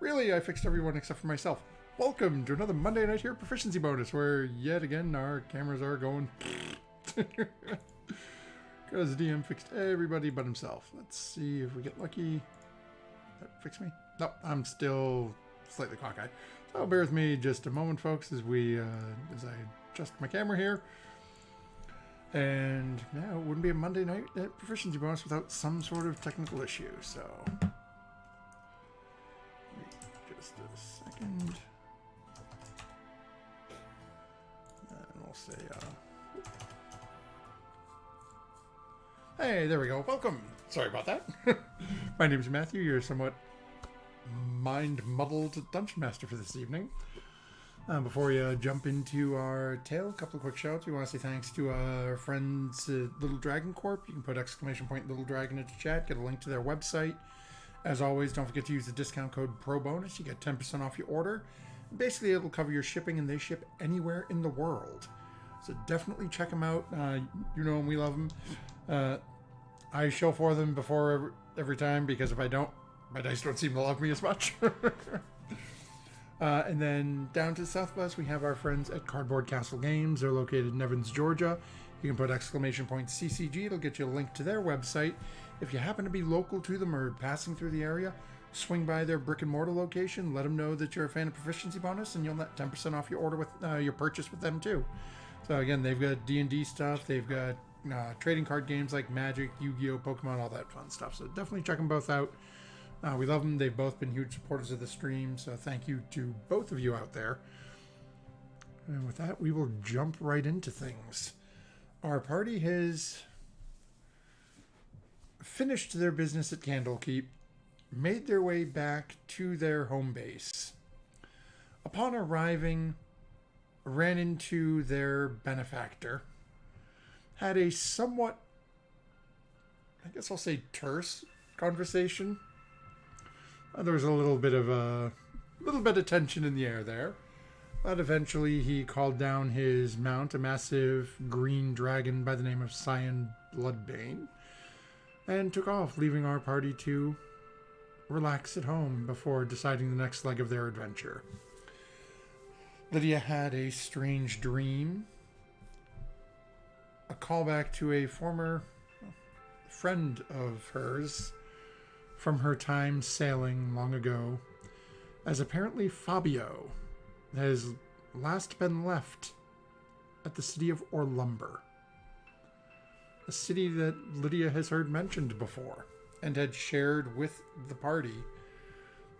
Really, I fixed everyone except for myself. Welcome to another Monday Night Here Proficiency Bonus, where yet again our cameras are going because DM fixed everybody but himself. Let's see if we get lucky. That fix me? Nope, I'm still slightly cockeyed. So bear with me just a moment, folks, as I adjust my camera here. And yeah, it wouldn't be a Monday Night Proficiency Bonus without some sort of technical issue. So just a second. And we'll say, hey, there we go. Welcome. Sorry about that. My name is Matthew. You're somewhat mind-muddled Dungeon Master for this evening. Before we jump into our tale, a couple of quick shouts. We want to say thanks to our friends at Little Dragon Corp. You can put ! Little Dragon into chat, get a link to their website. As always, don't forget to use the discount code PROBONUS. You get 10% off your order. Basically, it'll cover your shipping, and they ship anywhere in the world. So definitely check them out. You know them, we love them. I show for them before every time, because if I don't, my dice don't seem to love me as much. And then down to the southwest, we have our friends at Cardboard Castle Games. They're located in Evans, Georgia. You can put ! CCG. It'll get you a link to their website. If you happen to be local to them or passing through the area, swing by their brick and mortar location. Let them know that you're a fan of Proficiency Bonus, and you'll net 10% off your order with your purchase with them too. So again, they've got D&D stuff. They've got trading card games like Magic, Yu-Gi-Oh, Pokemon, all that fun stuff. So definitely check them both out. We love them. They've both been huge supporters of the stream, so thank you to both of you out there. And with that, we will jump right into things. Our party has finished their business at Candlekeep, made their way back to their home base. Upon arriving, ran into their benefactor, had a somewhat, I guess I'll say, terse conversation. There was a little bit of tension in the air there, but eventually he called down his mount, a massive green dragon by the name of Cyan Bloodbane, and took off, leaving our party to relax at home before deciding the next leg of their adventure. Lydia had a strange dream, a callback to a former friend of hers from her time sailing long ago, as apparently Fabio has last been left at the city of Orlumber, a city that Lydia has heard mentioned before and had shared with the party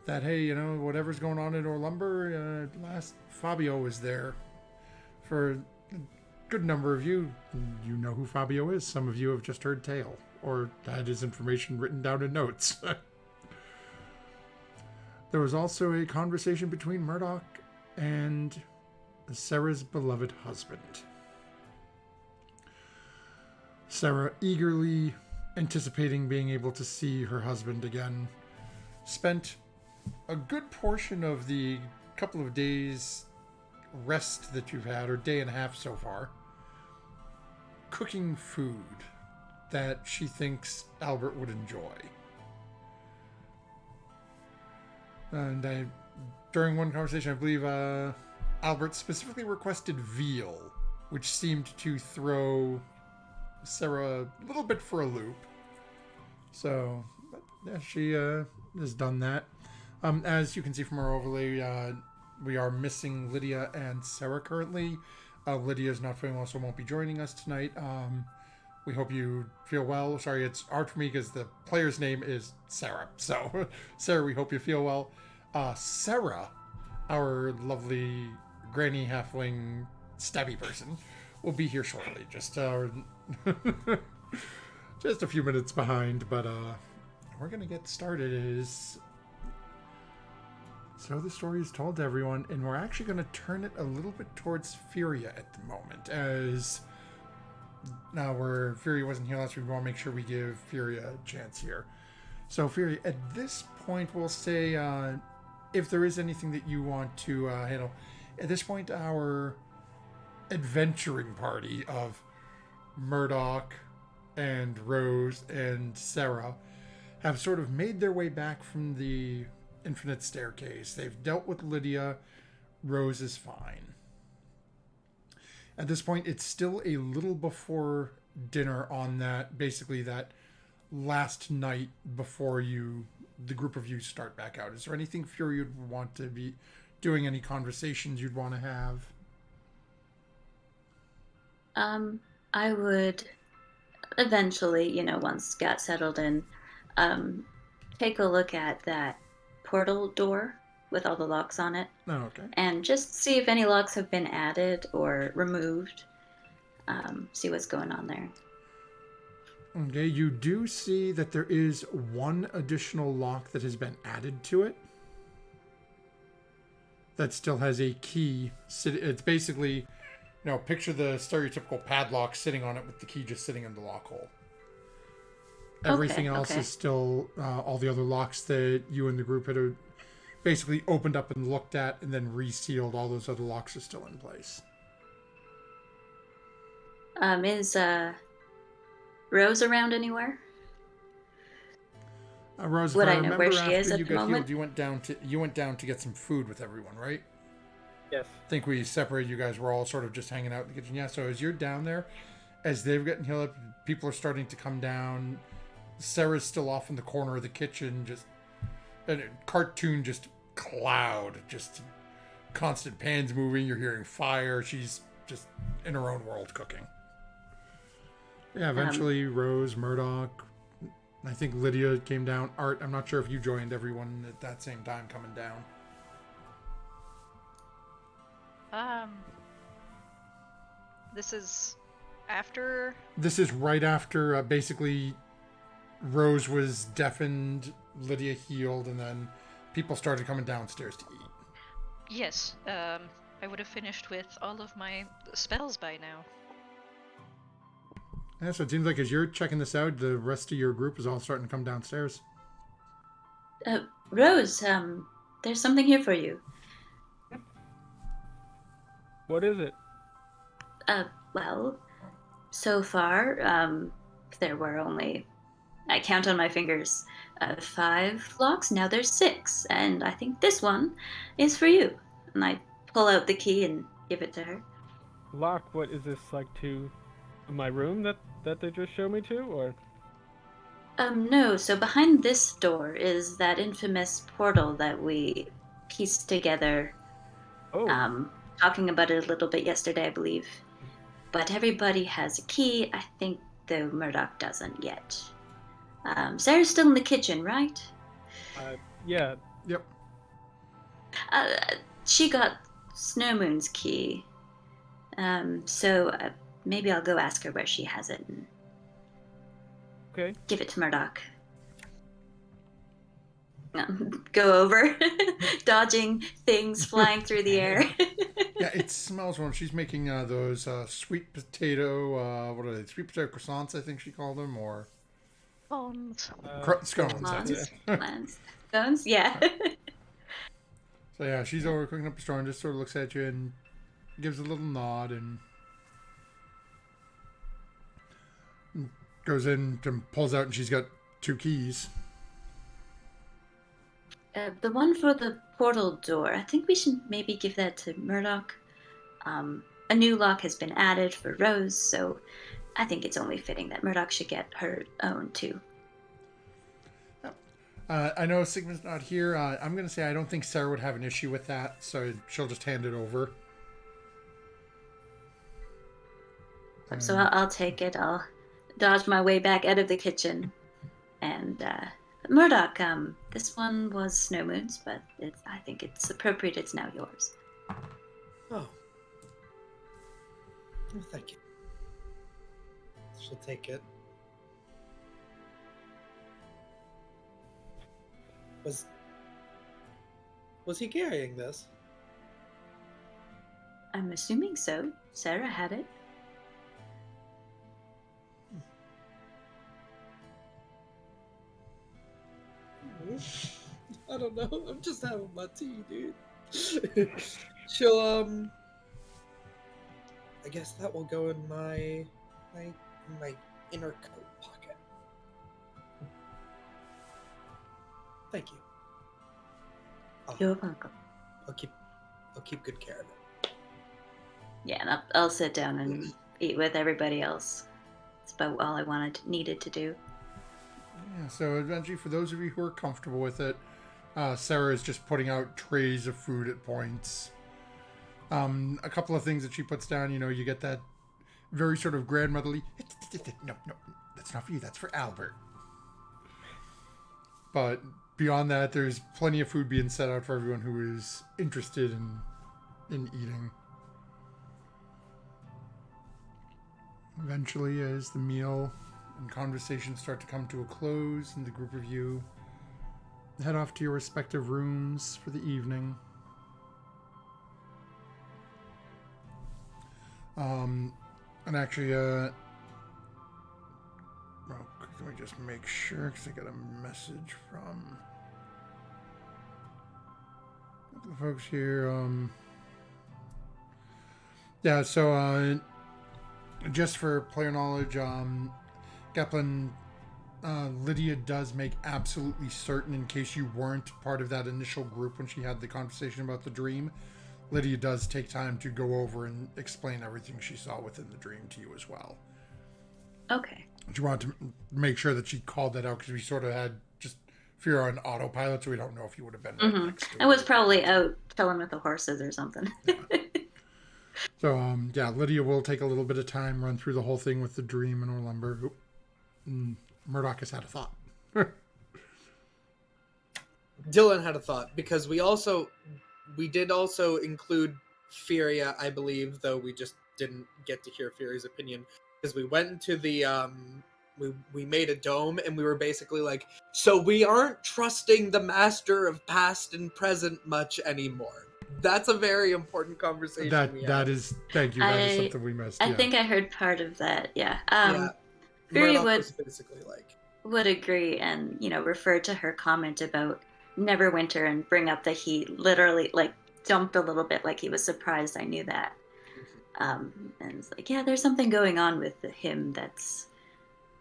that, hey, you know, whatever's going on in Orlumber, last Fabio was there. For a good number of you, you know who Fabio is. Some of you have just heard tale, or had his information written down in notes. There was also a conversation between Murdoch and Sarah's beloved husband. Sarah, eagerly anticipating being able to see her husband again, spent a good portion of the couple of days rest that you've had, or day and a half so far, cooking food that she thinks Albert would enjoy. And during one conversation, I believe Albert specifically requested veal, which seemed to throw Sarah a little bit for a loop. So, but yeah, she has done that. As you can see from our overlay, we are missing Lydia and Sarah currently. Lydia is not feeling well, so won't be joining us tonight. We hope you feel well. Sorry, it's hard for me because the player's name is Sarah. So, Sarah, we hope you feel well. Sarah, our lovely granny halfling stabby person, will be here shortly. Just just a few minutes behind, but we're going to get started. So the story is told to everyone, and we're actually going to turn it a little bit towards Furia at the moment, as now where Furia wasn't here last week, we want to make sure we give Furia a chance here. So Furia, at this point, we'll say, if there is anything that you want to handle, at this point, our adventuring party of Murdoch and Rose and Sarah have sort of made their way back from the infinite staircase. They've dealt with Lydia. Rose is fine. At this point, it's still a little before dinner on that last night before the group of you start back out. Is there anything Fury would want to be doing? Any conversations you'd want to have? I would eventually, once got settled in, take a look at that portal door with all the locks on it. Oh, okay. And just see if any locks have been added or removed. See what's going on there. Okay, you do see that there is one additional lock that has been added to it. That still has a key. It's basically, picture the stereotypical padlock sitting on it with the key just sitting in the lock hole. Everything else is still, all the other locks that you and the group had basically opened up and looked at and then resealed, all those other locks are still in place. Is Rose around anywhere? Rose, would if I know remember, where she is after at you the got moment? healed, you went down to get some food with everyone, right? Yes. I think we separated. You guys were all sort of just hanging out in the kitchen. Yeah. So as you're down there, as they've gotten healed up, people are starting to come down. Sarah's still off in the corner of the kitchen, just a cartoon, just cloud, just constant pans moving. You're hearing fire. She's just in her own world cooking. Yeah. Eventually, Rose, Murdoch. I think Lydia came down. Art, I'm not sure if you joined everyone at that same time coming down. This is after... This is right after, basically, Rose was deafened, Lydia healed, and then people started coming downstairs to eat. Yes, I would have finished with all of my spells by now. Yeah, so it seems like as you're checking this out, the rest of your group is all starting to come downstairs. Rose, there's something here for you. What is it? Well, so far, there were only, I count on my fingers, 5 locks. Now there's 6, and I think this one is for you. And I pull out the key and give it to her. Lock, what is this, like to my room that they just showed me to, or? No, so behind this door is that infamous portal that we pieced together. Oh. Talking about it a little bit yesterday, I believe. But everybody has a key. I think, though, Murdoch doesn't yet. Sarah's still in the kitchen, right? Yeah. Yep. She got Snowmoon's key. So maybe I'll go ask her where she has it and Okay. give it to Murdoch. Go over, dodging things flying through the air. Yeah, it smells warm. She's making those sweet potato, what are they? Sweet potato croissants, I think she called them, or Bones. scones. That's it. Scones, yeah. So yeah, she's over cooking up a straw and just sort of looks at you and gives a little nod and goes in and pulls out, and she's got 2 keys. The one for the portal door, I think we should maybe give that to Murdoch. A new lock has been added for Rose, so I think it's only fitting that Murdoch should get her own too. I know Sigma's not here. I'm going to say I don't think Sarah would have an issue with that, so she'll just hand it over. So I'll take it. I'll dodge my way back out of the kitchen. And Murdoch, this one was Snowmoon's, but I think it's appropriate it's now yours. Oh. Well, thank you. She'll take it. Was he carrying this? I'm assuming so. Sarah had it. I don't know. I'm just having my tea, dude. She'll I guess that will go in my inner coat pocket. Thank you. Oh, You're welcome. I'll keep good care of it. Yeah, and I'll sit down and eat with everybody else. It's about all I needed to do. Yeah, so eventually, for those of you who are comfortable with it, Sarah is just putting out trays of food at points. A couple of things that she puts down, you get that very sort of grandmotherly, no, that's not for you, that's for Albert. But beyond that, there's plenty of food being set out for everyone who is interested in eating. Eventually, as the meal and conversation start to come to a close, and the group of you head off to your respective rooms for the evening. And actually, let me just make sure, because I got a message from the folks here. Yeah, so, just for player knowledge, Gaplin, Lydia does make absolutely certain, in case you weren't part of that initial group when she had the conversation about the dream, Lydia does take time to go over and explain everything she saw within the dream to you as well. Okay. She wanted to make sure that she called that out because we sort of had just fear on autopilot, so we don't know if you would have been right next to I was probably out chilling with the horses or something. Yeah. So, yeah, Lydia will take a little bit of time, run through the whole thing with the dream and Orlumber. Murdoch has had a thought. Dylan had a thought, because we did also include Furia, I believe, though we just didn't get to hear Furia's opinion, because we went into the we made a dome, and we were basically like, so we aren't trusting the master of past and present much anymore. That's a very important conversation. That is, thank you. That is something we missed. I Yeah. think I heard part of that. Yeah. Yeah. Fury Murdoch was basically like, would agree and refer to her comment about Neverwinter and bring up that he literally jumped a little bit, like he was surprised I knew that. And it's like, yeah, there's something going on with him that's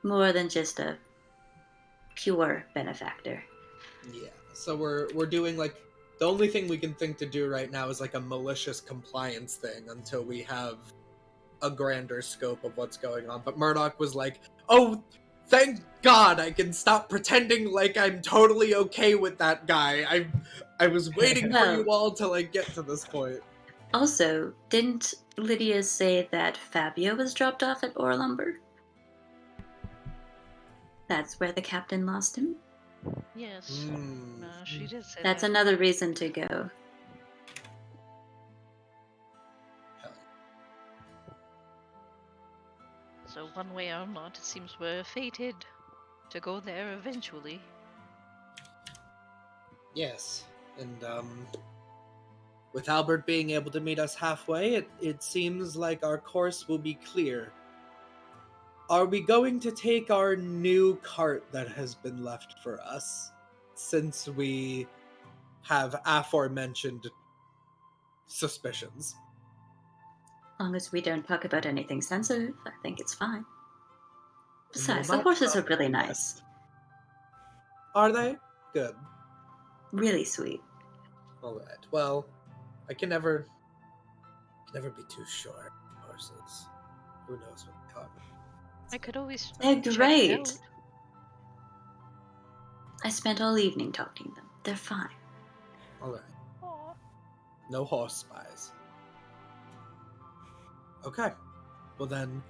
more than just a pure benefactor. Yeah. So we're doing like, the only thing we can think to do right now is like a malicious compliance thing until we have a grander scope of what's going on. But Murdoch was like, oh, thank God I can stop pretending like I'm totally okay with that guy. I was waiting for you all to get to this point. Also, didn't Lydia say that Fabio was dropped off at Orlumber? That's where the captain lost him? Yes. She did say That's that. another reason to go. So one way or not, it seems we're fated to go there eventually. Yes. And with Albert being able to meet us halfway, it seems like our course will be clear. Are we going to take our new cart that has been left for us, since we have aforementioned suspicions? As long as we don't talk about anything sensitive, I think it's fine. Besides, We'll the not horses talk are really about nice. Are they? Good. Really sweet. Alright, well, I can never be too sure. Horses. Who knows what they are. I could always They're check it great. out. I spent all evening talking to them. They're fine. Alright. No horse spies. Okay. Well then,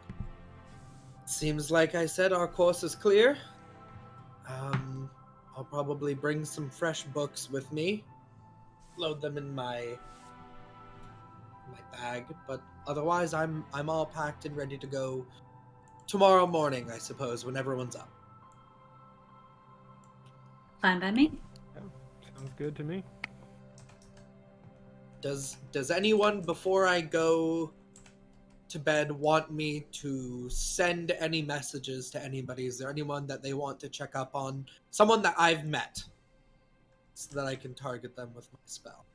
seems like I said our course is clear. I'll probably bring some fresh books with me. Load them in my bag, but otherwise I'm all packed and ready to go tomorrow morning, I suppose, when everyone's up. Fine by me. Yeah, sounds good to me. Does anyone, before I go to bed, want me to send any messages to anybody? Is there anyone that they want to check up on? Someone that I've met, so that I can target them with my spell.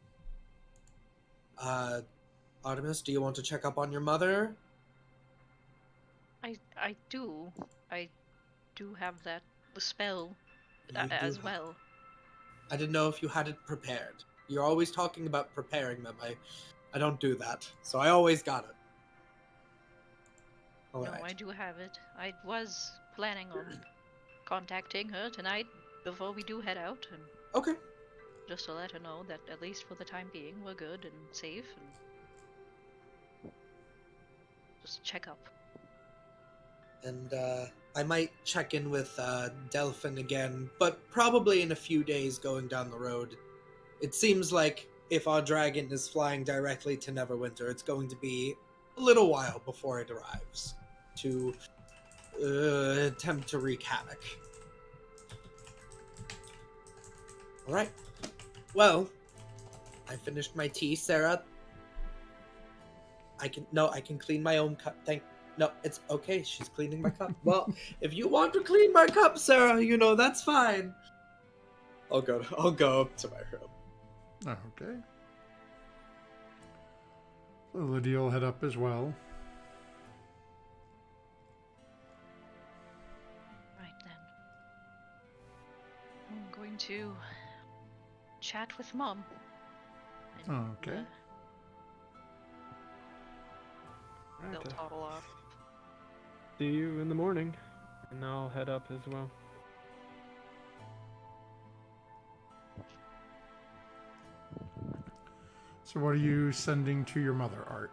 Artemis, do you want to check up on your mother? I do. I do have the spell You do as have- well. I didn't know if you had it prepared. You're always talking about preparing them. I don't do that, so I always got it. All No, right. I do have it. I was planning on contacting her tonight before we do head out, and Okay. just to let her know that at least for the time being we're good and safe, and just check up. And I might check in with Delphin again, but probably in a few days going down the road. It seems like if our dragon is flying directly to Neverwinter, it's going to be a little while before it arrives to attempt to wreak havoc. All right. Well, I finished my tea, Sarah. I can clean my own cup. No, it's okay. She's cleaning my cup. Well, if you want to clean my cup, Sarah, that's fine. I'll go up to my room. Okay. So Lydia will head up as well. Right then. I'm going to chat with Mom. And, Okay. Right, they'll toddle off. see you in the morning, and I'll head up as well. So what are you sending to your mother, Art?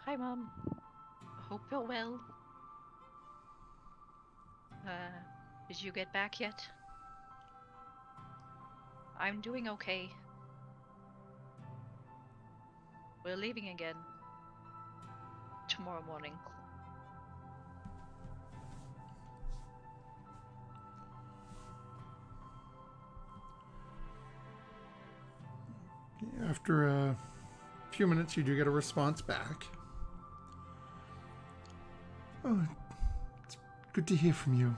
Hi, Mom. Hope you're well. Did you get back yet? I'm doing okay. We're leaving again tomorrow morning. After a few minutes, you do get a response back. Oh, it's good to hear from you.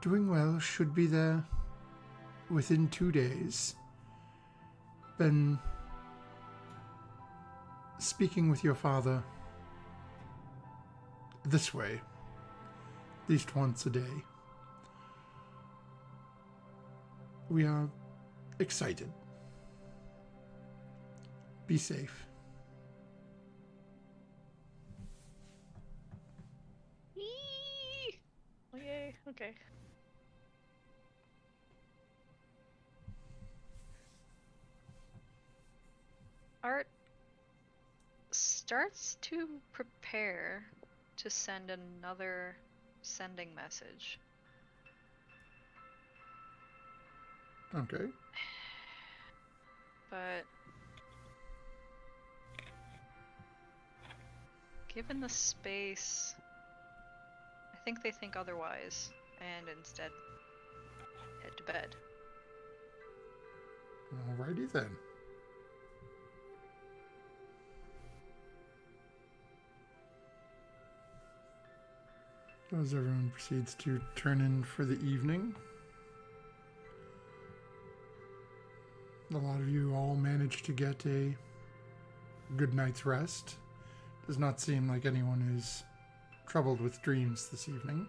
Doing well, should be there within 2 days. Been speaking with your father this way, at least once a day. We are excited. Be safe. Eee! Oh, yay, okay. Art starts to prepare to send another sending message. Okay. But given the space, I think they think otherwise and instead head to bed. Alrighty then. As everyone proceeds to turn in for the evening, a lot of you all manage to get a good night's rest. Does not seem like anyone is troubled with dreams this evening.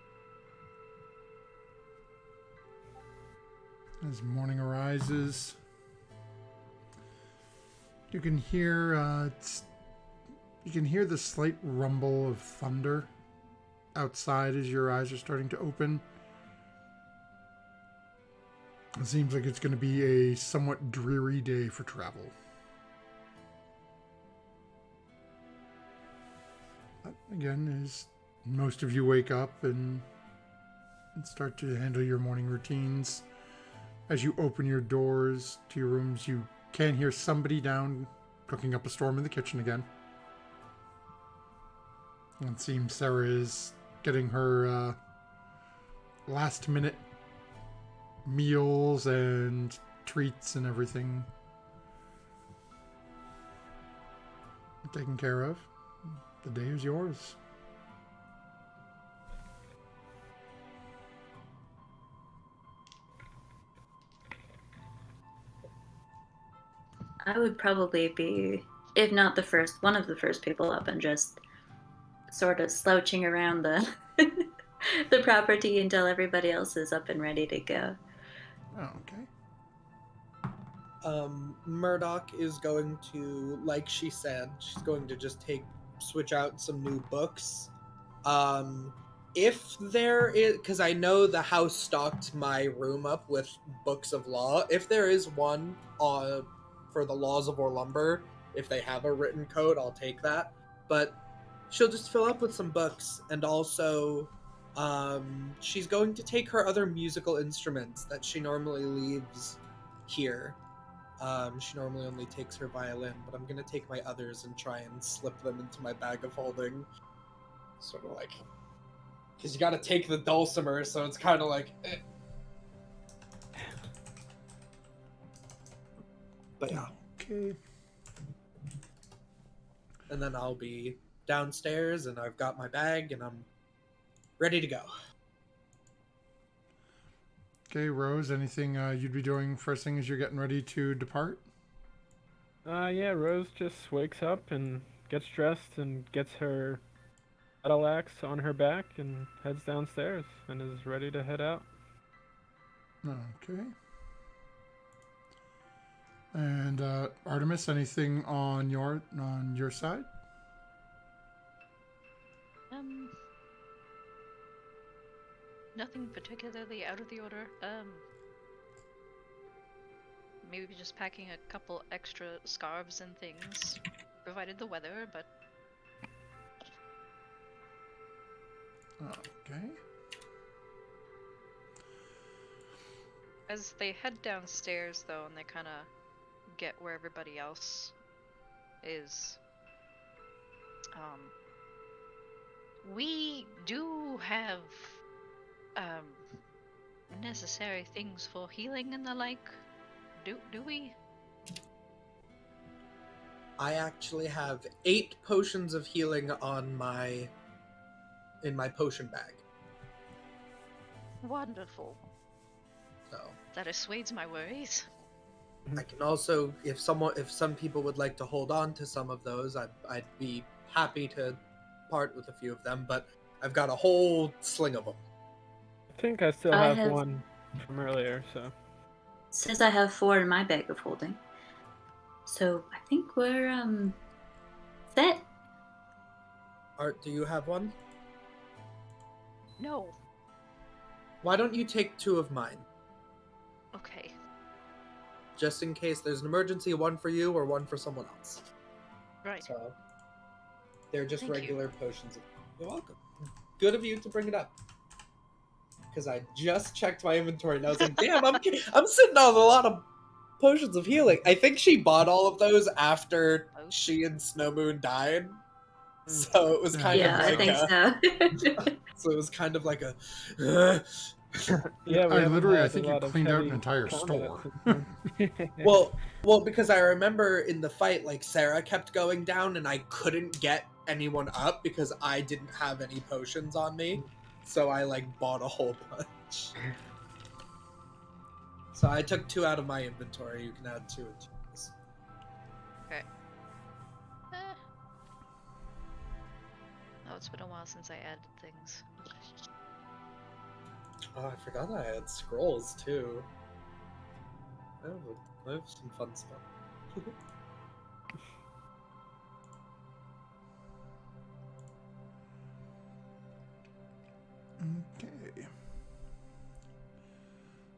As morning arises, you can hear the slight rumble of thunder outside as your eyes are starting to open. It seems like it's going to be a somewhat dreary day for travel. But again, as most of you wake up and start to handle your morning routines, as you open your doors to your rooms, you can hear somebody down cooking up a storm in the kitchen again. And it seems Sarah is getting her last minute meals and treats and everything taken care of. The day is yours. I would probably be if not the first, one of the first people up and just sort of slouching around the the property until everybody else is up and ready to go. Oh, okay. Murdoch is going to, like she said, she's going to just switch out some new books. If there is, because I know the house stocked my room up with books of law. If there is one for the laws of Orlumber, if they have a written code, I'll take that. But she'll just fill up with some books, and also she's going to take her other musical instruments that she normally leaves here. She normally only takes her violin, but I'm gonna take my others and try and slip them into my bag of holding. Sort of like, because you gotta take the dulcimer, so it's kind of like. But yeah. Okay. And then I'll be downstairs, and I've got my bag, and I'm ready to go. Okay, Rose, anything you'd be doing first thing as you're getting ready to depart? Yeah, Rose just wakes up and gets dressed and gets her battle axe on her back and heads downstairs and is ready to head out. Okay. And Artemis, anything on your side? Nothing particularly out of the order. Maybe just packing a couple extra scarves and things, provided the weather, but... Okay. As they head downstairs, though, and they kind of get where everybody else is, we do have, necessary things for healing and the like. Do we? I actually have 8 potions of healing in my potion bag. Wonderful. So That assuages my worries. I can also, if some people would like to hold on to some of those, I'd be happy to part with a few of them. But I've got a whole sling of them. I think I still have one from earlier, so. Says I have 4 in my bag of holding. So I think we're set. Art, do you have one? No. Why don't you take 2 of mine? Okay. Just in case there's an emergency, one for you or one for someone else. Right. So they're just Thank regular potions. You're welcome. Good of you to bring it up. Because I just checked my inventory and I was like, damn, I'm sitting on a lot of potions of healing. I think she bought all of those after she and Snowmoon died. So it was kind of like I think so. So it was kind of like a... Yeah, I think you cleaned out an entire store. well, because I remember in the fight, like, Sarah kept going down and I couldn't get anyone up because I didn't have any potions on me. So I, like, bought a whole bunch. So I took 2 out of my inventory. You can add 2 into this. Okay. Oh, it's been a while since I added things. Oh, I forgot I had scrolls, too. I have some fun stuff. Okay.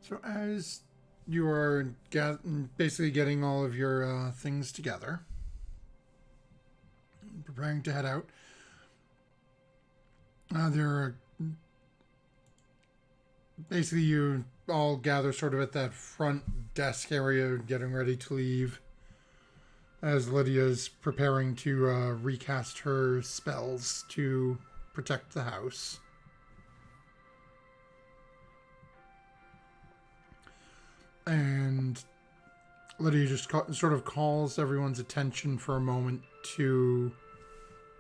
So as you are basically getting all of your things together, preparing to head out, there are basically you all gather sort of at that front desk area, getting ready to leave, as Lydia's preparing to recast her spells to protect the house. And Lydia just sort of calls everyone's attention for a moment to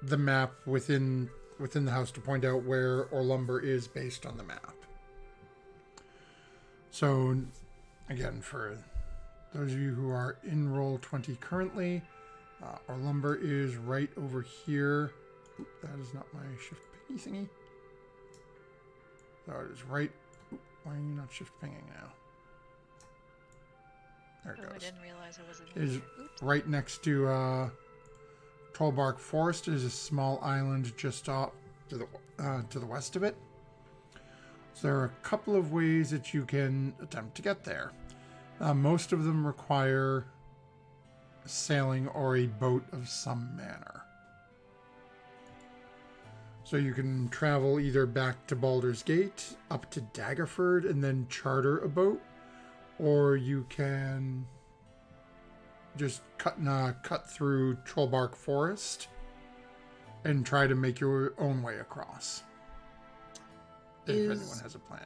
the map within the house to point out where Orlumber is based on the map. So, again, for those of you who are in Roll20 currently, Our lumber is right over here. Oop, that is not my shift pingy thingy. So it is right. Oop, why are you not shift pinging now? There it Oh, I goes. didn't realize I wasn't It is here. Oops. right next to Trollbark Forest. Is a small island just off to the west of it. So there are a couple of ways that you can attempt to get there. Most of them require sailing or a boat of some manner. So you can travel either back to Baldur's Gate, up to Daggerford, and then charter a boat, or you can just cut through Trollbark Forest and try to make your own way across. If anyone has a plan.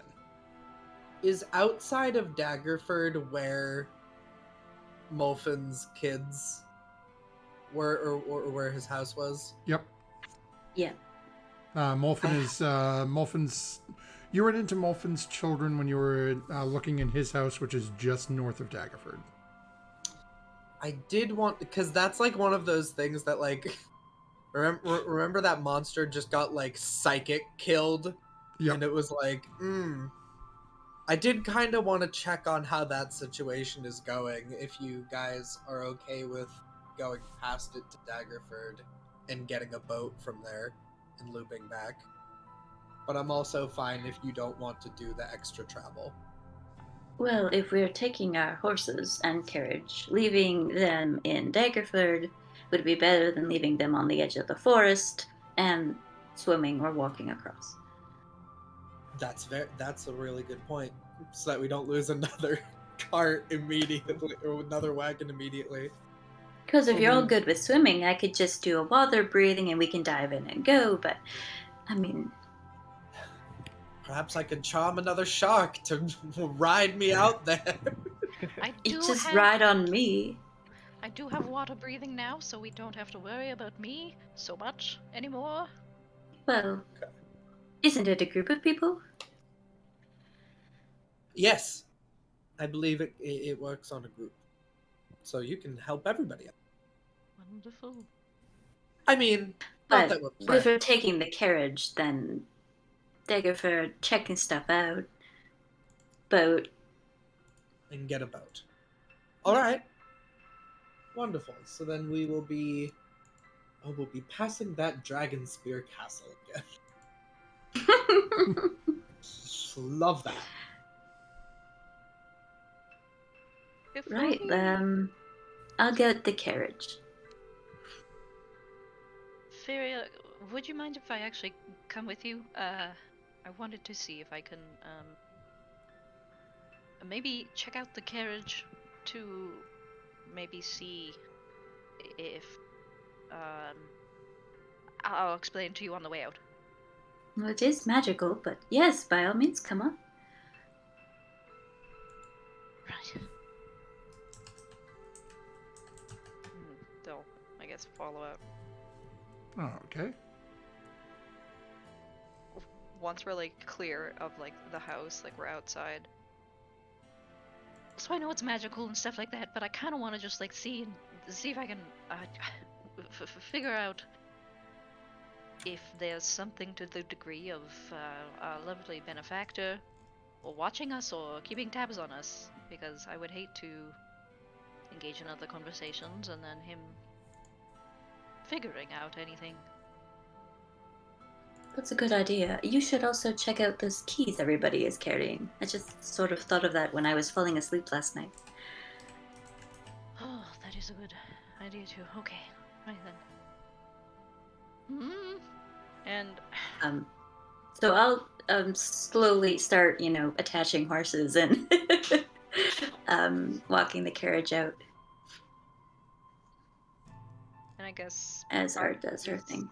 Is outside of Daggerford where Molfin's kids were, or where his house was? Yep. Yeah. Molfin's. You ran into Molfin's children when you were looking in his house, which is just north of Daggerford. I did want, because that's like one of those things that like, remember that monster just got like psychic killed? Yep. And it was like, I did kind of want to check on how that situation is going, if you guys are okay with going past it to Daggerford and getting a boat from there and looping back. But I'm also fine if you don't want to do the extra travel. Well, if we're taking our horses and carriage, leaving them in Daggerford would be better than leaving them on the edge of the forest and swimming or walking across. That's a really good point, so that we don't lose another cart immediately or another wagon immediately. Because if you're all Mhm. good with swimming, I could just do a water breathing and we can dive in and go, but I mean, Perhaps I could charm another shark to ride me out there. I you do just have ride on me. I do have water breathing now, so we don't have to worry about me so much anymore. Well, isn't it a group of people? Yes, I believe it works on a group, so you can help everybody out. Wonderful. I mean, But not that we're if friends. we're taking the carriage, then Daggerford checking stuff out. Boat. And get a boat. All right. Wonderful. So then we'll be passing that Dragon Spear Castle again. Love that. If Right, only- I'll get the carriage. Feria, would you mind if I actually come with you? I wanted to see if I can maybe check out the carriage to maybe see if I'll explain to you on the way out. Well, it is magical, but yes, by all means, come on. Right. They'll, I guess, follow out. Oh, okay. Once we're like clear of like the house, like we're outside. So I know it's magical and stuff like that, but I kind of want to just like see if I can figure out if there's something to the degree of our lovely benefactor or watching us or keeping tabs on us, because I would hate to engage in other conversations and then him figuring out anything. That's a good idea. You should also check out those keys everybody is carrying. I just sort of thought of that when I was falling asleep last night. Oh, that is a good idea too. Okay, right then. And So I'll slowly start, attaching horses and walking the carriage out I guess as part Art does her is- thing.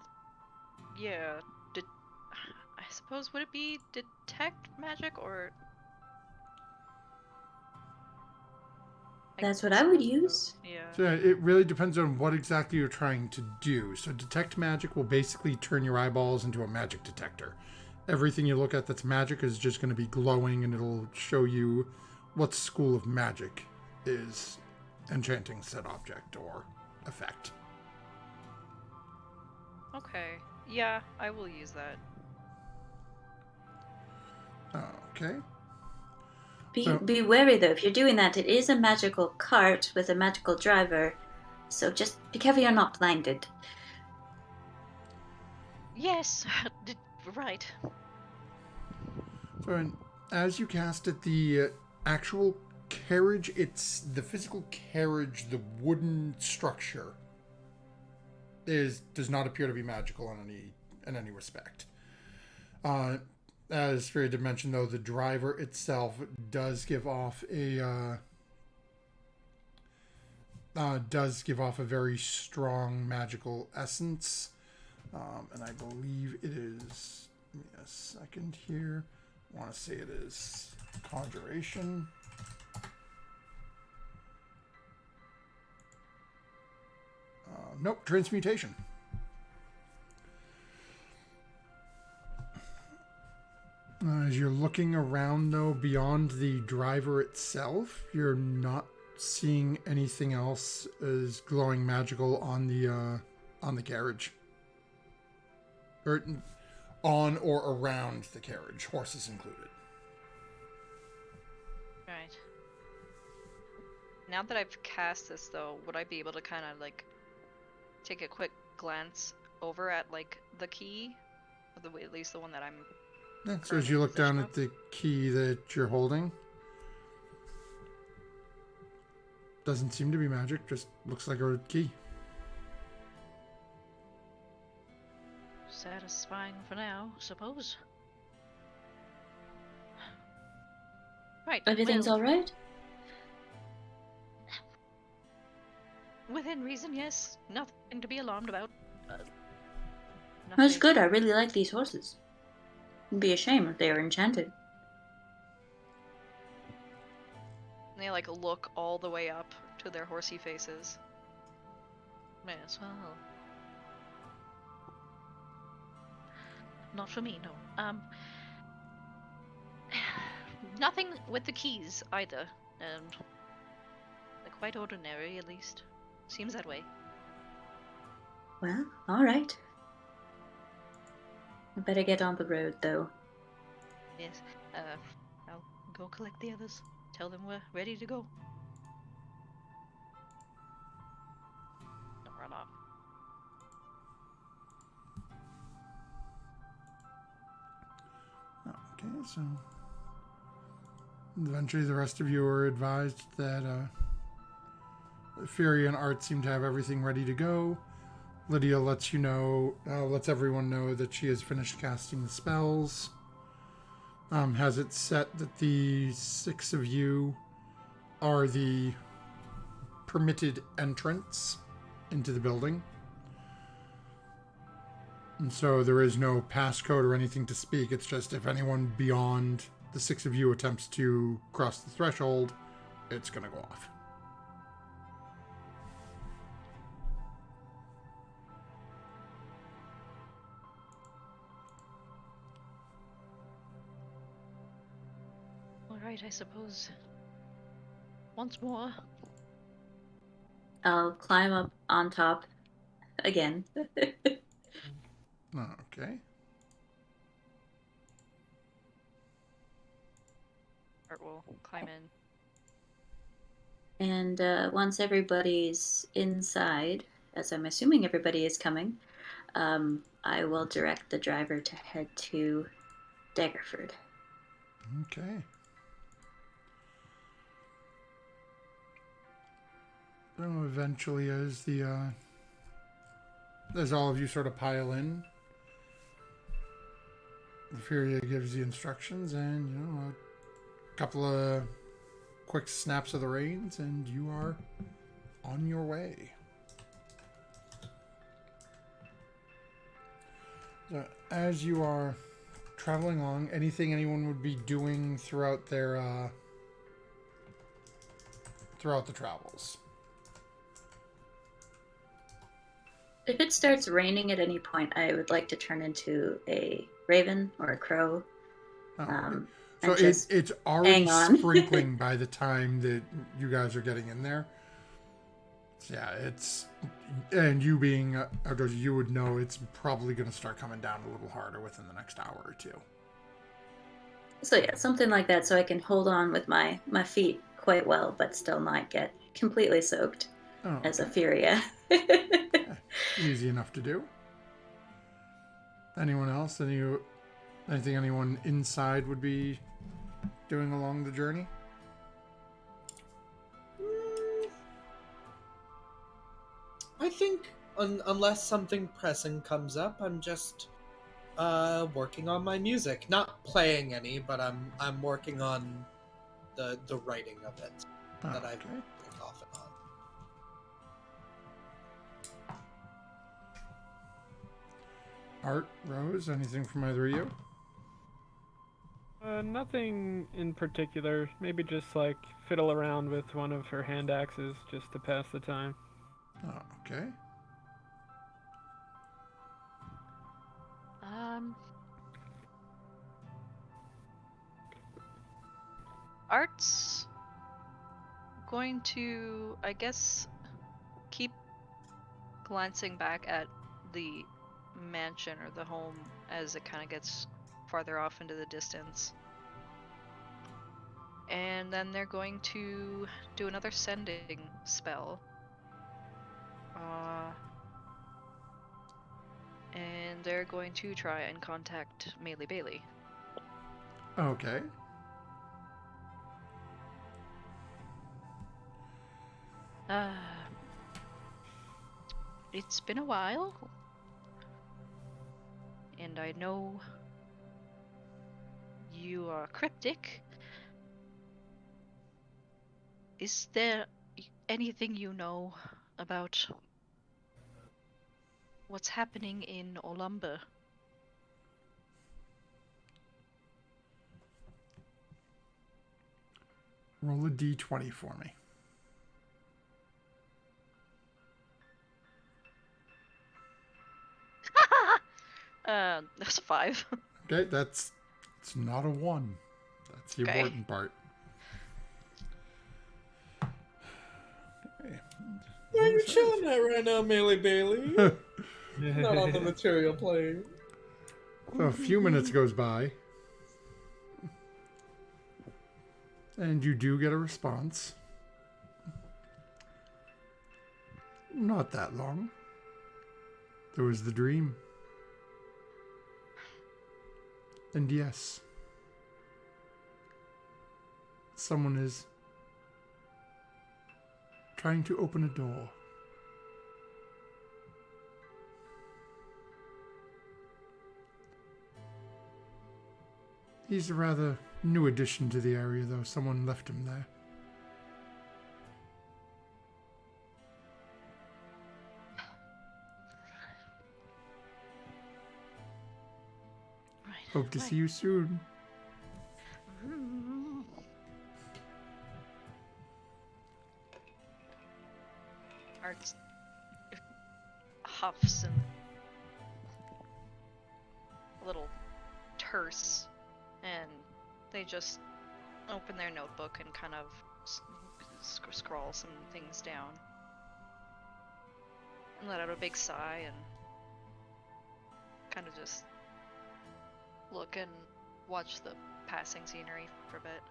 Yeah, I suppose, would it be detect magic or? That's what I would suppose so. use. Yeah. So it really depends on what exactly you're trying to do. So detect magic will basically turn your eyeballs into a magic detector. Everything you look at that's magic is just going to be glowing, and it'll show you what school of magic is enchanting said object or effect. Okay. Yeah, I will use that. Okay. Be So- be wary though. If you're doing that, it is a magical cart with a magical driver, so just be careful you're not blinded. Yes, right. So as you cast it, the actual carriage, it's the physical carriage, the wooden structure does not appear to be magical in any respect. As Fury did mention, though, the driver itself does give off a very strong magical essence, and I believe it is. Give me a second here. I want to say it is conjuration. Nope, transmutation. As you're looking around, though, beyond the driver itself, you're not seeing anything else as glowing magical on the carriage, or on or around the carriage, horses included. Right. Now that I've cast this, though, would I be able to kind of like take a quick glance over at like the key, or at least the one that I'm. Yeah, so as you look down at the key that you're holding, doesn't seem to be magic, just looks like a key. Satisfying for now, suppose. Right. Everything's well, all right. Within reason, yes. Nothing to be alarmed about. That's nothing- good. I really like these horses. It'd be a shame if they were enchanted. They like look all the way up to their horsey faces. May as well. Not for me, no. Nothing with the keys either. They're quite ordinary, at least. Seems that way. Well, all right. I better get on the road, though. Yes. I'll go collect the others. Tell them we're ready to go. Don't run off. Okay, so eventually the rest of you are advised that Fury and Art seem to have everything ready to go. Lydia lets everyone know that she has finished casting the spells. Has it set that the 6 of you are the permitted entrance into the building. And so there is no passcode or anything to speak. It's just if anyone beyond the 6 of you attempts to cross the threshold, it's going to go off. All right, I suppose. Once more. I'll climb up on top again. Okay. Art will climb in. And once everybody's inside, as I'm assuming everybody is coming, I will direct the driver to head to Daggerford. Okay. So eventually, as all of you sort of pile in, the Furia gives the instructions, and a couple of quick snaps of the reins, and you are on your way. So, as you are traveling along, anything anyone would be doing throughout the travels? If it starts raining at any point, I would like to turn into a raven or a crow. So and just it's already hang on. sprinkling by the time that you guys are getting in there. Yeah, and you being outdoors, you would know it's probably going to start coming down a little harder within the next hour or two. So yeah, something like that, so I can hold on with my feet quite well, but still not get completely soaked Oh, as a okay. Furia. Yeah, easy enough to do. Anyone else? Anything anyone inside would be doing along the journey? I think unless something pressing comes up, I'm just working on my music. Not playing any, but I'm working on the writing of it that I Okay. put off and on. Art, Rose, anything from either of you? Nothing in particular. Maybe just like fiddle around with one of her hand axes just to pass the time. Oh, okay. Art's going to, I guess, keep glancing back at the mansion or the home as it kind of gets farther off into the distance. And then they're going to do another sending spell. And they're going to try and contact Melee Bailey. Okay. It's been a while. And I know you are cryptic. Is there anything you know about what's happening in Olumba? Roll a d20 for me. That's a 5. Okay, it's not a 1. That's the Okay. important part. Okay. Where are you chilling at right now, Melee Bailey? Not on the material plane. So a few minutes goes by, and you do get a response. Not that long. There was the dream. And yes, someone is trying to open a door. He's a rather new addition to the area, though. Someone left him there. Hope to see you soon. Arts huffs and a little terse, and they just open their notebook and kind of scroll some things down and let out a big sigh and kind of just look and watch the passing scenery for a bit.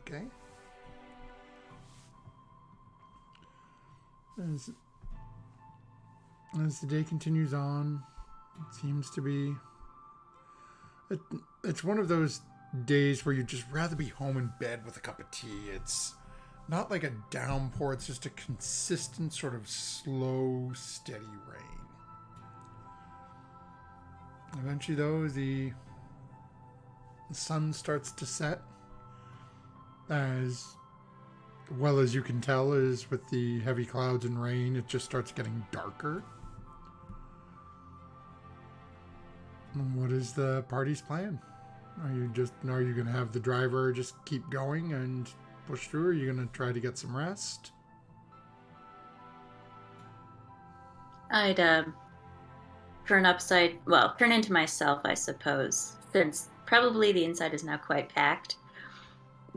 Okay. As the day continues on, it seems to be... It's one of those days where you'd just rather be home in bed with a cup of tea. It's not like a downpour, it's just a consistent sort of slow, steady rain. Eventually, though, the sun starts to set. As well as you can tell, is with the heavy clouds and rain, it just starts getting darker. And what is the party's plan? Are you going to have the driver just keep going and push through? Or are you going to try to get some rest? I'd turn into myself, I suppose, since probably the inside is now quite packed.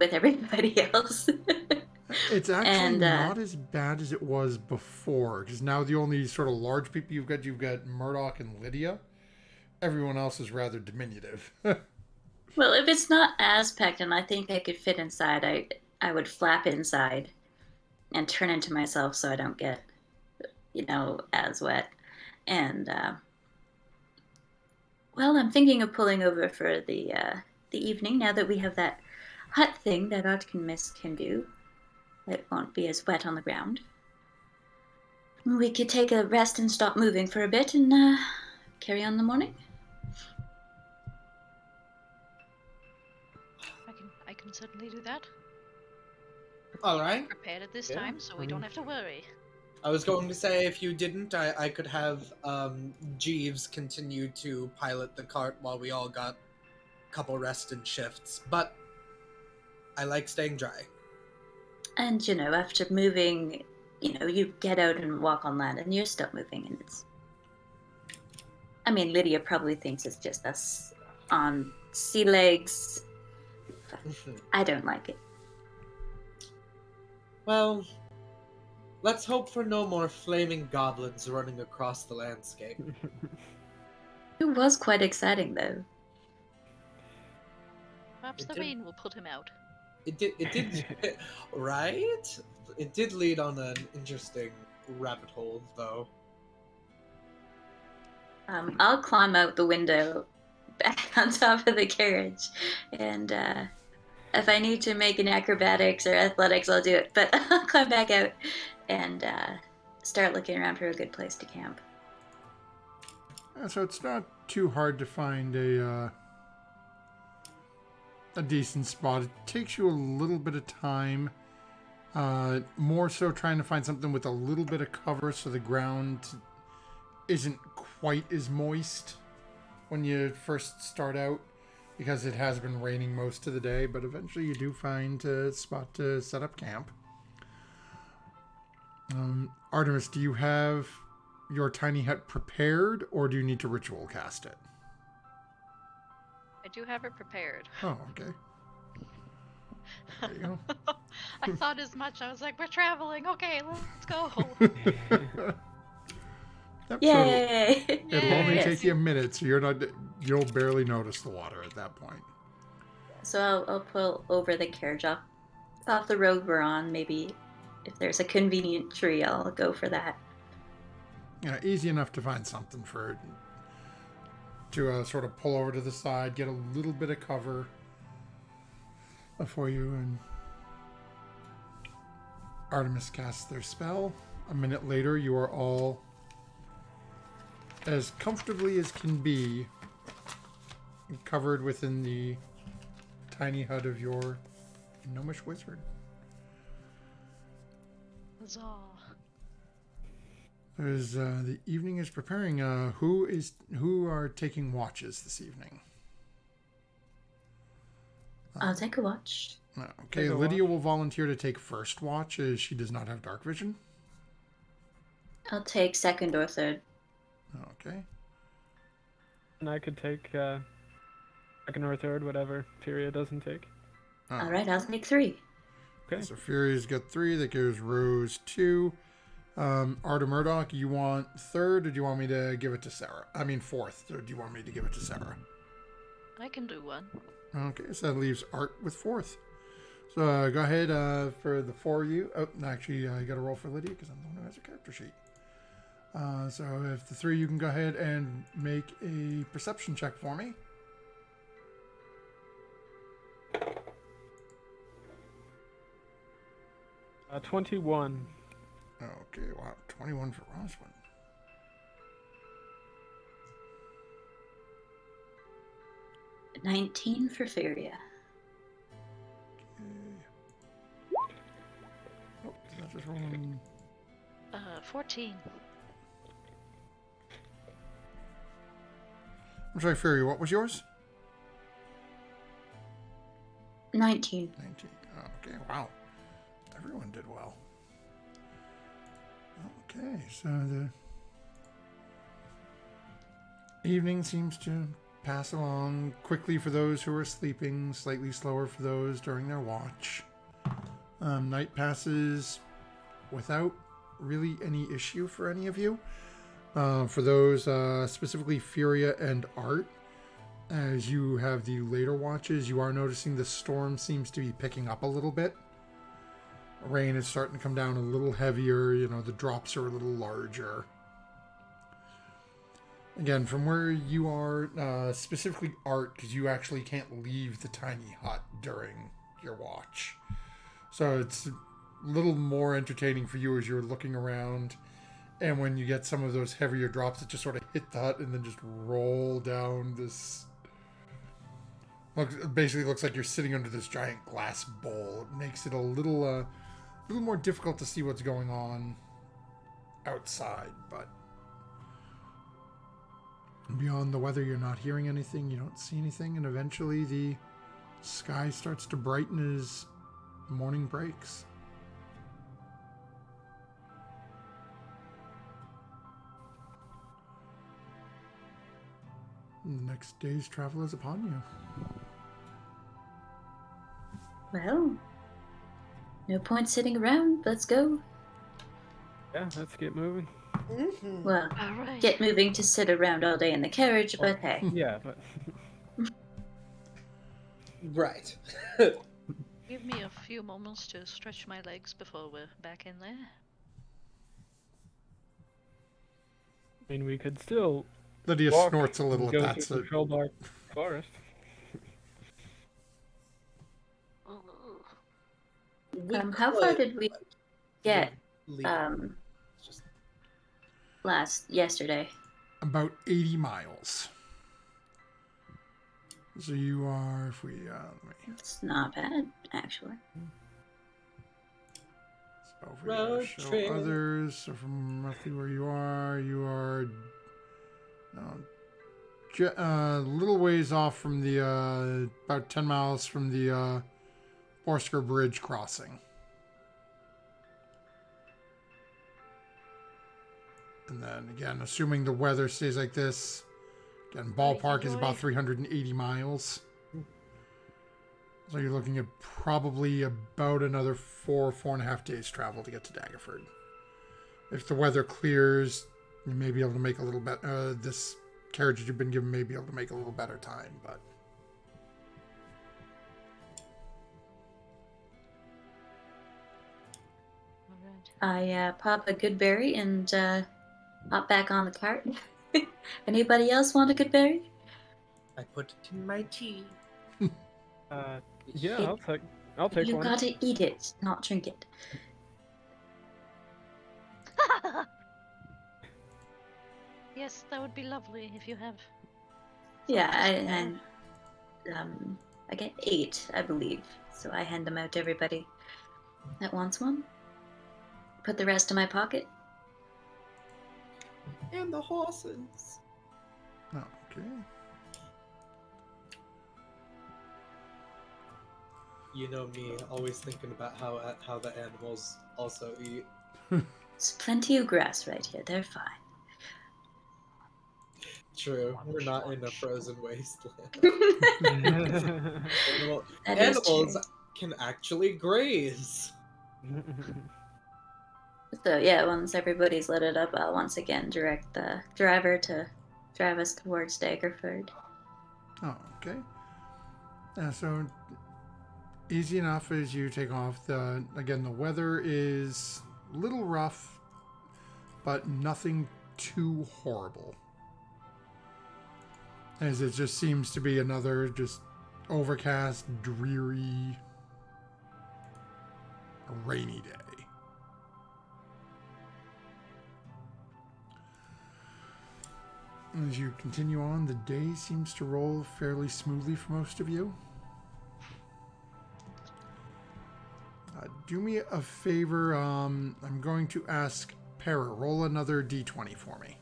with everybody else. It's actually And, not as bad as it was before, because now the only sort of large people you've got Murdoch and Lydia. Everyone else is rather diminutive. well, if it's not as packed and I think I could fit inside, I would flap inside and turn into myself so I don't get, as wet. And well, I'm thinking of pulling over for the evening now that we have that hut thing that Otkin Mist can do. It won't be as wet on the ground. We could take a rest and stop moving for a bit and carry on the morning. I can certainly do that. All right. Prepared at this Yeah, time, so we don't have to worry. I was going to say, if you didn't, I could have Jeeves continue to pilot the cart while we all got a couple rest and shifts, but I like staying dry. And, after moving, you get out and walk on land and you're still moving. And Lydia probably thinks it's just us on sea legs. I don't like it. Well, let's hope for no more flaming goblins running across the landscape. It was quite exciting, though. Perhaps It the did- rain will put him out. It did, right? It did lead on an interesting rabbit hole, though. I'll climb out the window back on top of the carriage. And if I need to make an acrobatics or athletics, I'll do it. But I'll climb back out and start looking around for a good place to camp. So it's not too hard to find a decent spot. It takes you a little bit of time. More so trying to find something with a little bit of cover so the ground isn't quite as moist when you first start out, because it has been raining most of the day, but eventually you do find a spot to set up camp. Artemis, do you have your tiny hut prepared, or do you need to ritual cast it? I do have it prepared. Oh, okay. There you go. I thought as much. I was like, we're traveling. Okay, let's go. Yep, Yay! so it'll only Yes. take you a minute, so you'll barely notice the water at that point. So I'll pull over the carriage off the road we're on. Maybe if there's a convenient tree, I'll go for that. Yeah, easy enough to find something to sort of pull over to the side, get a little bit of cover for you, and Artemis casts their spell. A minute later, you are all as comfortably as can be covered within the tiny hut of your gnomish wizard. Huzzah. As the evening is preparing, who are taking watches this evening? I'll take a watch. Okay, Take a Lydia watch. will volunteer to take first watch, as she does not have dark vision. I'll take second or third. Okay. And I could take second or third, whatever Furia doesn't take. Oh, All right, I'll take 3. Okay. So Fury's got 3. That gives Rose 2. Arda Murdoch, you want third, or do you want me to give it to Sarah? I mean fourth, or do you want me to give it to Sarah? I can do one. Okay, so that leaves Art with fourth. So go ahead for the 4 of you. Oh, actually, you got to roll for Lydia because I'm the one who has a character sheet. So if the 3 of you can go ahead and make a perception check for me. 21. Okay, wow, 21 for Roswin. – 19 for Furia. Okay. Oh, is that just rolling? 14. I'm sorry, Fury, what was yours? 19. 19. Oh, okay, wow. Everyone did well. Okay, so the evening seems to pass along quickly for those who are sleeping, slightly slower for those during their watch. Night passes without really any issue for any of you. For those, specifically Furia and Art, as you have the later watches, you are noticing the storm seems to be picking up a little bit. Rain is starting to come down a little heavier, the drops are a little larger. Again, from where you are, specifically Art, because you actually can't leave the tiny hut during your watch. So it's a little more entertaining for you as you're looking around. And when you get some of those heavier drops that just sort of hit the hut and then just roll down this... Basically looks like you're sitting under this giant glass bowl. It makes it a little more difficult to see what's going on outside, but... Beyond the weather, you're not hearing anything, you don't see anything, and eventually the sky starts to brighten as morning breaks. And the next day's travel is upon you. Well, no point sitting around. Let's go. Yeah, let's get moving. Mm-hmm. Well, All right. get moving to sit around all day in the carriage, but hey. Yeah, but Right. Give me a few moments to stretch my legs before we're back in there. I mean, we could still Lydia walk snorts a little and at go that. through the Trollbark Forest. We How far could, did we but get leave it. Just yesterday? About 80 miles. So you are, if we, let me... It's not bad, actually. So if we Road show trip. others, so from roughly where you are a little ways off from the, about 10 miles from the Borsker Bridge crossing. And then again, assuming the weather stays like this, again, ballpark is about 380 miles. So you're looking at probably about another 4.5 days travel to get to Daggerford. If the weather clears, you may be able to make a little better. This carriage that you've been given may be able to make a little better time, but. I pop a good berry and hop back on the cart. Anybody else want a good berry? I put it in my tea. Yeah, I'll take You one. gotta eat it, not drink it. Yes, that would be lovely if you have. Yeah, something to spare. I get 8, I believe. So I hand them out to everybody that wants one. Put the rest in my pocket. And the horses. Okay. You know me, always thinking about how the animals also eat. There's plenty of grass right here. They're fine. True, we're not in a frozen wasteland. That is Animals true. can actually graze. So yeah, once everybody's loaded up, I'll once again direct the driver to drive us towards Daggerford. Oh, okay. So easy enough as you take off. Again, the weather is a little rough, but nothing too horrible. As it just seems to be another just overcast, dreary, rainy day. As you continue on, the day seems to roll fairly smoothly for most of you. Do me a favor. I'm going to ask Para, roll another d20 for me.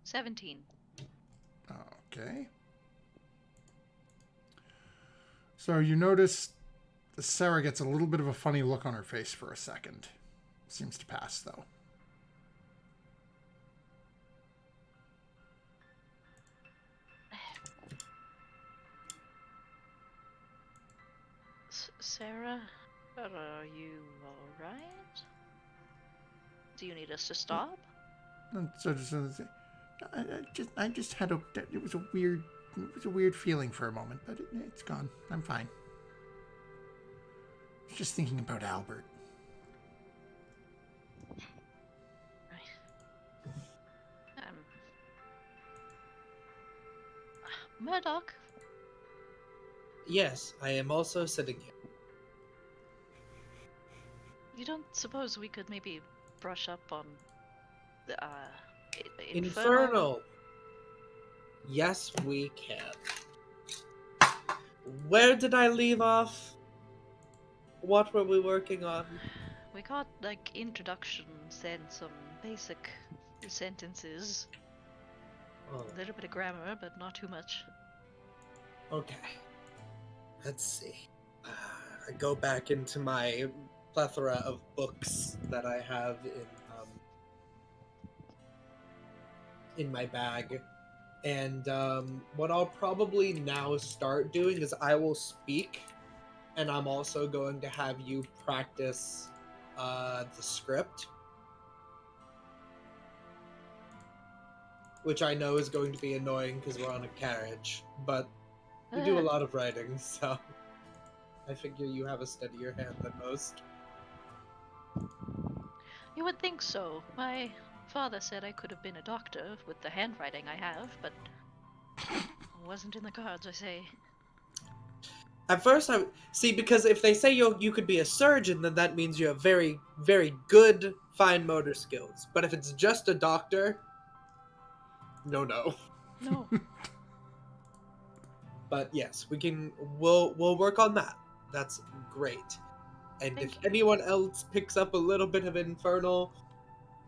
$17. Okay. So you notice Sarah gets a little bit of a funny look on her face for a second. Seems to pass, though. Sarah, are you alright? Do you need us to stop? I just had it was a weird feeling for a moment, but it's gone. I'm fine. I was just thinking about Albert. Murdoch? Yes, I am also sitting here. You don't suppose we could maybe brush up on the, Infernal! Yes, we can. Where did I leave off? What were we working on? We got, like, introductions and some basic sentences. Oh, A little bit of grammar, but not too much. okay. Let's see. I go back into my plethora of books that I have in my bag. And what I'll probably now start doing is I will speak, and I'm also going to have you practice the script, which I know is going to be annoying because we're on a carriage, but we do a lot of writing, so I figure you have a steadier hand than most. You would think so. My father said I could have been a doctor with the handwriting I have, but it wasn't in the cards, I say. At first, I see, because if they say you could be a surgeon, then that means you have very, very good fine motor skills. But if it's just a doctor, no. No. But yes, we'll work on that. That's great. And Thank if you. anyone else picks up a little bit of Infernal,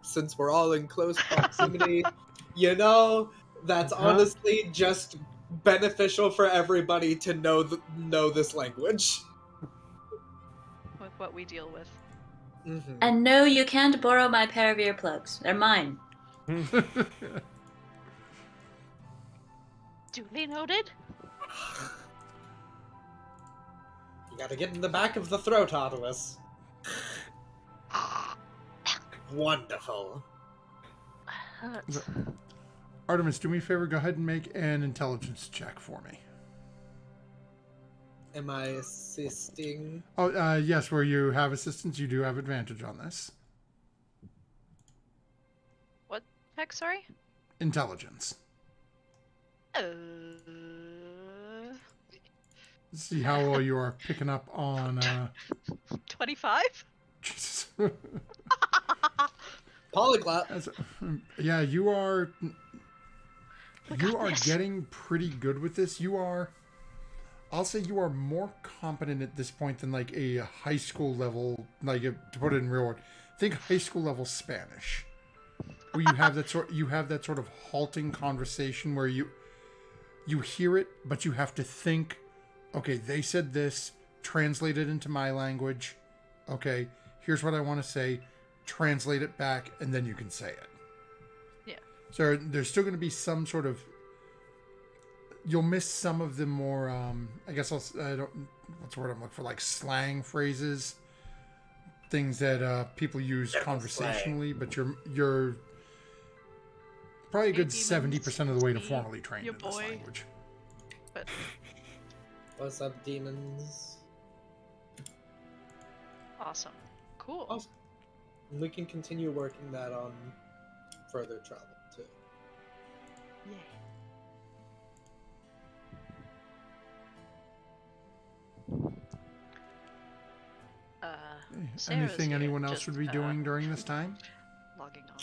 since we're all in close proximity, that's honestly just beneficial for everybody to know this language. With what we deal with. Mm-hmm. And no, you can't borrow my pair of earplugs. They're mine. Duly noted. You gotta get in the back of the throat, Artemis. Wonderful. Hurts. Artemis, do me a favor. Go ahead and make an intelligence check for me. Am I assisting? Oh, yes. Where you have assistance, you do have advantage on this. What heck, sorry? Intelligence. Uh... See how well you are picking up on. 25? Jesus. Polyglot. Yeah, you are. You are this. getting pretty good with this. You are. I'll say you are more competent at this point than like a high school level. Like to put it in real word, think high school level Spanish, where you have that sort of halting conversation where you hear it, but you have to think. Okay, they said this. Translate it into my language. Okay, here's what I want to say. Translate it back, and then you can say it. Yeah. So there's still going to be some sort of. You'll miss some of the more. I guess what's the word I'm looking for? Like slang phrases, things that people use conversationally. But you're probably a good 70% of the way to formally trained in this language. But What's up, demons? awesome. Cool. Awesome. We can continue working that on further travel too. Yay. Sarah's Anything here, anyone else just, would be doing during this time? Logging on.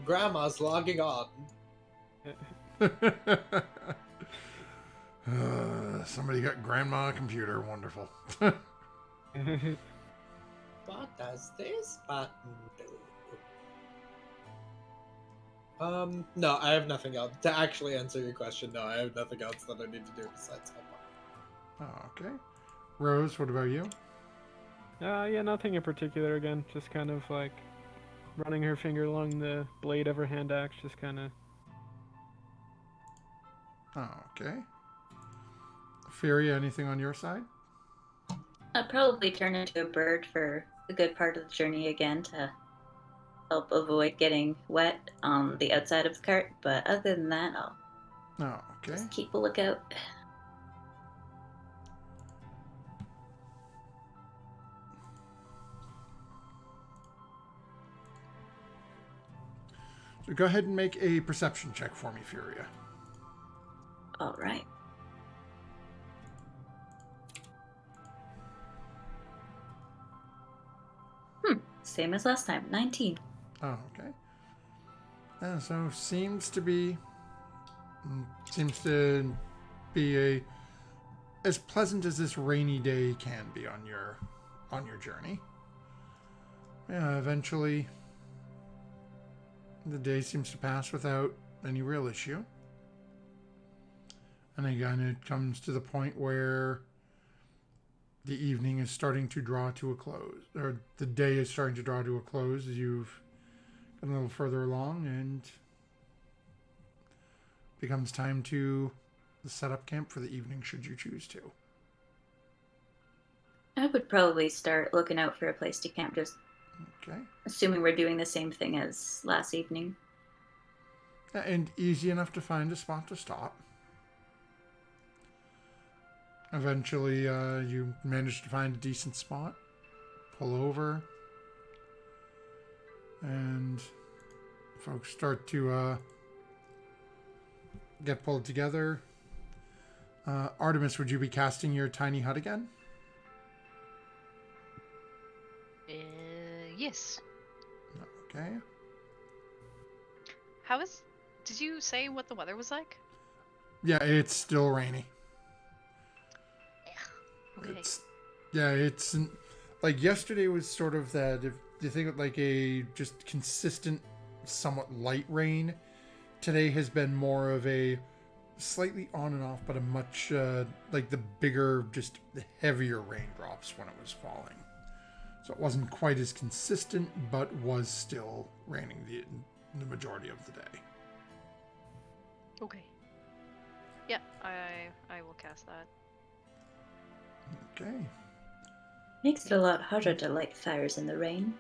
Grandma's logging on. Somebody got grandma a computer. Wonderful. What does this button do? No, I have nothing else. To actually answer your question, no, I have nothing else that I need to do besides help. Okay. Rose, what about you? Yeah, nothing in particular. Again, just kind of like running her finger along the blade of her hand axe, just kind of. Oh, okay. Furia, anything on your side? I'll probably turn into a bird for a good part of the journey again to help avoid getting wet on the outside of the cart. But other than that, I'll Oh, okay. just keep a lookout. So go ahead and make a perception check for me, Furia. All right. Same as last time. 19. Oh, okay. So seems to be a as pleasant as this rainy day can be on your journey. Yeah, eventually the day seems to pass without any real issue. And again, it comes to the point where the evening is starting to draw to a close, or the day is starting to draw to a close as you've gotten a little further along, and it becomes time to set up camp for the evening should you choose to. I would probably start looking out for a place to camp, just Okay. assuming we're doing the same thing as last evening. And easy enough to find a spot to stop. Eventually, you manage to find a decent spot, pull over, and folks start to get pulled together. Artemis, would you be casting your tiny hut again? Yes. Okay. Did you say what the weather was like? Yeah, it's still rainy. Okay. It's like yesterday was sort of that, if you think of like a just consistent, somewhat light rain, today has been more of a slightly on and off, but a much like the bigger, just the heavier raindrops when it was falling. So it wasn't quite as consistent, but was still raining the majority of the day. Okay. Yeah, I will cast that. Okay. Makes it a lot harder to light fires in the rain.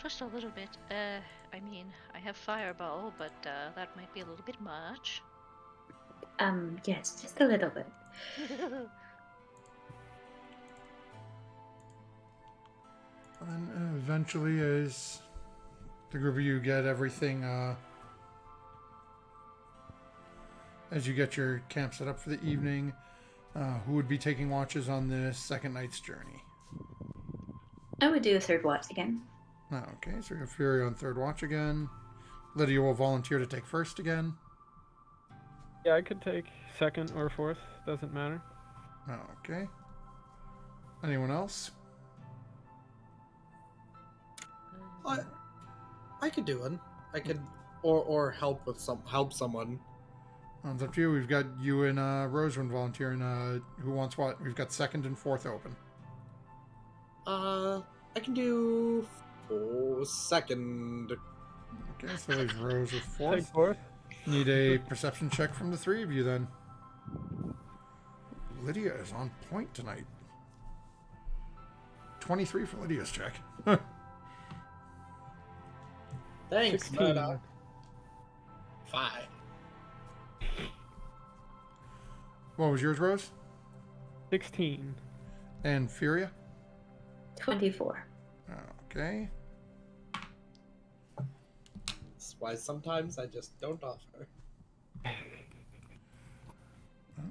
Just a little bit. I mean, I have fireball, but that might be a little bit much. Yes, just a little bit. And eventually, as the group of you get everything, as you get your camp set up for the evening, who would be taking watches on this second night's journey? I would do a third watch again. Okay, so we have Fury on third watch again. Lydia will volunteer to take first again. Yeah, I could take second or fourth. Doesn't matter. Okay. Anyone else? I could do one. I could, or help with someone. It's up to you. We've got you and Rosewind volunteering. Who wants what? We've got second and fourth open. I can do second. Okay, so there's Rose with Take fourth. fourth. Need a perception check from the three of you then. Lydia is on point tonight. 23 for Lydia's check. Thanks, 16. Murdoch. 5. What was yours, Rose? 16. And Furia? 24. Okay. That's why sometimes I just don't offer.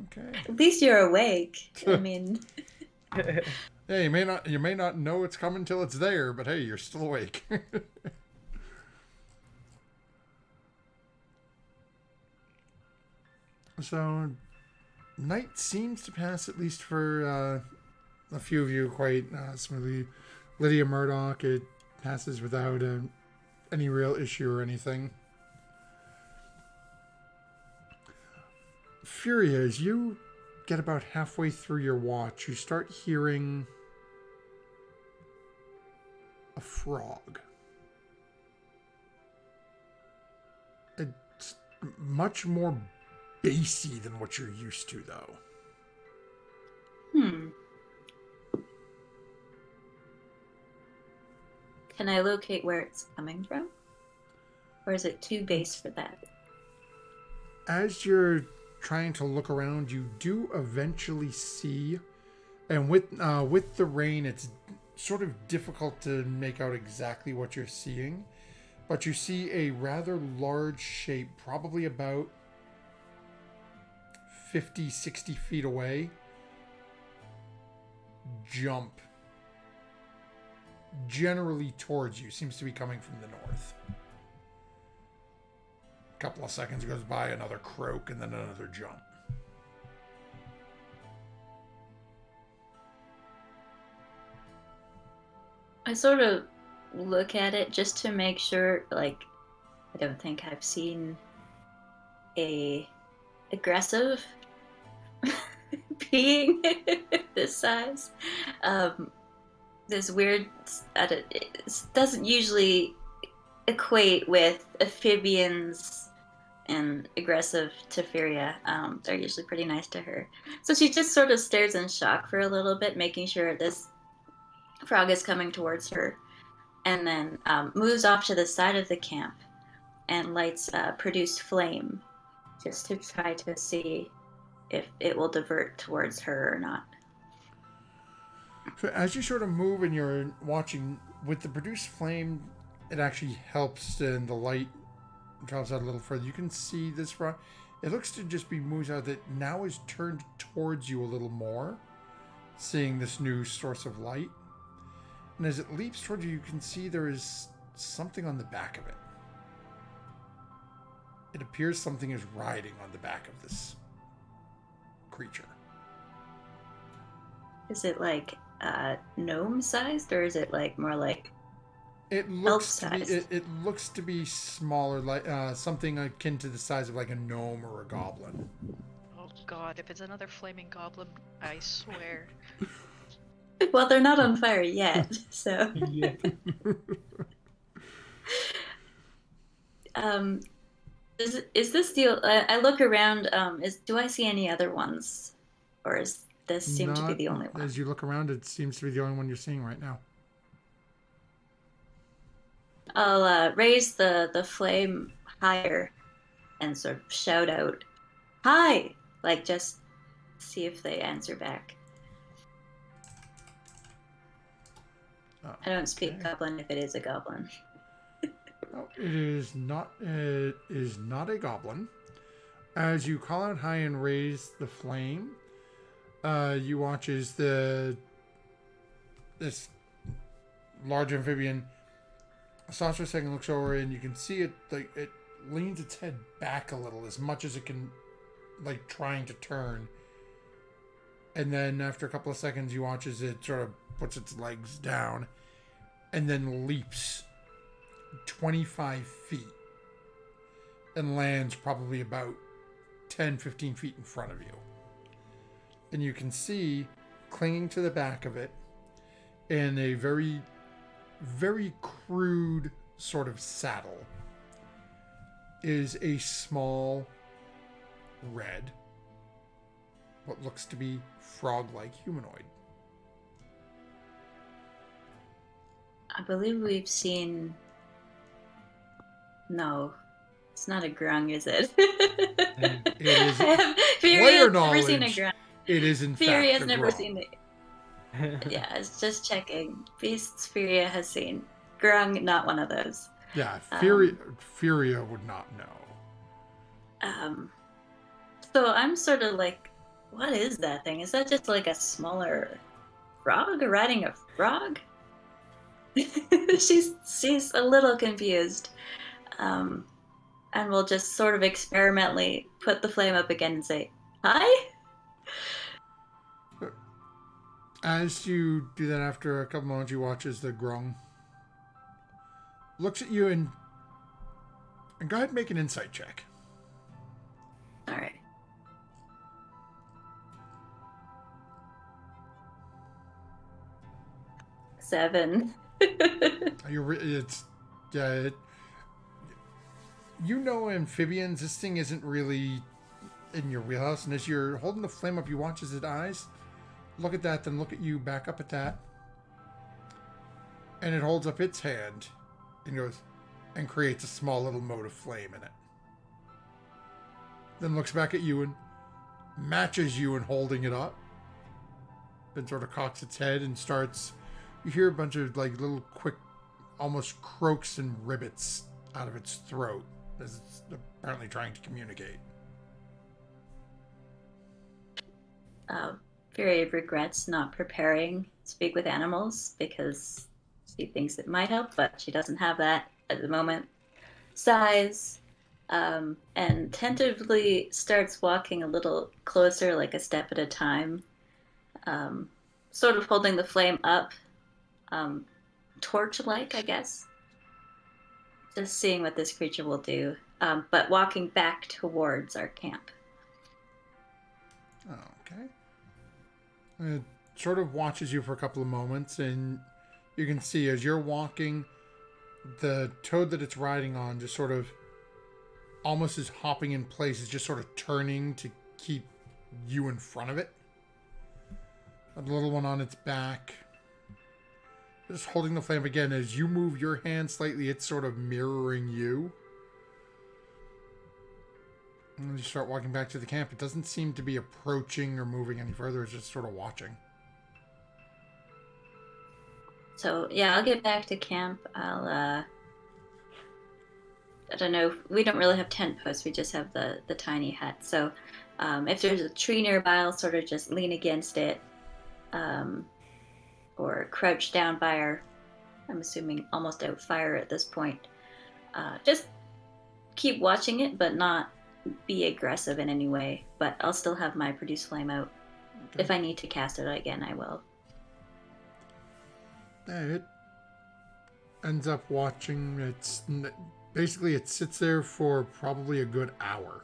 Okay. At least you're awake. I mean, Yeah, you may not know it's coming till it's there, but hey, you're still awake. So, night seems to pass, at least for a few of you, quite smoothly. Lydia Murdoch, it passes without any real issue or anything. Furia, as you get about halfway through your watch, you start hearing a frog. It's much more bassy than what you're used to, though. Can I locate where it's coming from? Or is it too bass for that? As you're trying to look around, you do eventually see, and with the rain, it's sort of difficult to make out exactly what you're seeing, but you see a rather large shape, probably about 50, 60 feet away, jump generally towards you. Seems to be coming from the north. A couple of seconds goes by, another croak, and then another jump. I sort of look at it just to make sure, like, I don't think I've seen a aggressive being this size. This weird, it doesn't usually equate with amphibians and aggressive Teferia. They're usually pretty nice to her. So she just sort of stares in shock for a little bit, making sure this frog is coming towards her, and then moves off to the side of the camp and lights produce flame just to try to see if it will divert towards her or not. So as you sort of move and you're watching, with the produced flame, it actually helps, and the light travels out a little further. You can see this rock. It looks to just be moves out that now is turned towards you a little more, seeing this new source of light. And as it leaps towards you, you can see there is something on the back of it. It appears something is riding on the back of this creature. Is it like gnome sized, or is it like more like It looks to be. It looks to be smaller, like something akin to the size of like a gnome or a goblin. Oh god, if it's another flaming goblin, I swear. Well, they're not on fire yet, so. Yeah. Is this the? I look around. Do I see any other ones, or is this seem to be the only one? As you look around, it seems to be the only one you're seeing right now. I'll raise the flame higher and sort of shout out, "Hi!" Like, just see if they answer back. I don't speak goblin if it is a goblin. No, it is not. It is not a goblin. As you call out high and raise the flame, you watch as this large amphibian stops for a second, looks over, and you can see it. Like, it leans its head back a little, as much as it can, like trying to turn. And then after a couple of seconds, you watch as it sort of puts its legs down, and then leaps 25 feet and lands probably about 10, 15 feet in front of you. And you can see, clinging to the back of it, in a very, very crude sort of saddle, is a small, red, what looks to be frog-like humanoid. I believe we've seen. No, it's not a grung, is it? It is. Fury has Player never seen a knowledge. grung. It is in Fury fact has a never grog. seen it. Yeah, it's just checking. Beasts Furia has seen. Grung, not one of those. Yeah, Furia would not know. So I'm sort of like, what is that thing? Is that just like a smaller frog riding a frog? she's a little confused. And we'll just sort of experimentally put the flame up again and say, "Hi." As you do that, after a couple moments, you watch as the grung looks at you and go ahead and make an insight check. All right. 7. It's you know, amphibians. This thing isn't really in your wheelhouse, and as you're holding the flame up, you watch as its eyes look at that, then look at you, back up at that, and it holds up its hand and goes and creates a small little mote of flame in it. Then looks back at you and matches you in holding it up. Then sort of cocks its head and starts. You hear a bunch of like little quick, almost croaks and ribbits out of its throat as it's apparently trying to communicate. Fury regrets not preparing Speak with Animals because she thinks it might help, but she doesn't have that at the moment. Sighs, and tentatively starts walking a little closer, like a step at a time, sort of holding the flame up, torch-like, I guess. Just seeing what this creature will do, but walking back towards our camp. Okay. It sort of watches you for a couple of moments, and you can see as you're walking, the toad that it's riding on just sort of almost is hopping in place, is just sort of turning to keep you in front of it. A little one on its back, just holding the flame again. As you move your hand slightly, it's sort of mirroring you. And then you start walking back to the camp. It doesn't seem to be approaching or moving any further. It's just sort of watching. So, yeah, I'll get back to camp. I don't know. We don't really have tent posts. We just have the tiny hut. So, if there's a tree nearby, I'll sort of just lean against it. Or crouch down by our, I'm assuming, almost out fire at this point. Just keep watching it, but not be aggressive in any way. But I'll still have my produce flame out. Okay. If I need to cast it again, I will. It ends up watching. It's basically, it sits there for probably a good hour.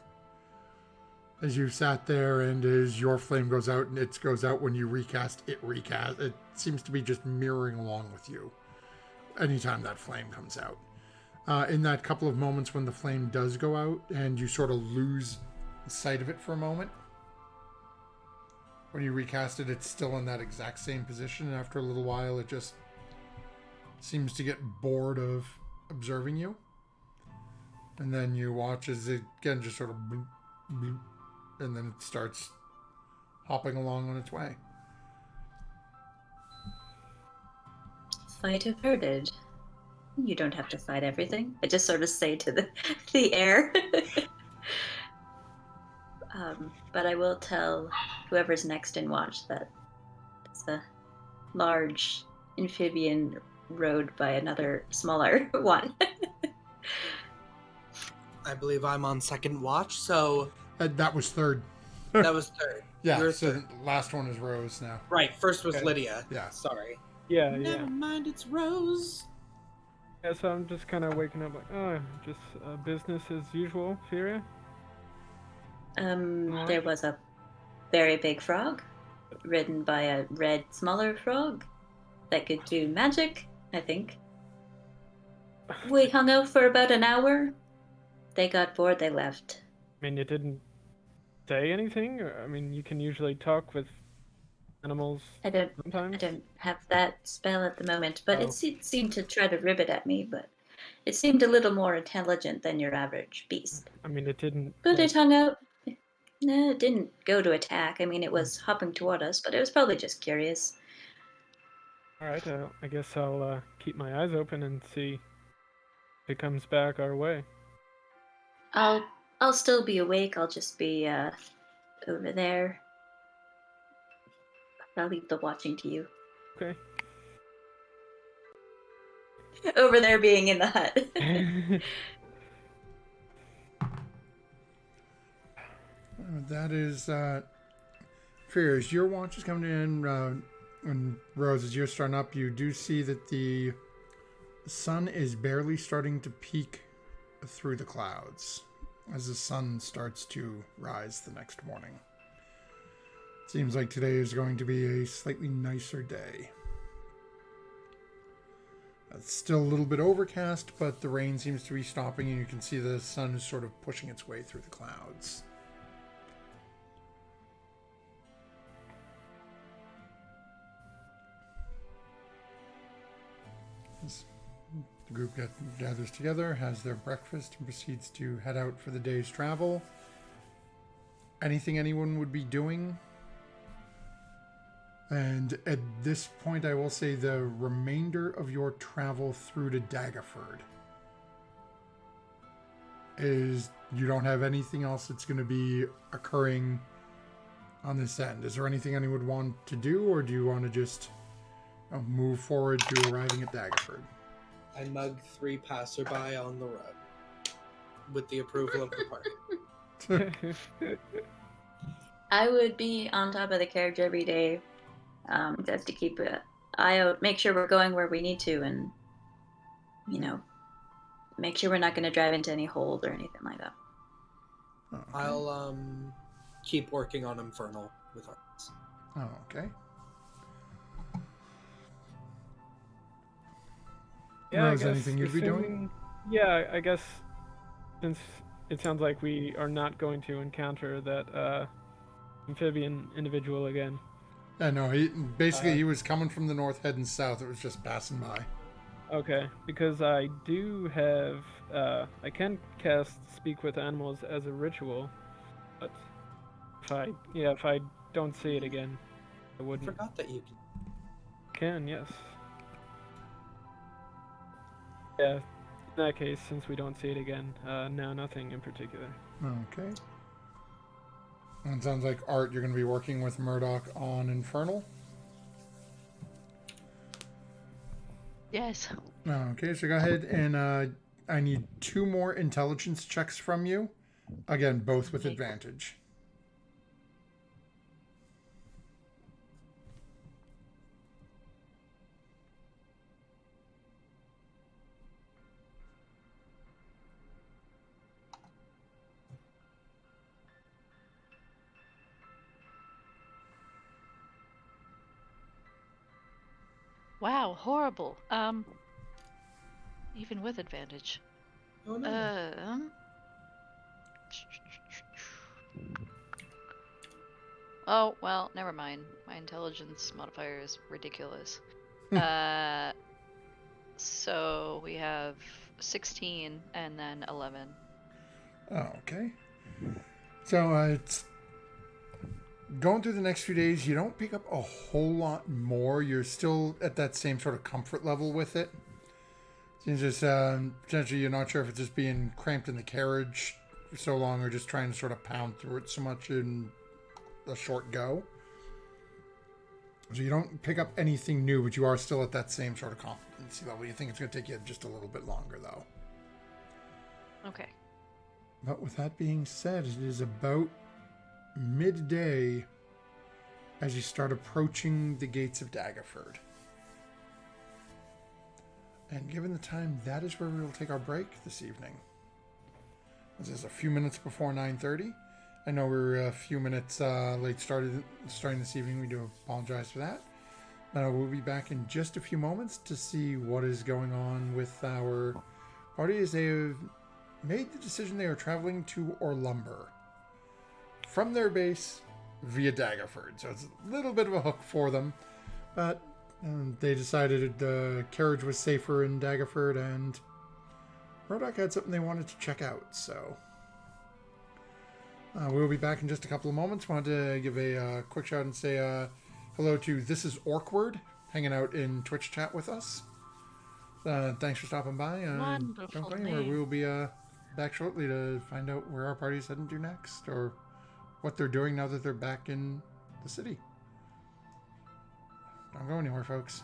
As you sat there, and as your flame goes out, and it goes out when you recast, it seems to be just mirroring along with you anytime that flame comes out. In that couple of moments when the flame does go out, and you sort of lose sight of it for a moment, when you recast it, it's still in that exact same position, and after a little while, it just seems to get bored of observing you. And then you watch as it, again, just sort of bloop, bloop, and then it starts hopping along on its way. Fight averted. You don't have to fight everything. I just sort of say to the air. But I will tell whoever's next in watch that it's a large amphibian rode by another smaller one. I believe I'm on second watch, so... That was third. That was third. Yeah, You're so third. Last one is Rose now. Right, first was Okay. Lydia. Yeah. Sorry. Yeah, Never mind, it's Rose. Yeah, so I'm just kind of waking up like, oh, just business as usual, Furia? There was a very big frog ridden by a red, smaller frog that could do magic, I think. We hung out for about an hour. They got bored, they left. I mean, you didn't say anything? I mean, you can usually talk with animals sometimes. I don't have that spell at the moment, but it seemed to try to ribbit at me, but it seemed a little more intelligent than your average beast. I mean, it didn't... But it hung out. No, it didn't go to attack. I mean, it was hopping toward us, but it was probably just curious. Alright, I guess I'll keep my eyes open and see if it comes back our way. I'll still be awake. I'll just be over there. I'll leave the watching to you. Okay. Over there being in the hut. That is Fears. Your watch is coming in, and Rose, as you're starting up, you do see that the sun is barely starting to peek through the clouds as the sun starts to rise the next morning. Seems like today is going to be a slightly nicer day. It's still a little bit overcast, but the rain seems to be stopping, and you can see the sun is sort of pushing its way through the clouds. The group gathers together, has their breakfast, and proceeds to head out for the day's travel. Anything anyone would be doing? And at this point, I will say the remainder of your travel through to Daggerford is you don't have anything else that's going to be occurring on this end. Is there anything anyone would want to do, or do you want to just move forward to arriving at Daggerford? I mug 3 passerby on the road with the approval of the party. I would be on top of the carriage every day, just to keep an eye out, make sure we're going where we need to, and, make sure we're not going to drive into any holes or anything like that. Oh, okay. I'll keep working on Infernal with Arts. Oh, okay. Yeah, Rose, anything you'd be doing? Yeah, I guess since it sounds like we are not going to encounter that amphibian individual again. Yeah, no, he was coming from the north heading south. It was just passing by. Okay, because I do have, I can cast Speak with Animals as a ritual, but if I don't see it again, I I wouldn't. forgot that you Can, yes. Yeah, in that case, since we don't see it again, no, nothing in particular. Okay. And it sounds like, Art, you're going to be working with Murdoch on Infernal. Yes. Okay, so go ahead and I need 2 more intelligence checks from you. Again, both with Okay. advantage. Wow, horrible. Even with advantage. Oh no. Oh, well, never mind. My intelligence modifier is ridiculous. So we have 16 and then 11. Okay. So it's going through the next few days. You don't pick up a whole lot more. You're still at that same sort of comfort level with it. It's just potentially you're not sure if it's just being cramped in the carriage for so long, or just trying to sort of pound through it so much in a short go. So you don't pick up anything new, but you are still at that same sort of competency level. You think it's going to take you just a little bit longer, though. Okay. But with that being said, it is about midday as you start approaching the gates of Daggerford. And given the time, that is where we will take our break this evening. This is a few minutes before 9:30. I know we're a few minutes late starting this evening. We do apologize for that. We'll be back in just a few moments to see what is going on with our party as they have made the decision they are traveling to Orlumber from their base via Daggerford. So it's a little bit of a hook for them, but they decided the carriage was safer in Daggerford, and Murdoch had something they wanted to check out. So we'll be back in just a couple of moments. Wanted to give a quick shout and say hello to This Is Orkward, hanging out in Twitch chat with us. Thanks for stopping by. Wonderful Don't go anywhere. name. We will be back shortly to find out where our party's heading to next, or what they're doing now that they're back in the city. Don't go anywhere, folks.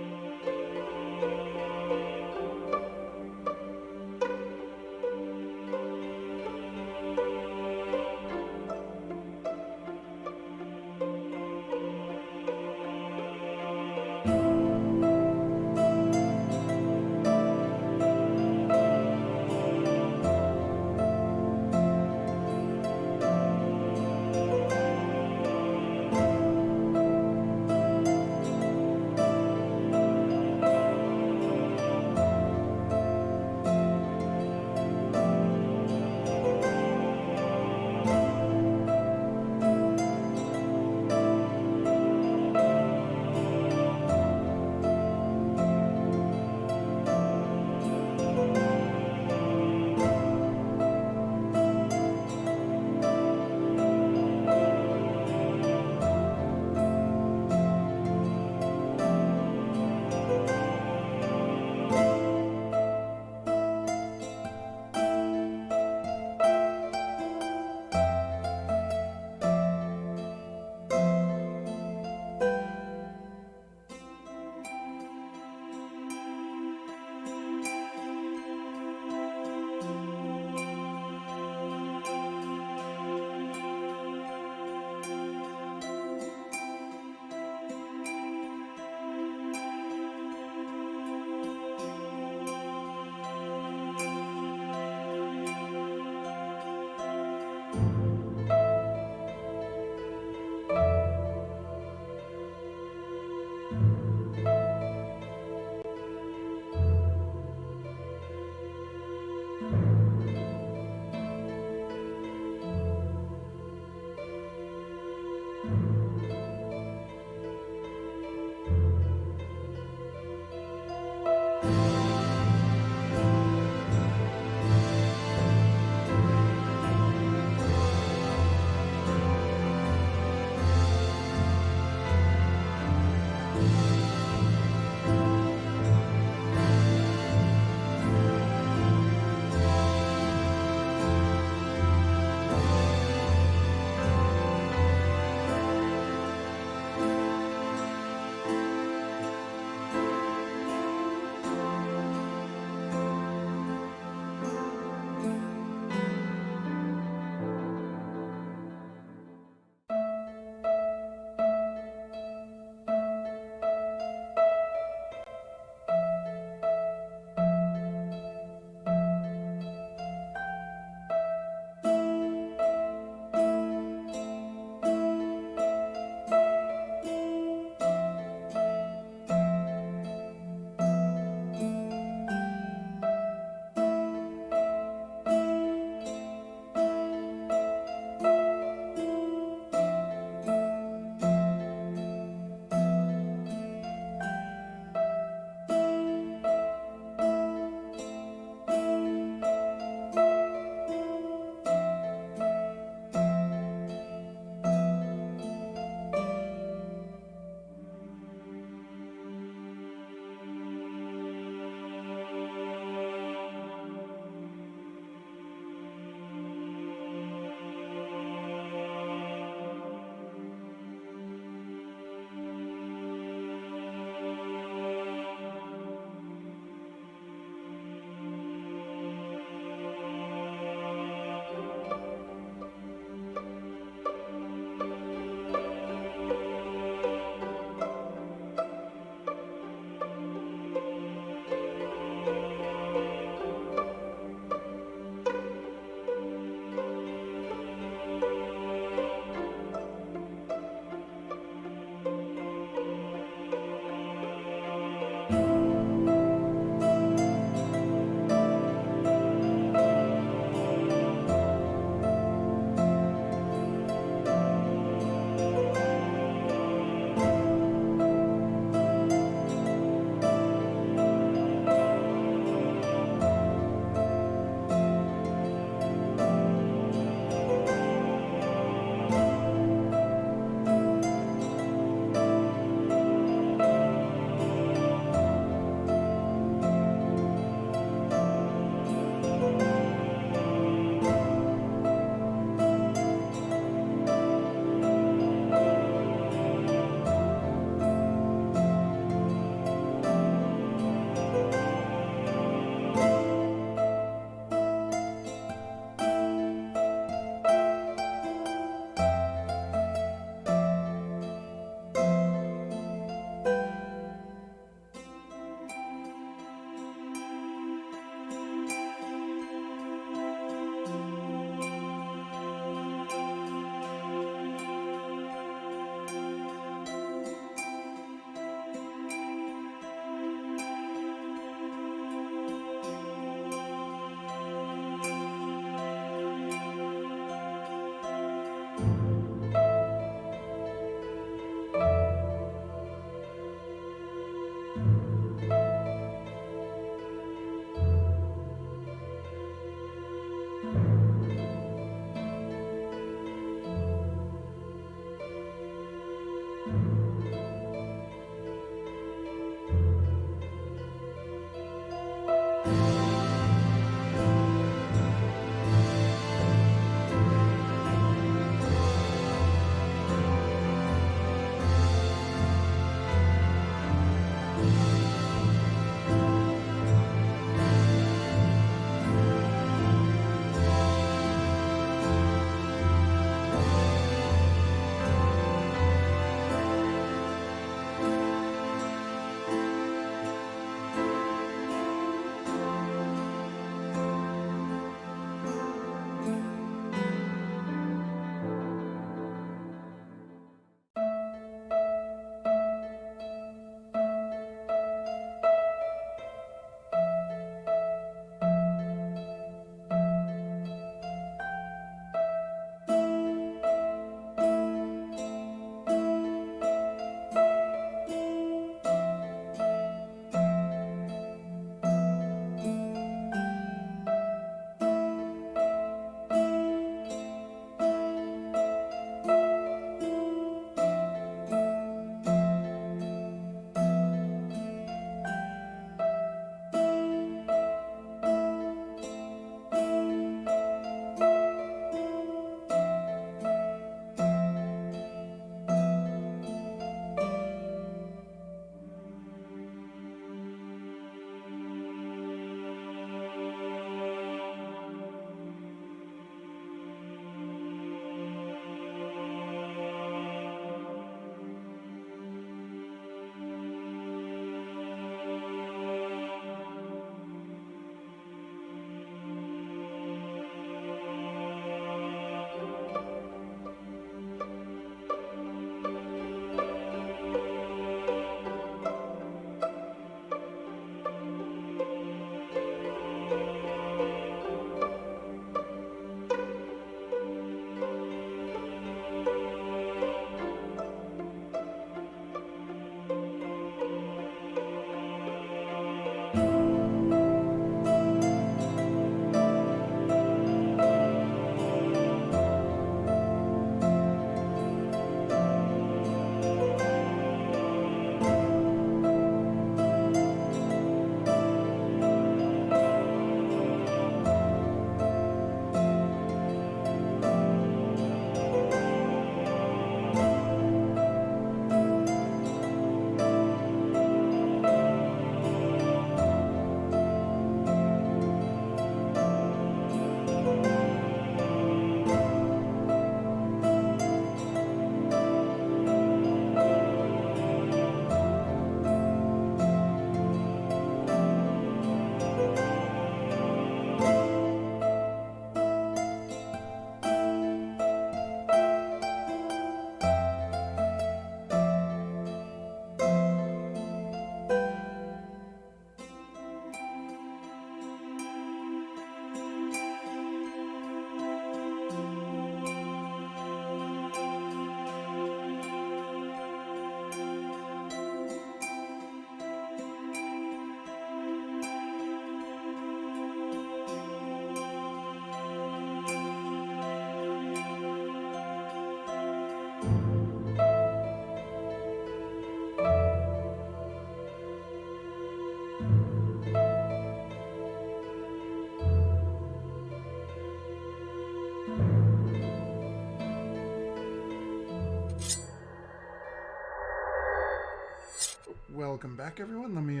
Welcome back, everyone. Let me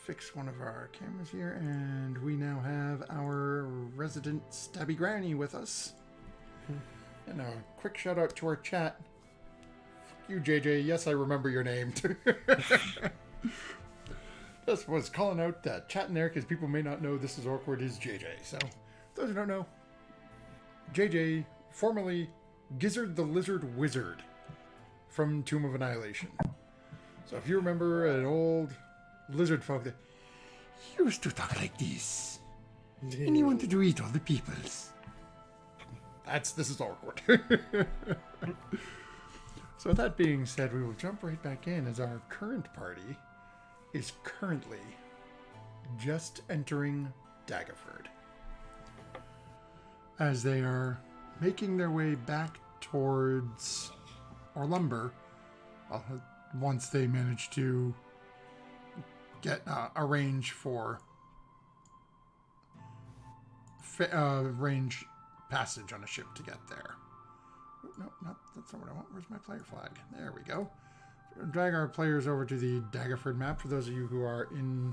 fix one of our cameras here, and we now have our resident Stabby Granny with us. And a quick shout out to our chat. Fuck you, JJ. Yes, I remember your name. Just was calling out that chat in there because people may not know This Is Awkward is JJ. So, those who don't know, JJ, formerly Gizzard the Lizard Wizard from Tomb of Annihilation. So if you remember an old lizard folk that used to talk like this, and he wanted to eat all the peoples. This is awkward. So with that being said, we will jump right back in as our current party is currently just entering Daggerford. As they are making their way back towards Orlumber, once they manage to get arrange for range passage on a ship to get there. No, that's not what I want. Where's my player flag? There we go. Drag our players over to the Daggerford map for those of you who are in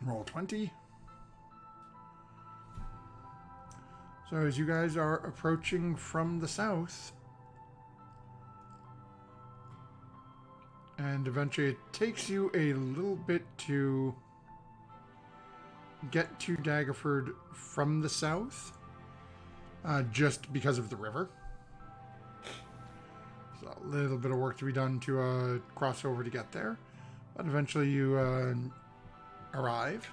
Roll20. So as you guys are approaching from the south, and eventually it takes you a little bit to get to Daggerford from the south, just because of the river. So a little bit of work to be done to cross over to get there. But eventually you arrive.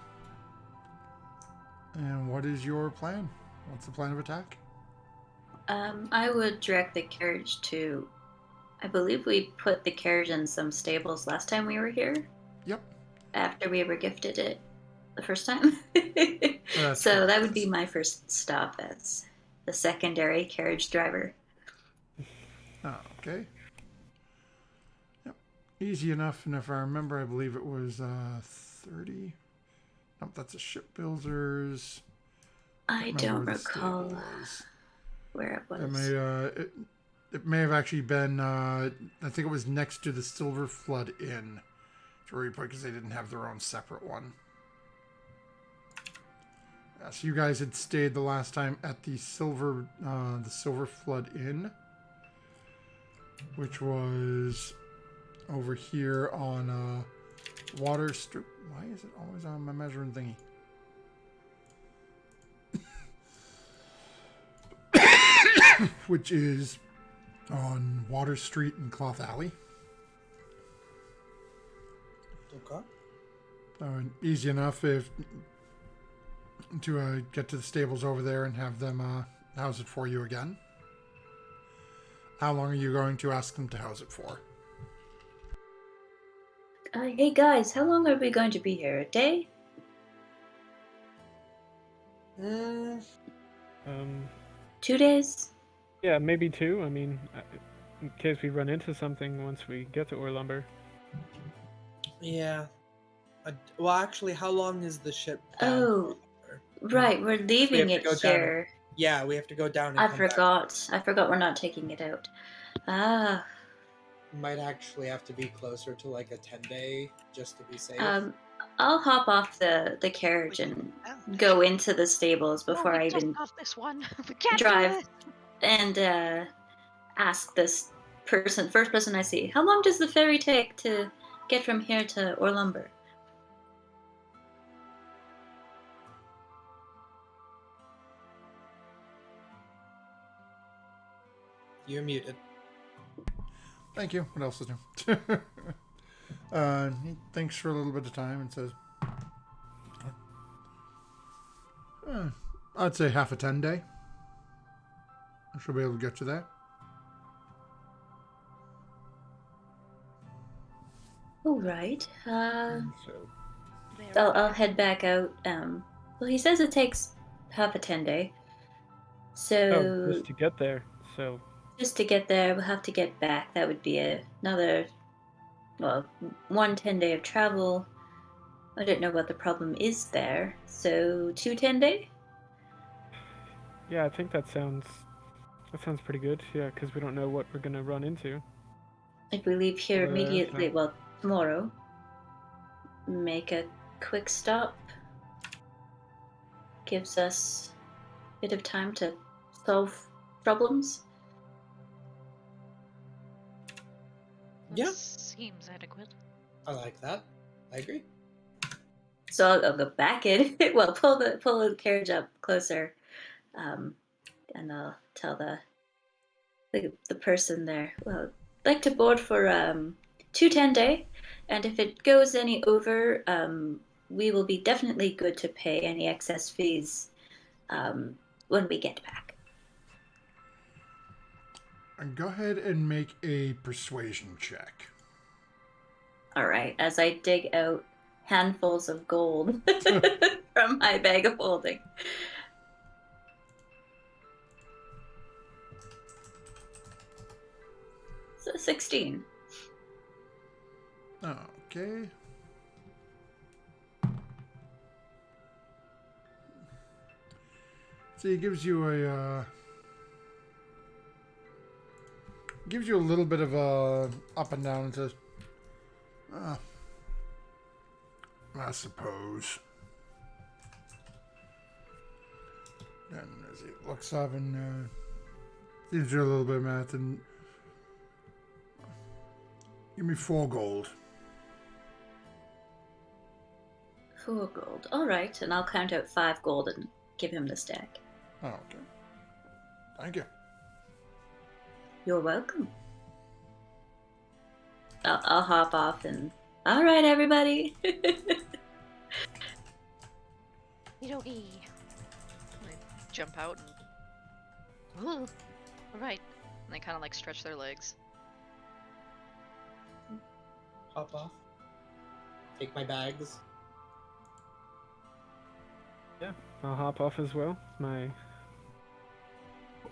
And what is your plan? What's the plan of attack? I would direct the carriage to... I believe we put the carriage in some stables last time we were here. Yep. After we were gifted it the first time. So that would be my first stop as the secondary carriage driver. Okay. Yep. Easy enough, and if I remember, I believe it was 30. Nope, that's a shipbuilders. I don't recall where it was. It may have actually been, I think it was next to the Silver Flood Inn, because they didn't have their own separate one. Yeah, so you guys had stayed the last time at the Silver Flood Inn, which was over here on Water Street. Why is it always on my measuring thingy? Which is on Water Street and Cloth Alley. Okay. Easy enough to get to the stables over there and have them house it for you again. How long are you going to ask them to house it for? Hey guys, how long are we going to be here? A day? 2 days? Yeah, maybe 2. I mean, in case we run into something once we get to Orlumber. Yeah. Well, actually, how long is the ship down? Oh, right, we're leaving it here. Yeah, we have to go down and I come forgot. I forgot we're not taking it out. Ah. Might actually have to be closer to like a 10-day just to be safe. I'll hop off the carriage and go into the stables before I even off this one. We can't drive and ask this first person I see, how long does the ferry take to get from here to Orlumber? You're muted. Thank you. What else is new? He thinks for a little bit of time and says, I'd say half a 10-day. I should be able to get you there. All right. I'll head back out. Well, he says it takes half a 10-day. So just to get there. So just to get there, we'll have to get back. That would be another, well, 1 10-day of travel. I don't know what the problem is there. So 2 10-day? Yeah, I think that sounds pretty good. Yeah, because we don't know what we're gonna run into. If we leave here immediately, Okay. well, tomorrow, make a quick stop. Gives us a bit of time to solve problems. Yeah. Seems adequate. I like that. I agree. So I'll go back in. Well, pull the carriage up closer, and I'll tell the person there. Well, I'd like to board for 2:10 day, and if it goes any over, we will be definitely good to pay any excess fees when we get back. And go ahead and make a persuasion check. All right, as I dig out handfuls of gold from my bag of holding. So 16. Okay. So he gives you a little bit of a up and down and says, I suppose. And as he looks up and gives you a little bit of math and give me 4 gold. 4 gold. All right, and I'll count out 5 gold and give him the stack. Oh, okay. Thank you. You're welcome. I'll hop off and... All right, everybody. Yogi. I jump out and. Ooh, all right. And they kind of like stretch their legs. Hop off. Take my bags. Yeah, I'll hop off as well.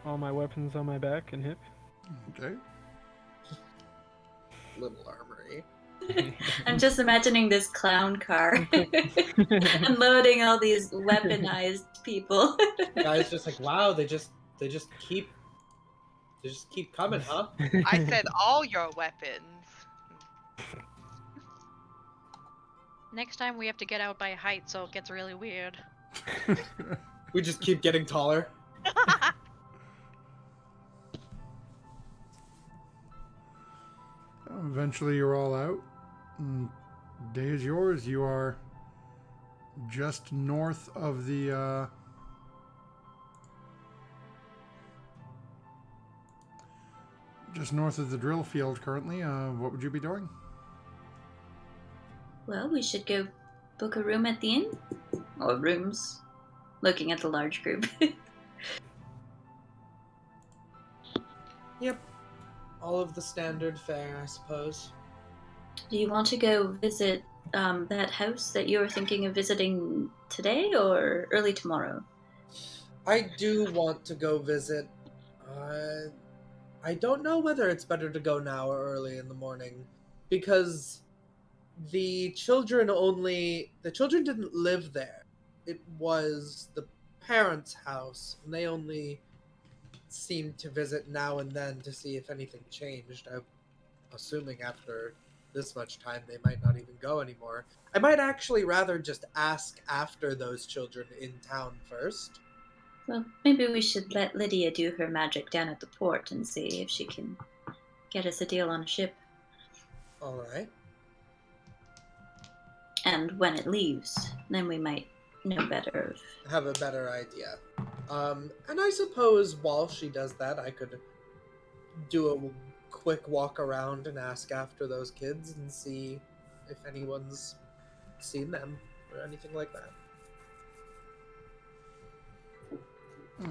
All my weapons on my back and hip. Okay. Little armory. I'm just imagining this clown car unloading all these weaponized people. Guys, just like, wow, they just keep coming, huh? I said all your weapons. Next time we have to get out by height, so it gets really weird. We just keep getting taller. Eventually, you're all out. And day is yours. You are just north of the drill field currently. What would you be doing? Well, we should go book a room at the inn. Or rooms. Looking at the large group. Yep. All of the standard fare, I suppose. Do you want to go visit that house that you were thinking of visiting today or early tomorrow? I do want to go visit. I don't know whether it's better to go now or early in the morning, because the children didn't live there. It was the parents' house, and they only seemed to visit now and then to see if anything changed. I'm assuming after this much time they might not even go anymore. I might actually rather just ask after those children in town first. Well, maybe we should let Lydia do her magic down at the port and see if she can get us a deal on a ship. All right. And when it leaves, then we might know better. Have a better idea. And I suppose while she does that, I could do a quick walk around and ask after those kids and see if anyone's seen them or anything like that.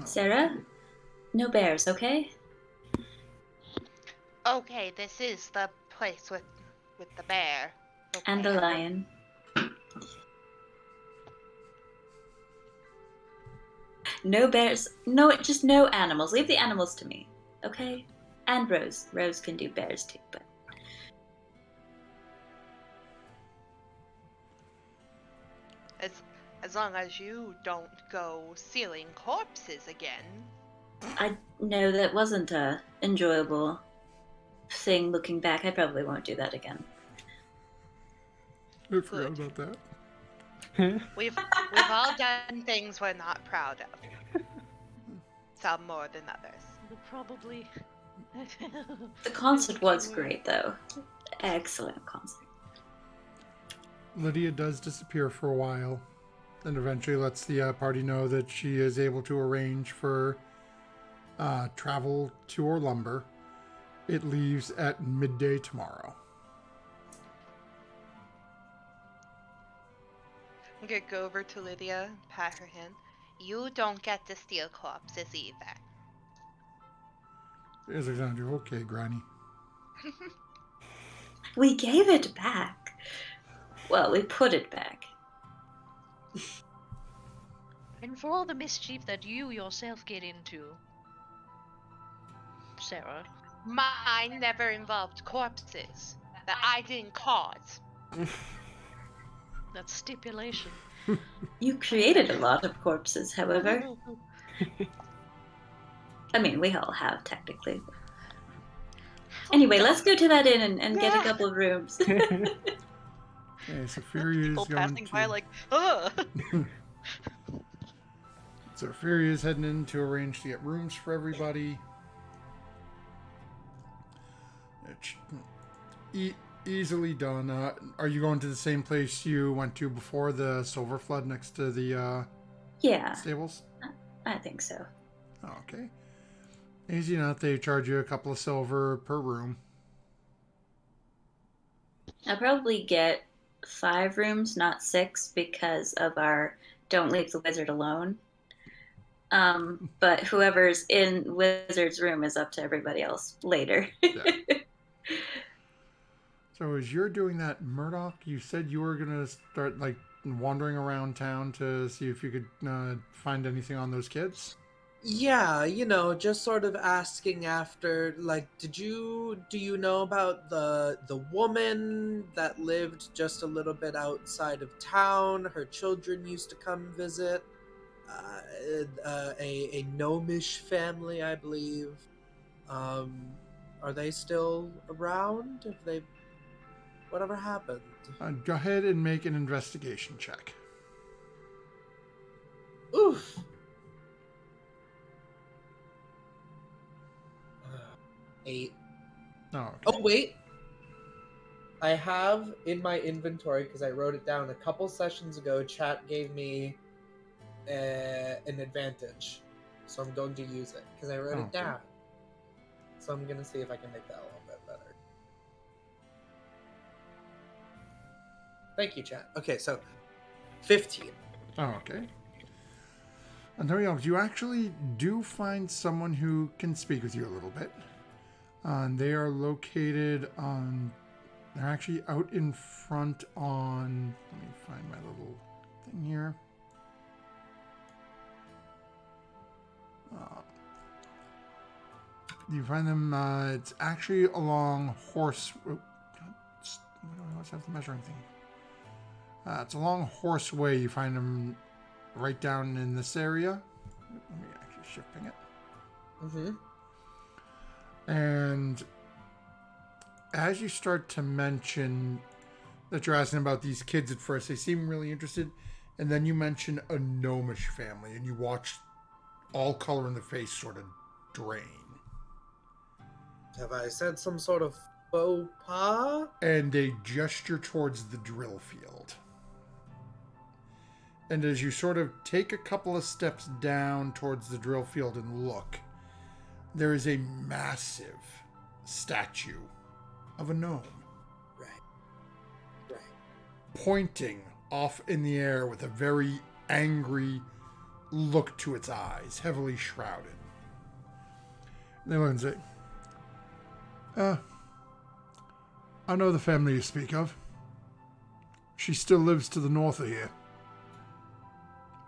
Sarah? No bears, okay? Okay, this is the place with the bear. Okay. And the lion. No bears. No, just no animals. Leave the animals to me, okay? And Rose. Rose can do bears too, but... As long as you don't go stealing corpses again. I know that wasn't enjoyable. thing looking back. I probably won't do that again. I forgot about that. We've all done things we're not proud of. Some more than others. Probably. The concert was great, though. Excellent concert. Lydia does disappear for a while, and eventually lets the party know that she is able to arrange for travel to Orlumber. It leaves at midday tomorrow. I'm gonna go over to Lydia, pat her hand. You don't get to steal corpses either. Is Alexandra okay, Granny? We gave it back. Well, we put it back. And for all the mischief that you yourself get into, Sarah. Mine never involved corpses that I didn't cause. That's stipulation. You created a lot of corpses, however. I mean, we all have, technically. Anyway, let's go to that inn and get a couple of rooms. Okay, so Fury is People going passing to... by like, ugh. So Fury is heading in to arrange to get rooms for everybody. Easily done. Are you going to the same place you went to before, the Silver Flood, next to the Yeah, stables? I think so. Oh, okay. Easy enough. They charge you a couple of silver per room. I'll probably get 5 rooms, not 6, because of our don't leave the wizard alone. But whoever's in wizard's room is up to everybody else later. Yeah. So as you're doing that, Murdoch, you said you were going to start like wandering around town to see if you could find anything on those kids? Yeah, just sort of asking after, like, do you know about the woman that lived just a little bit outside of town? Her children used to come visit. A gnomish family, I believe. Are they still around? Have they... Whatever happened? Go ahead and make an investigation check. Oof. 8. Oh, okay. Oh, wait. I have in my inventory, because I wrote it down a couple sessions ago, chat gave me an advantage. So I'm going to use it, because I wrote it Okay. down. So I'm going to see if I can make that a little bit better. Thank you, chat. Okay, so 15. Oh, okay. And there we go. You actually do find someone who can speak with you a little bit. They are located on... They're actually out in front on... Let me find my little thing here. You find them... it's actually along Horse... Oh, God, I always have the measuring thing. It's along Horseway. You find them right down in this area. Let me actually shipping it. Mm-hmm. And as you start to mention that you're asking about these kids at first, they seem really interested. And then you mention a gnomish family, and you watch all color in the face sort of drain. Have I said some sort of faux pas? And they gesture towards the drill field. And as you sort of take a couple of steps down towards the drill field and look, there is a massive statue of a gnome. Right. Pointing off in the air with a very angry look to its eyes, heavily shrouded. And they look and say, I know the family you speak of. She still lives to the north of here.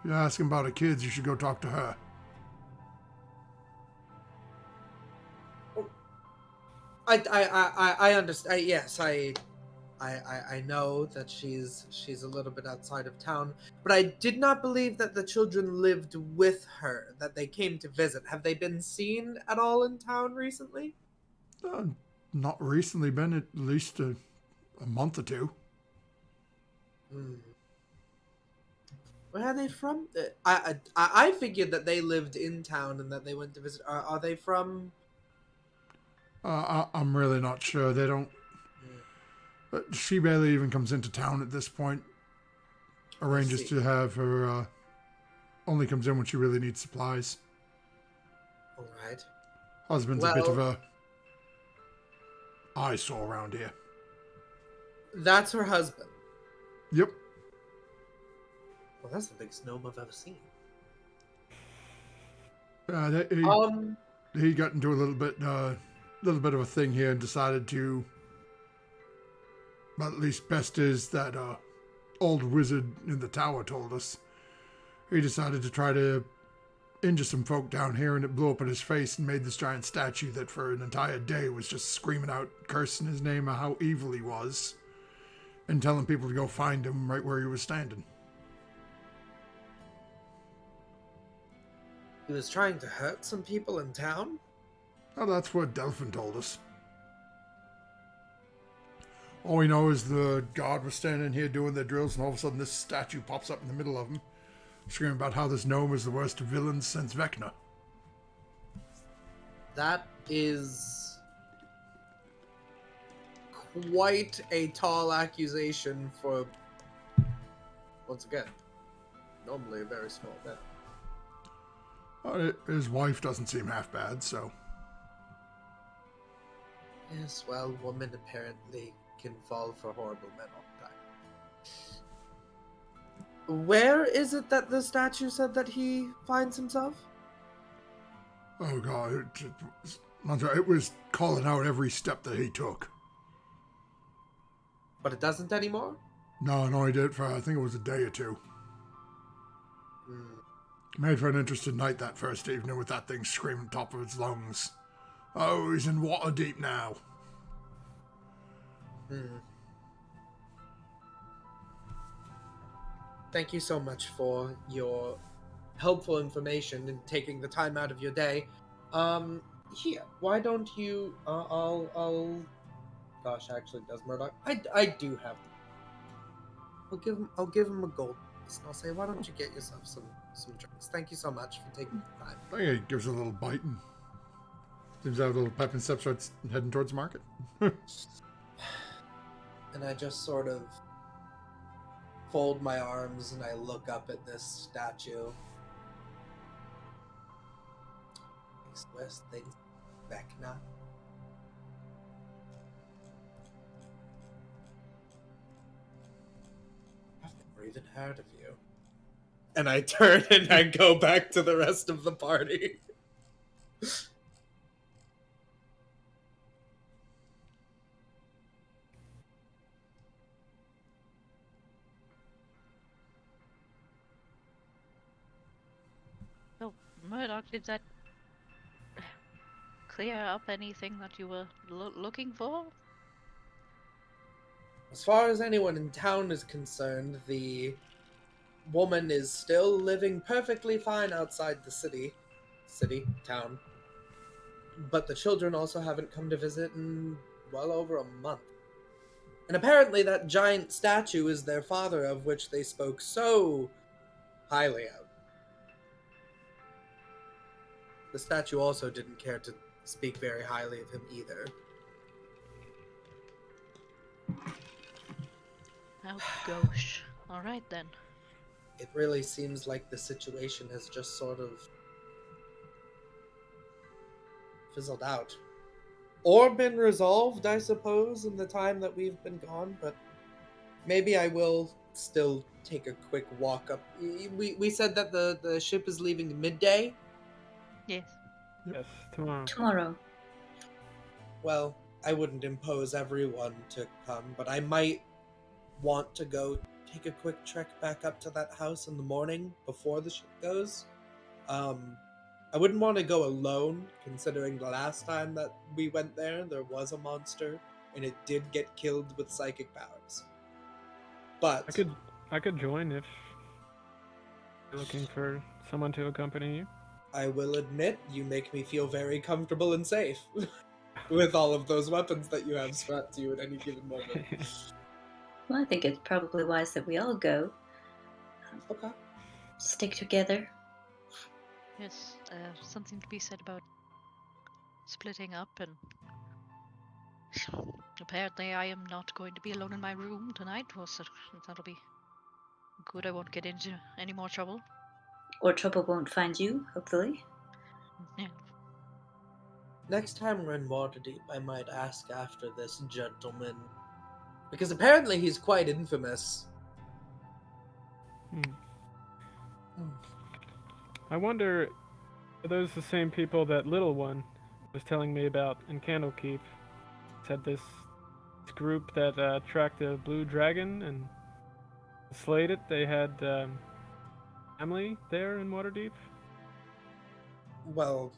If you're asking about her kids, you should go talk to her. I understand. Yes, I know that she's a little bit outside of town, but I did not believe that the children lived with her, that they came to visit. Have they been seen at all in town recently? not recently. Been at least a month or two. Where are they from? I figured that they lived in town and that they went to visit. Are they from? I'm really not sure. They don't. She barely even comes into town at this point. Arranges to have her. Only comes in when she really needs supplies. All right. Husband's a bit of a eyesore around here. That's her husband. Yep. Well, that's the biggest gnome I've ever seen. He got into a little bit of a thing here and decided to. But at least best is that old wizard in the tower told us. He decided to try to injure some folk down here, and it blew up in his face and made this giant statue that for an entire day was just screaming out, cursing his name of how evil he was, and telling people to go find him right where he was standing. He was trying to hurt some people in town? Well, that's what Delphin told us. All we know is the guard was standing here doing their drills, and all of a sudden this statue pops up in the middle of them, screaming about how this gnome is the worst of villains since Vecna. That is quite a tall accusation for, once again, normally a very small man. His wife doesn't seem half bad, so... Yes, well, women apparently can fall for horrible men all the time. Where is it that the statue said that he finds himself? Oh god, it was calling out every step that he took. But it doesn't anymore? No, it only did for, I think it was a day or two. Made for an interesting night that first evening with that thing screaming top of its lungs. Oh, he's in water deep now. Thank you so much for your helpful information and taking the time out of your day. Here, why don't you, gosh, actually, does Murdoch? I do have I'll give him a gold piece, and I'll say, why don't you get yourself some drinks? Thank you so much for taking the time. I think he gives a little bite and seems to have a little pep and step, starts heading towards the market. And I just sort of fold my arms and I look up at this statue. West things Vecna. I've never even heard of you. And I turn and I go back to the rest of the party. So, Murdoch, did that clear up anything that you were looking for? As far as anyone in town is concerned, the woman is still living perfectly fine outside the town. But the children also haven't come to visit in well over a month. And apparently that giant statue is their father, of which they spoke so highly of. The statue also didn't care to speak very highly of him either. Oh gosh. Alright then. It really seems like the situation has just sort of fizzled out. Or been resolved, I suppose, in the time that we've been gone, but maybe I will still take a quick walk up. We said that the ship is leaving midday? Yes. Yes, tomorrow. Tomorrow. Well, I wouldn't impose everyone to come, but I might want to go take a quick trek back up to that house in the morning before the ship goes. I wouldn't want to go alone, considering the last time that we went there was a monster, and it did get killed with psychic powers. But I could join if you're looking for someone to accompany you. I will admit, you make me feel very comfortable and safe. with all of those weapons that you have strapped to you at any given moment. Well, I think it's probably wise that we all go. Okay. Stick together. Yes, something to be said about splitting up, and apparently I am not going to be alone in my room tonight, so that'll be good. I won't get into any more trouble. Or trouble won't find you, hopefully. Yeah. Next time we're in Waterdeep, I might ask after this gentleman. Because apparently he's quite infamous. I wonder, are those the same people that Little One was telling me about in Candlekeep? Said this group that tracked the blue dragon and slayed it. They had family there in Waterdeep. Well,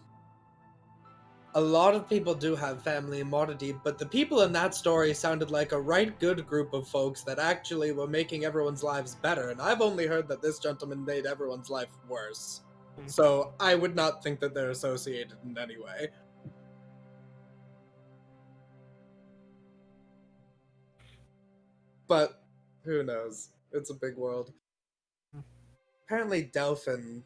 a lot of people do have family in Waterdeep, but the people in that story sounded like a right good group of folks that actually were making everyone's lives better, and I've only heard that this gentleman made everyone's life worse. So I would not think that they're associated in any way. But who knows? It's a big world. Apparently Delphin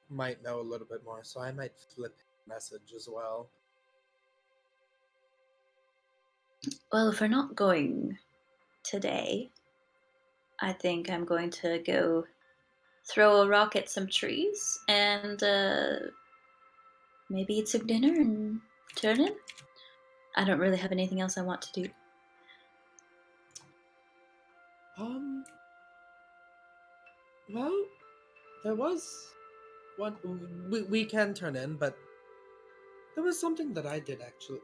might know a little bit more, so I might flip a message as well. Well, if we're not going today, I think I'm going to go throw a rock at some trees and maybe eat some dinner and return in. I don't really have anything else I want to do. Well, there was one we can turn in, but there was something that I did actually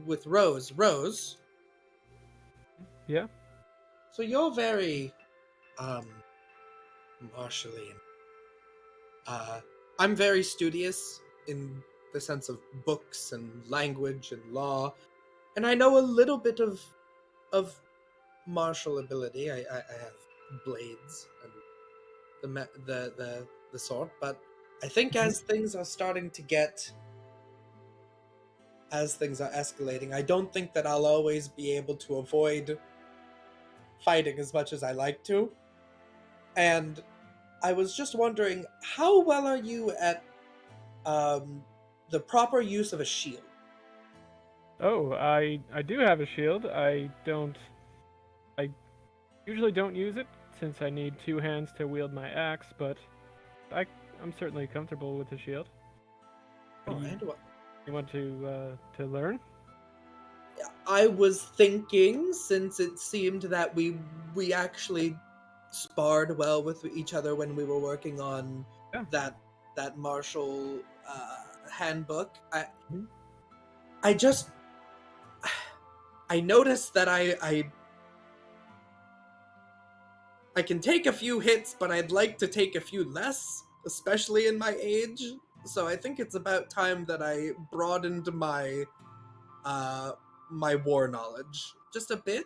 with Rose. Rose. Yeah. So you're very martially. I'm very studious in the sense of books and language and law, and I know a little bit of martial ability. I have blades and the sort, but I think as things are escalating, I don't think that I'll always be able to avoid fighting as much as I like to. And I was just wondering, how well are you at the proper use of a shield? Oh, I do have a shield. I usually don't use it since I need two hands to wield my axe, but I'm certainly comfortable with the shield. Oh, and what? You want to learn? I was thinking, since it seemed that we actually sparred well with each other when we were working on that martial handbook. I noticed that I can take a few hits, but I'd like to take a few less, especially in my age. So I think it's about time that I broadened my my war knowledge just a bit.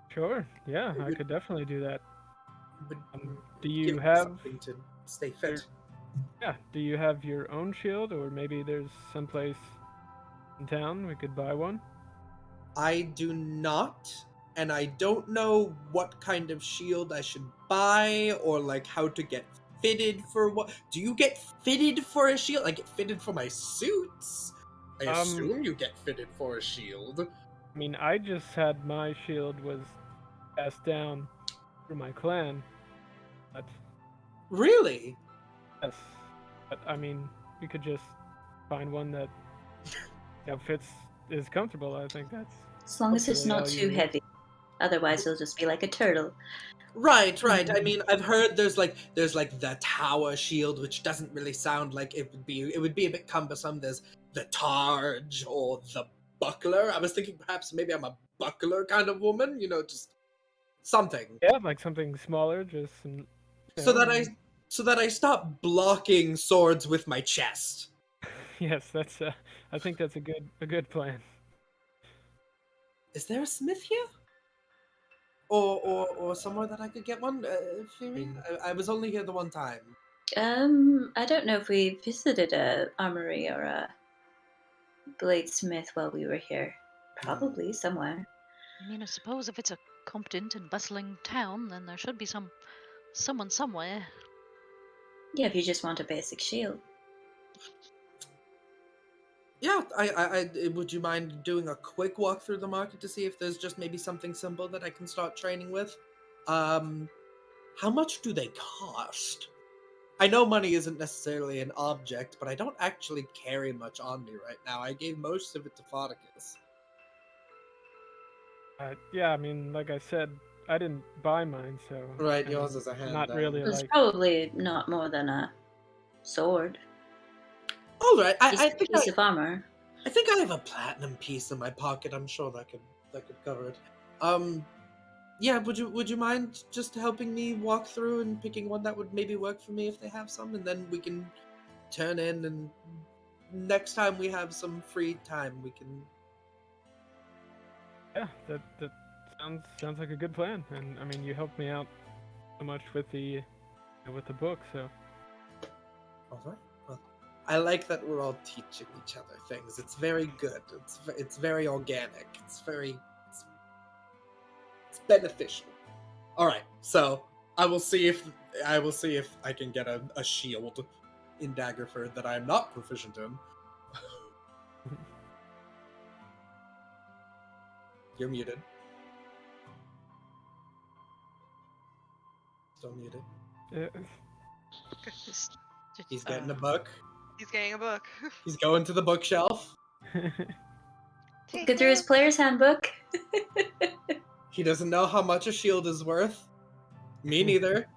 Sure. Yeah, I could definitely do that. But Do you have something to stay fit? Yeah. Do you have your own shield, or maybe there's someplace in town we could buy one? I do not, and I don't know what kind of shield I should buy or like how to get fitted for what. Do you get fitted for a shield? I get fitted for my suits. I assume you get fitted for a shield. I mean, I just had my shield was passed down through my clan. But Really? yes. But I mean, you could just find one that fits is comfortable. I think that's As long as it's hopefully not all you too need. heavy. Otherwise, you'll just be like a turtle. Right. I mean, I've heard there's like the tower shield, which doesn't really sound like it would be. It would be a bit cumbersome. There's the targe or the buckler. I was thinking perhaps maybe I'm a buckler kind of woman. Just something. Yeah, like something smaller, just so that I stop blocking swords with my chest. Yes, that's. I think that's a good plan. Is there a smith here? Or somewhere that I could get one? Fury? I was only here the one time. I don't know if we visited a armory or a bladesmith while we were here. Probably somewhere. I mean, I suppose if it's a competent and bustling town, then there should be someone somewhere. Yeah, if you just want a basic shield. Yeah, I would you mind doing a quick walk through the market to see if there's just maybe something simple that I can start training with? How much do they cost? I know money isn't necessarily an object, but I don't actually carry much on me right now. I gave most of it to Farticus. Yeah, I mean, like I said, I didn't buy mine, so... Right, I yours mean, is a hand. Not really, It's like... probably not more than a sword. All right, I think Piece of armor. I think I have a platinum piece in my pocket. I'm sure that could cover it. Yeah. Would you mind just helping me walk through and picking one that would maybe work for me if they have some, and then we can turn in, and next time we have some free time, we can. Yeah, that sounds like a good plan. And I mean, you helped me out so much with the book, so. All right. Well, I like that we're all teaching each other things. It's very good. It's very organic. It's beneficial. All right. So I will see if I can get a shield in Daggerford that I'm not proficient in. You're muted. Still muted. He's getting a book. He's getting a book. He's going to the bookshelf. Go through his player's handbook. He doesn't know how much a shield is worth. Me neither.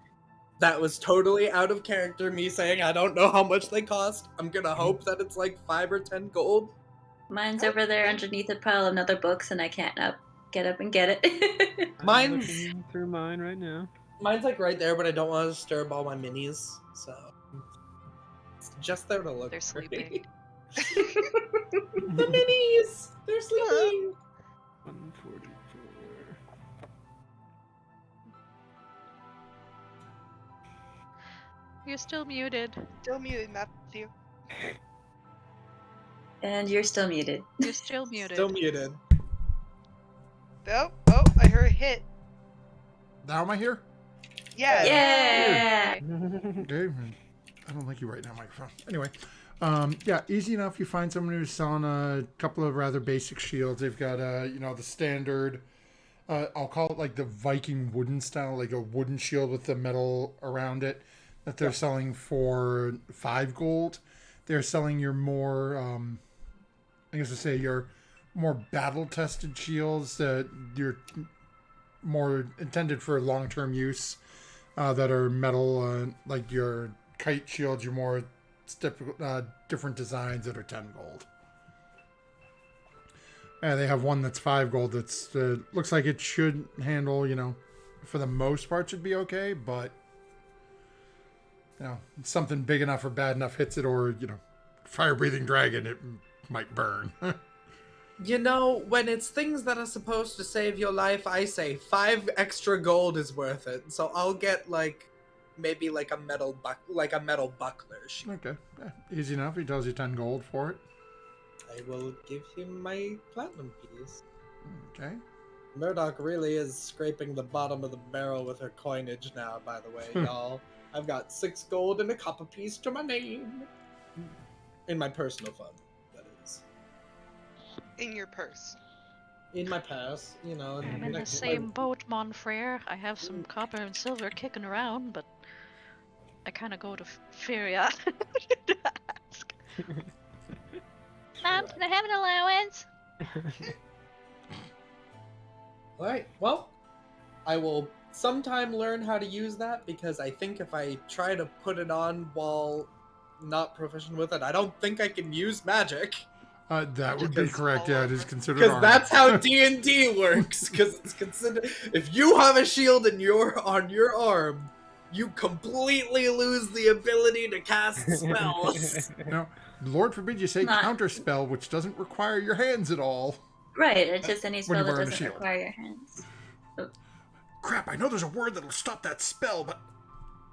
That was totally out of character, me saying I don't know how much they cost. I'm gonna hope that it's like 5 or 10 gold. Mine's over there underneath a pile of other books, and I can't get up and get it. I'm looking through mine right now. Mine's like right there, but I don't want to disturb all my minis, so it's just there to look. They're sleeping. The minis! They're sleeping! 144. You're still muted. Still muted, Matthew. And you're still muted. You're still muted. Still muted. Oh, I heard a hit. Now am I here? Yeah. Yeah! Okay. I don't like you right now, microphone. Anyway, yeah, easy enough. You find someone who's selling a couple of rather basic shields. They've got, the standard, I'll call it like the Viking wooden style, like a wooden shield with the metal around it that they're selling for 5 gold. They're selling your more, your more battle-tested shields that you're more intended for long-term use, that are metal, like your kite shields, your more different designs that are 10 gold. And they have one that's 5 gold that's looks like it should handle, for the most part should be okay, but something big enough or bad enough hits it, or fire-breathing dragon, it might burn. When it's things that are supposed to save your life, I say 5 extra gold is worth it. So I'll get maybe a metal buckler. Okay, yeah, easy enough. He tells you 10 gold for it. I will give him my platinum piece. Okay. Murdoch really is scraping the bottom of the barrel with her coinage now, by the way, y'all. I've got 6 gold and a copper piece to my name. In my personal fund, that is. In your purse. In my purse, I'm in the same boat, mon frere. I have some copper and silver kicking around, but I kind of go to Furia. Mom, can I have an allowance? Alright, well, I will sometime learn how to use that, because I think if I try to put it on while not proficient with it, I don't think I can use magic. That would be correct. Yeah, it is considered Because armor. that's how D&D works. Because it's considered, if you have a shield and you're on your arm, you completely lose the ability to cast spells. Lord forbid you say counter spell, which doesn't require your hands at all. Right, it's just any When spell you're that wearing a doesn't shield. require your hands. Crap, I know there's a word that'll stop that spell, but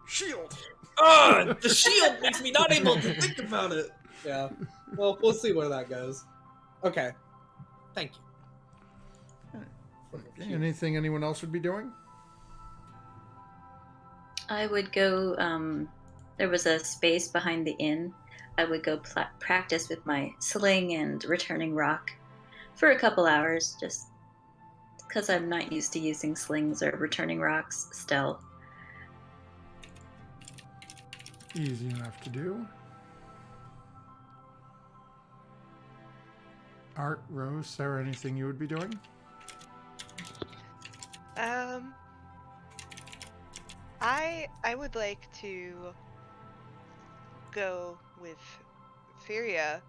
shield. Ugh, the shield makes me not able to think about it. Yeah, well, we'll see where that goes. Okay. Thank you. Okay, anything anyone else would be doing? I would go. There was a space behind the inn. I would go practice with my sling and returning rock for a couple hours, just because I'm not used to using slings or returning rocks still. Easy enough to do. Art, Rose, Sarah, anything you would be doing? I would like to go with Furia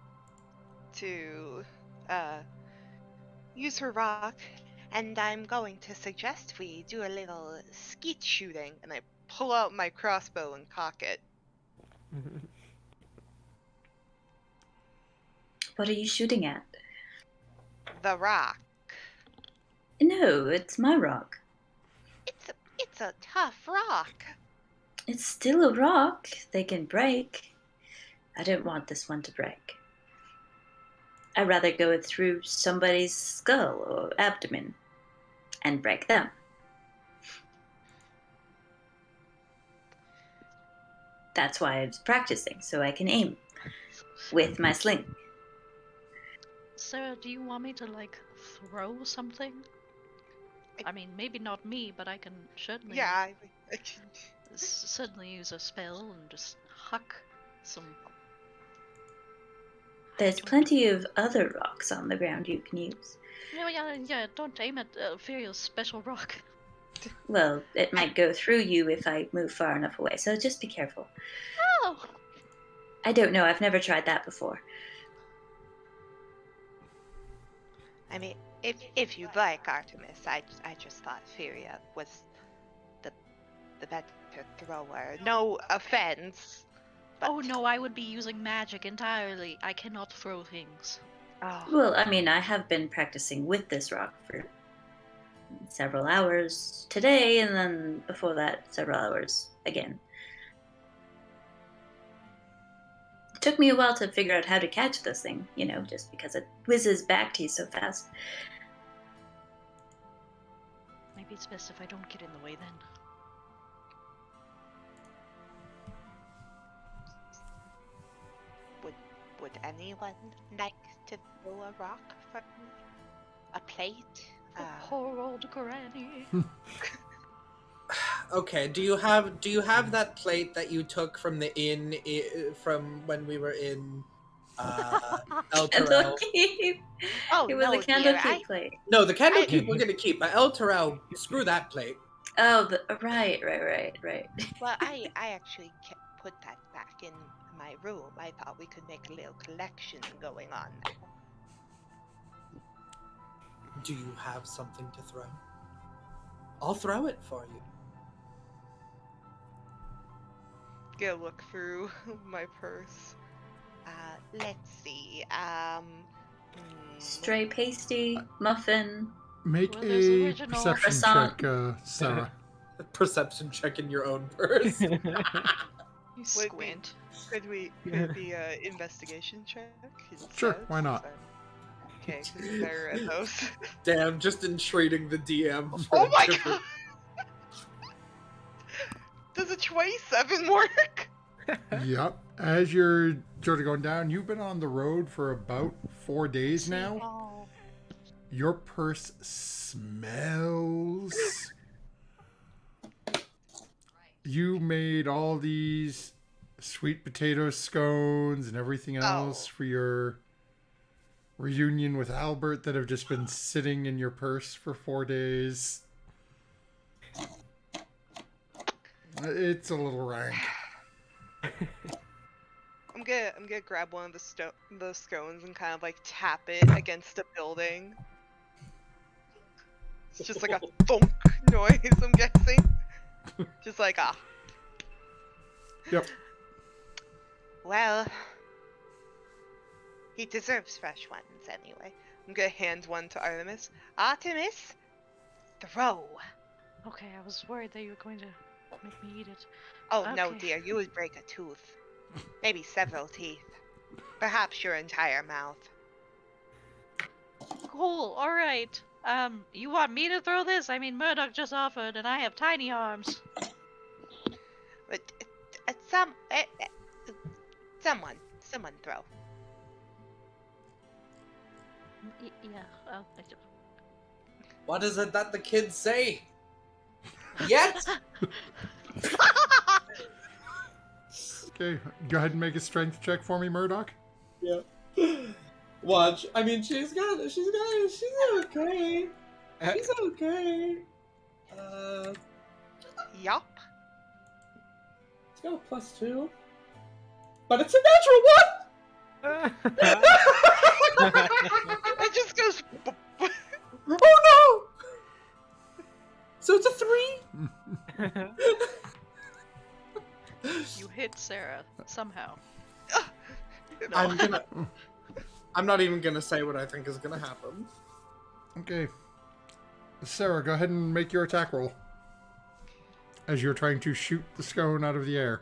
to use her rock, and I'm going to suggest we do a little skeet shooting, and I pull out my crossbow and cock it. What are you shooting at? The rock. No, it's my rock. It's a tough rock. It's still a rock. They can break. I don't want this one to break. I'd rather go through somebody's skull or abdomen and break them. That's why I was practicing, so I can aim with my sling. Sarah, do you want me to, like, throw something? I mean, maybe not me, but I can certainly... Yeah, I can... certainly use a spell and just huck some... There's plenty of other rocks on the ground you can use. No, yeah, don't aim at Furia's special rock. Well, it might go through you if I move far enough away, so just be careful. Oh! I don't know, I've never tried that before. I mean, if you'd like, Artemis, I just thought Furia was the better thrower. No offense. But... Oh no, I would be using magic entirely. I cannot throw things. Oh. Well, I mean, I have been practicing with this rock for several hours today, and then before that, several hours again. It took me a while to figure out how to catch this thing, just because it whizzes back to you so fast. Maybe it's best if I don't get in the way then. Would anyone like to throw a rock for me? A plate? Poor old granny. Okay, do you have that plate that you took from the inn from when we were in El Terrell? Oh, it was no, a Candlekeep plate. No, the Candlekeep we're gonna keep, but El Terrell, screw that plate. Oh, right. Well, I actually put that back in my room. I thought we could make a little collection going on there. Do you have something to throw? I'll throw it for you. Go look through my purse. Let's see. Stray pasty, muffin. Make Well, there's a original. perception Croissant. check, Sarah. Perception check in your own purse. You Would squint. Could we be a investigation check? Sure, why not? Okay, because they're at those. Damn, just entreating the DM. Oh my god! Does a 27 work? Yep. As you're sort of going down, you've been on the road for about 4 days now. Oh. Your purse smells. You made all these sweet potato scones and everything else for your reunion with Albert that have just been sitting in your purse for 4 days. It's a little rank. I'm gonna grab one of the scones and kind of like tap it against a building. It's just like a thunk noise, I'm guessing. Just like Yep. Well, he deserves fresh ones anyway. I'm gonna hand one to Artemis. Artemis, throw. Okay, I was worried that you were going to make me eat it. Oh no, Okay. dear, you would break a tooth. Maybe several teeth. Perhaps your entire mouth. cool. All right. You want me to throw this? I mean, Murdoch just offered, and I have tiny arms. But someone throw. Yeah. Oh, What is it that the kids say? Yet? Okay, go ahead and make a strength check for me, Murdoch. Yeah. Watch. I mean, she's okay. She's okay. Yup. It's got a +2. But it's a natural 1! It just goes. Oh no! So it's a 3? you hit Sarah somehow. No. I'm not even gonna say what I think is gonna happen. Okay. Sarah, go ahead and make your attack roll. As you're trying to shoot the scone out of the air.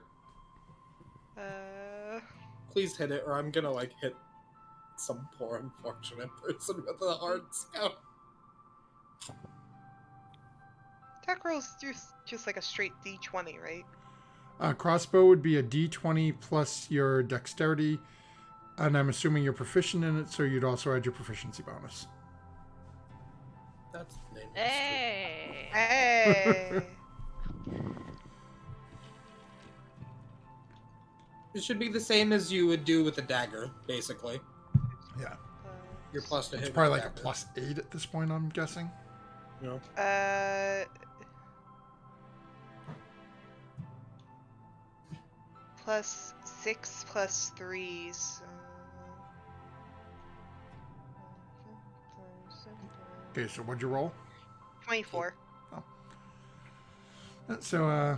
Please hit it, or I'm gonna, like, hit some poor unfortunate person with a hard scout. Attack roll's just like a straight D20, right? Crossbow would be a d20 plus your dexterity, and I'm assuming you're proficient in it, so you'd also add your proficiency bonus. That's the name. Hey. Hey. It should be the same as you would do with a dagger, basically. Yeah. Your plus to hit. It's probably with like a dagger. +8 at this point, I'm guessing. No. +6 +3s. Okay, so what'd you roll? 24. So,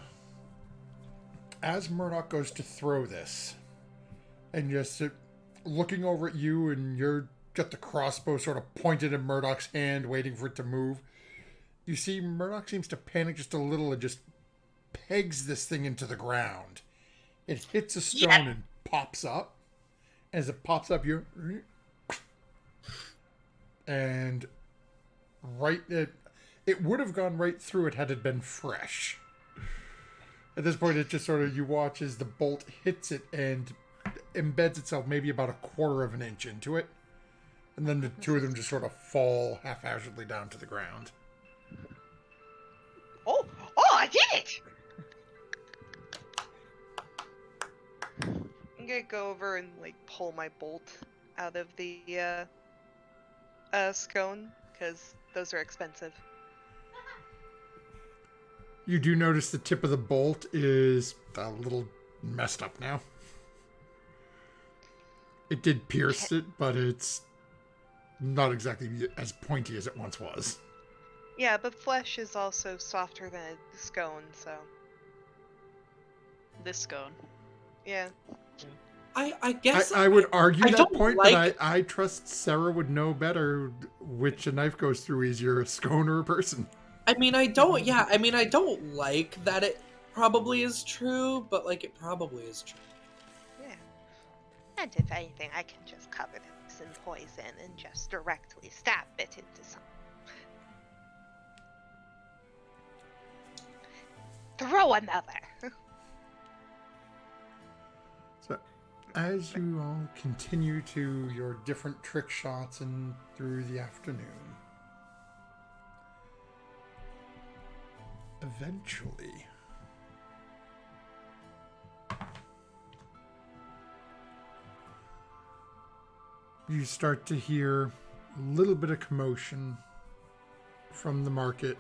as Murdoch goes to throw this, and just looking over at you, and you're got the crossbow sort of pointed at Murdoch's hand, waiting for it to move, you see Murdoch seems to panic just a little and just pegs this thing into the ground. It hits a stone and pops up. As it pops up, you... And it would have gone right through it had it been fresh. At this point, it just sort of, you watch as the bolt hits it and embeds itself maybe about 1/4 of an inch into it. And then the two of them just sort of fall haphazardly down to the ground. Oh, I did it! I'm gonna go over and, like, pull my bolt out of the, scone, because those are expensive. You do notice the tip of the bolt is a little messed up now. It did pierce it, but it's not exactly as pointy as it once was. Yeah, but flesh is also softer than a scone, so... This scone. Yeah. I guess I would argue I that don't point, like- but I trust Sarah would know better which a knife goes through easier, a scone or a person. I don't like that it probably is true, but, like, it probably is true. Yeah. And if anything, I can just cover this in poison and just directly stab it into something. Throw another! So, as you all continue to your different trick shots and through the afternoon, eventually, you start to hear a little bit of commotion from the market.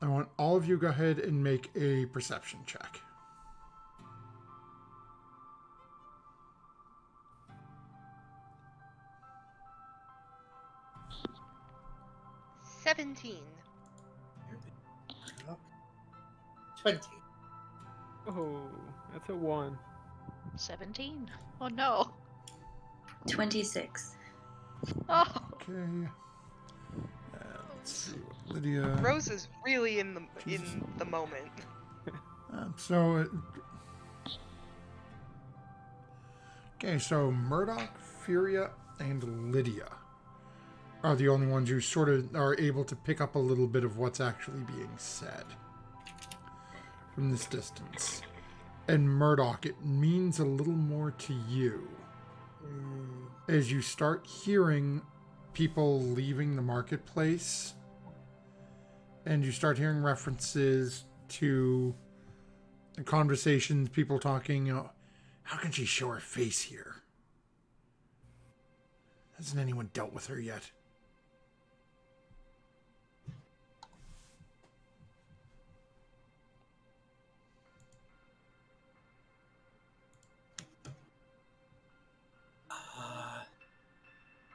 I want all of you to go ahead and make a perception check. — 17. 20. Oh, that's a 1. 17. Oh no. 26. Oh. Okay. Let's see what Lydia. Rose is really in the moment. Okay, so Murdoch, Furia, and Lydia are the only ones who sort of are able to pick up a little bit of what's actually being said from this distance. And Murdoch, it means a little more to you as you start hearing people leaving the marketplace, and you start hearing references to conversations, people talking, how can she show her face here? Hasn't anyone dealt with her yet?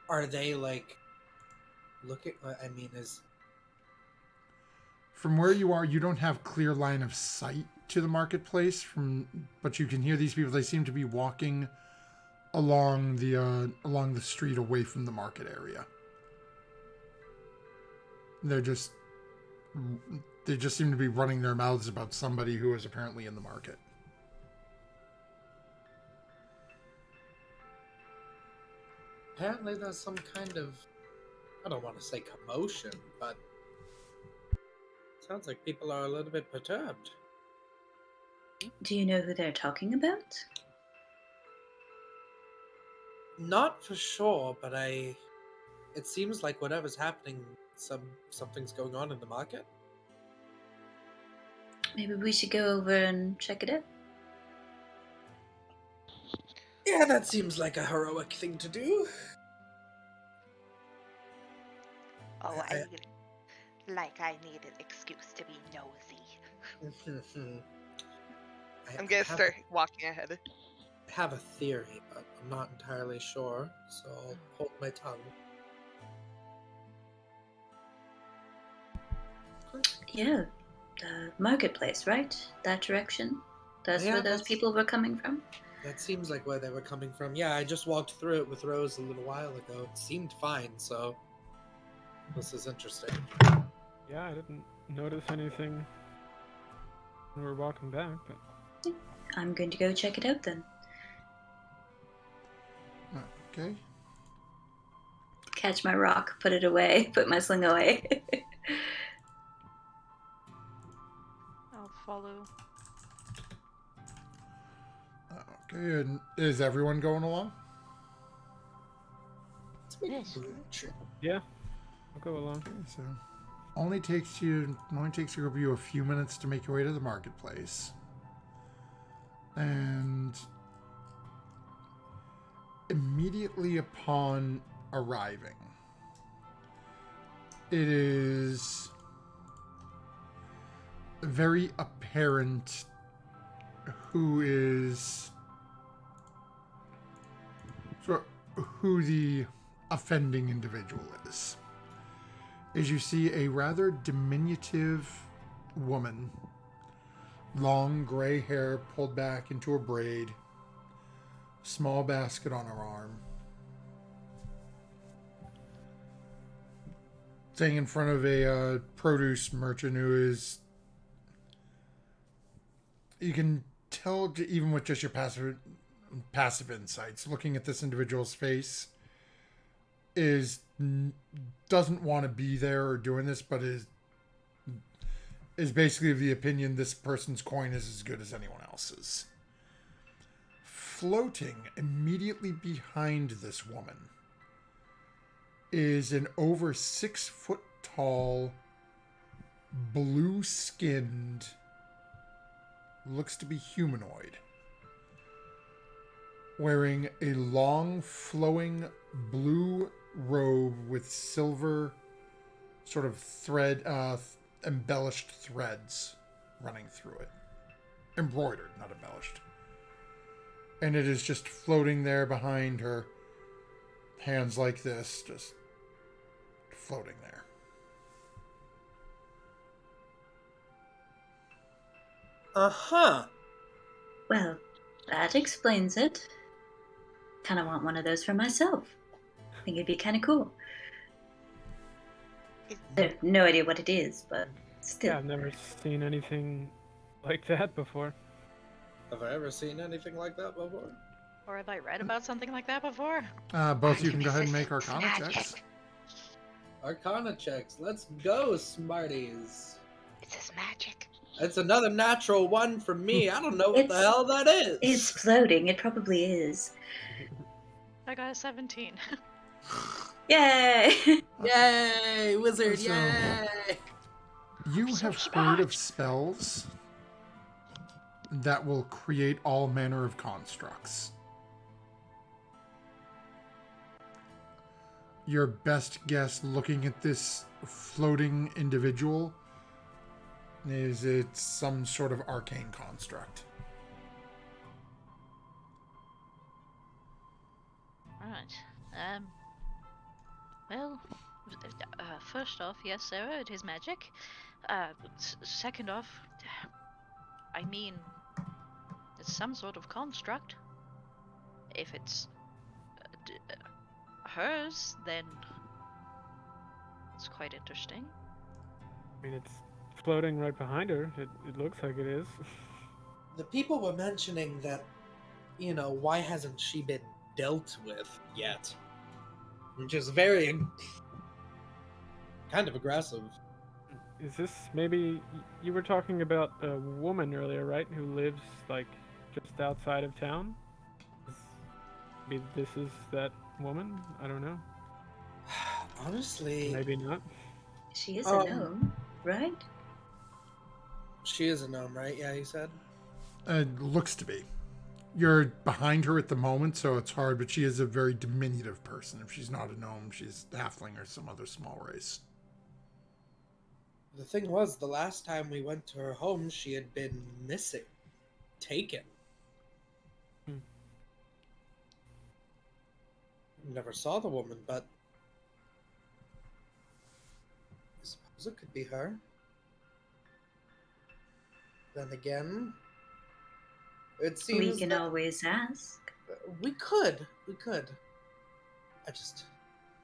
Are they like looking? I mean, is from where you are, you don't have clear line of sight to the marketplace. But you can hear these people. They seem to be walking along the street away from the market area. They just seem to be running their mouths about somebody who is apparently in the market. apparently there's some kind of, I don't want to say commotion, but sounds like people are a little bit perturbed. Do you know who they're talking about? Not for sure, but it seems like whatever's happening, something's going on in the market. Maybe we should go over and check it out. Yeah, that seems like a heroic thing to do. Oh, I need an excuse to be nosy. I'm gonna start walking ahead. I have a theory, but I'm not entirely sure, so I'll hold my tongue. Yeah, the marketplace, right? That direction? That's where those people were coming from? That seems like where they were coming from. Yeah, I just walked through it with Rose a little while ago. It seemed fine, so this is interesting. Yeah, I didn't notice anything when we were walking back, but... I'm going to go check it out then. Okay. Catch my rock, put it away, put my sling away. I'll follow. Okay, and is everyone going along? Yes. Yeah, I'll go along. Okay, so only takes you a few minutes to make your way to the marketplace. And immediately upon arriving, it is very apparent who the offending individual is. As you see a rather diminutive woman, long gray hair pulled back into a braid, small basket on her arm, staying in front of a produce merchant who is, you can tell even with just your passive insights, looking at this individual's face, doesn't want to be there or doing this, but is basically of the opinion this person's coin is as good as anyone else's. Floating immediately behind this woman is an over 6 foot tall, blue-skinned, looks to be humanoid, wearing a long flowing blue robe with silver sort of thread, embellished threads running through it. Embroidered, not embellished. And it is just floating there behind her, hands like this, just floating there. Uh-huh. Well, that explains it. Kind of want one of those for myself. I think it'd be kind of cool. I have no idea what it is, but still. Yeah, I've never seen anything like that before. Have I ever seen anything like that before? Or have I read about something like that before? Both of you can go ahead and make Artemis' Arcana magic. checks. Arcana checks. Let's go, Smarties. It's his magic. It's another natural one from me. I don't know what the hell that is. It's floating. It probably is. I got a 17. Yay! Yay, wizard! So- Yay! You so have smart. heard of spells that will create all manner of constructs. Your best guess looking at this floating individual is it's some sort of arcane construct. Right. Well, first off, yes, Sarah, it is magic. Second off, I mean, it's some sort of construct. If it's hers, then it's quite interesting. I mean, it's floating right behind her. It looks like it is. The people were mentioning that, why hasn't she been dealt with yet? Which is very kind of aggressive. Is this maybe you were talking about a woman earlier, right? Who lives like just outside of town? Maybe this is that woman? I don't know. Honestly, Maybe not. She is a gnome, right? she is a gnome, right? Yeah, you said? Looks to be. You're behind her at the moment, so it's hard, but she is a very diminutive person. If she's not a gnome, she's halfling or some other small race. The thing was, the last time we went to her home, she had been missing. Taken. Never saw the woman, but I suppose it could be her. Then again, it seems We can that always ask. we could. I just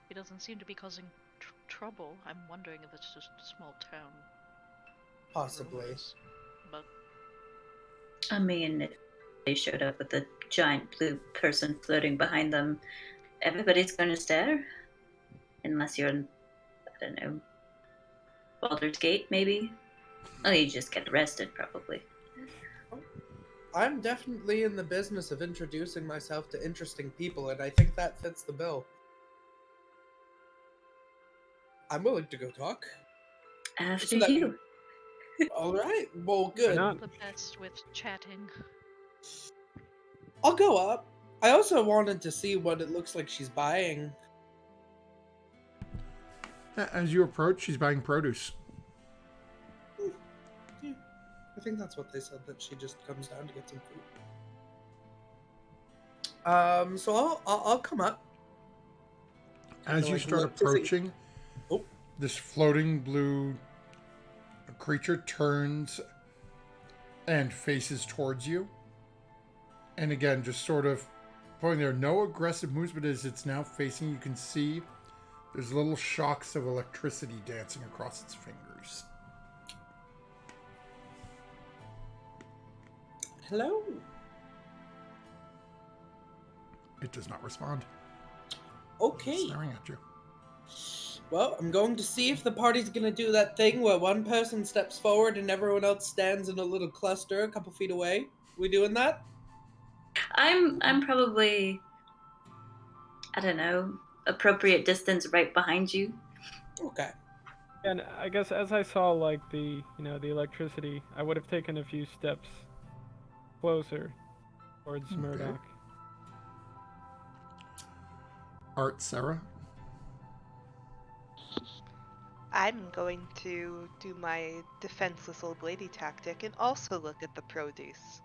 It doesn't seem to be causing trouble. I'm wondering if it's just a small town. possibly. rumors. But I mean, if they showed up with a giant blue person floating behind them, everybody's going to stare. Unless you're in, I don't know, Baldur's Gate, maybe? Oh, you just get arrested, probably. I'm definitely in the business of introducing myself to interesting people, and I think that fits the bill. I'm willing to go talk. After So that- you. All right. Well, good. not? the best with chatting. I'll go up. I also wanted to see what it looks like she's buying. As you approach, she's buying produce. Yeah, I think that's what they said, that she just comes down to get some food. So I'll come up. As you like, start look to see- approaching, Oh. this floating blue creature turns and faces towards you. And again, just sort of pointing there. No aggressive moves, but as it's now facing, you can see there's little shocks of electricity dancing across its fingers. Hello. It does not respond. Okay. Staring at you. Well, I'm going to see if the party's gonna do that thing where one person steps forward and everyone else stands in a little cluster a couple feet away. We doing that? I'm probably, I don't know, appropriate distance right behind you. Okay. And I guess as I saw like the the electricity, I would have taken a few steps closer towards Okay. Murdoch. Art, Sarah? I'm going to do my defenseless old lady tactic and also look at the produce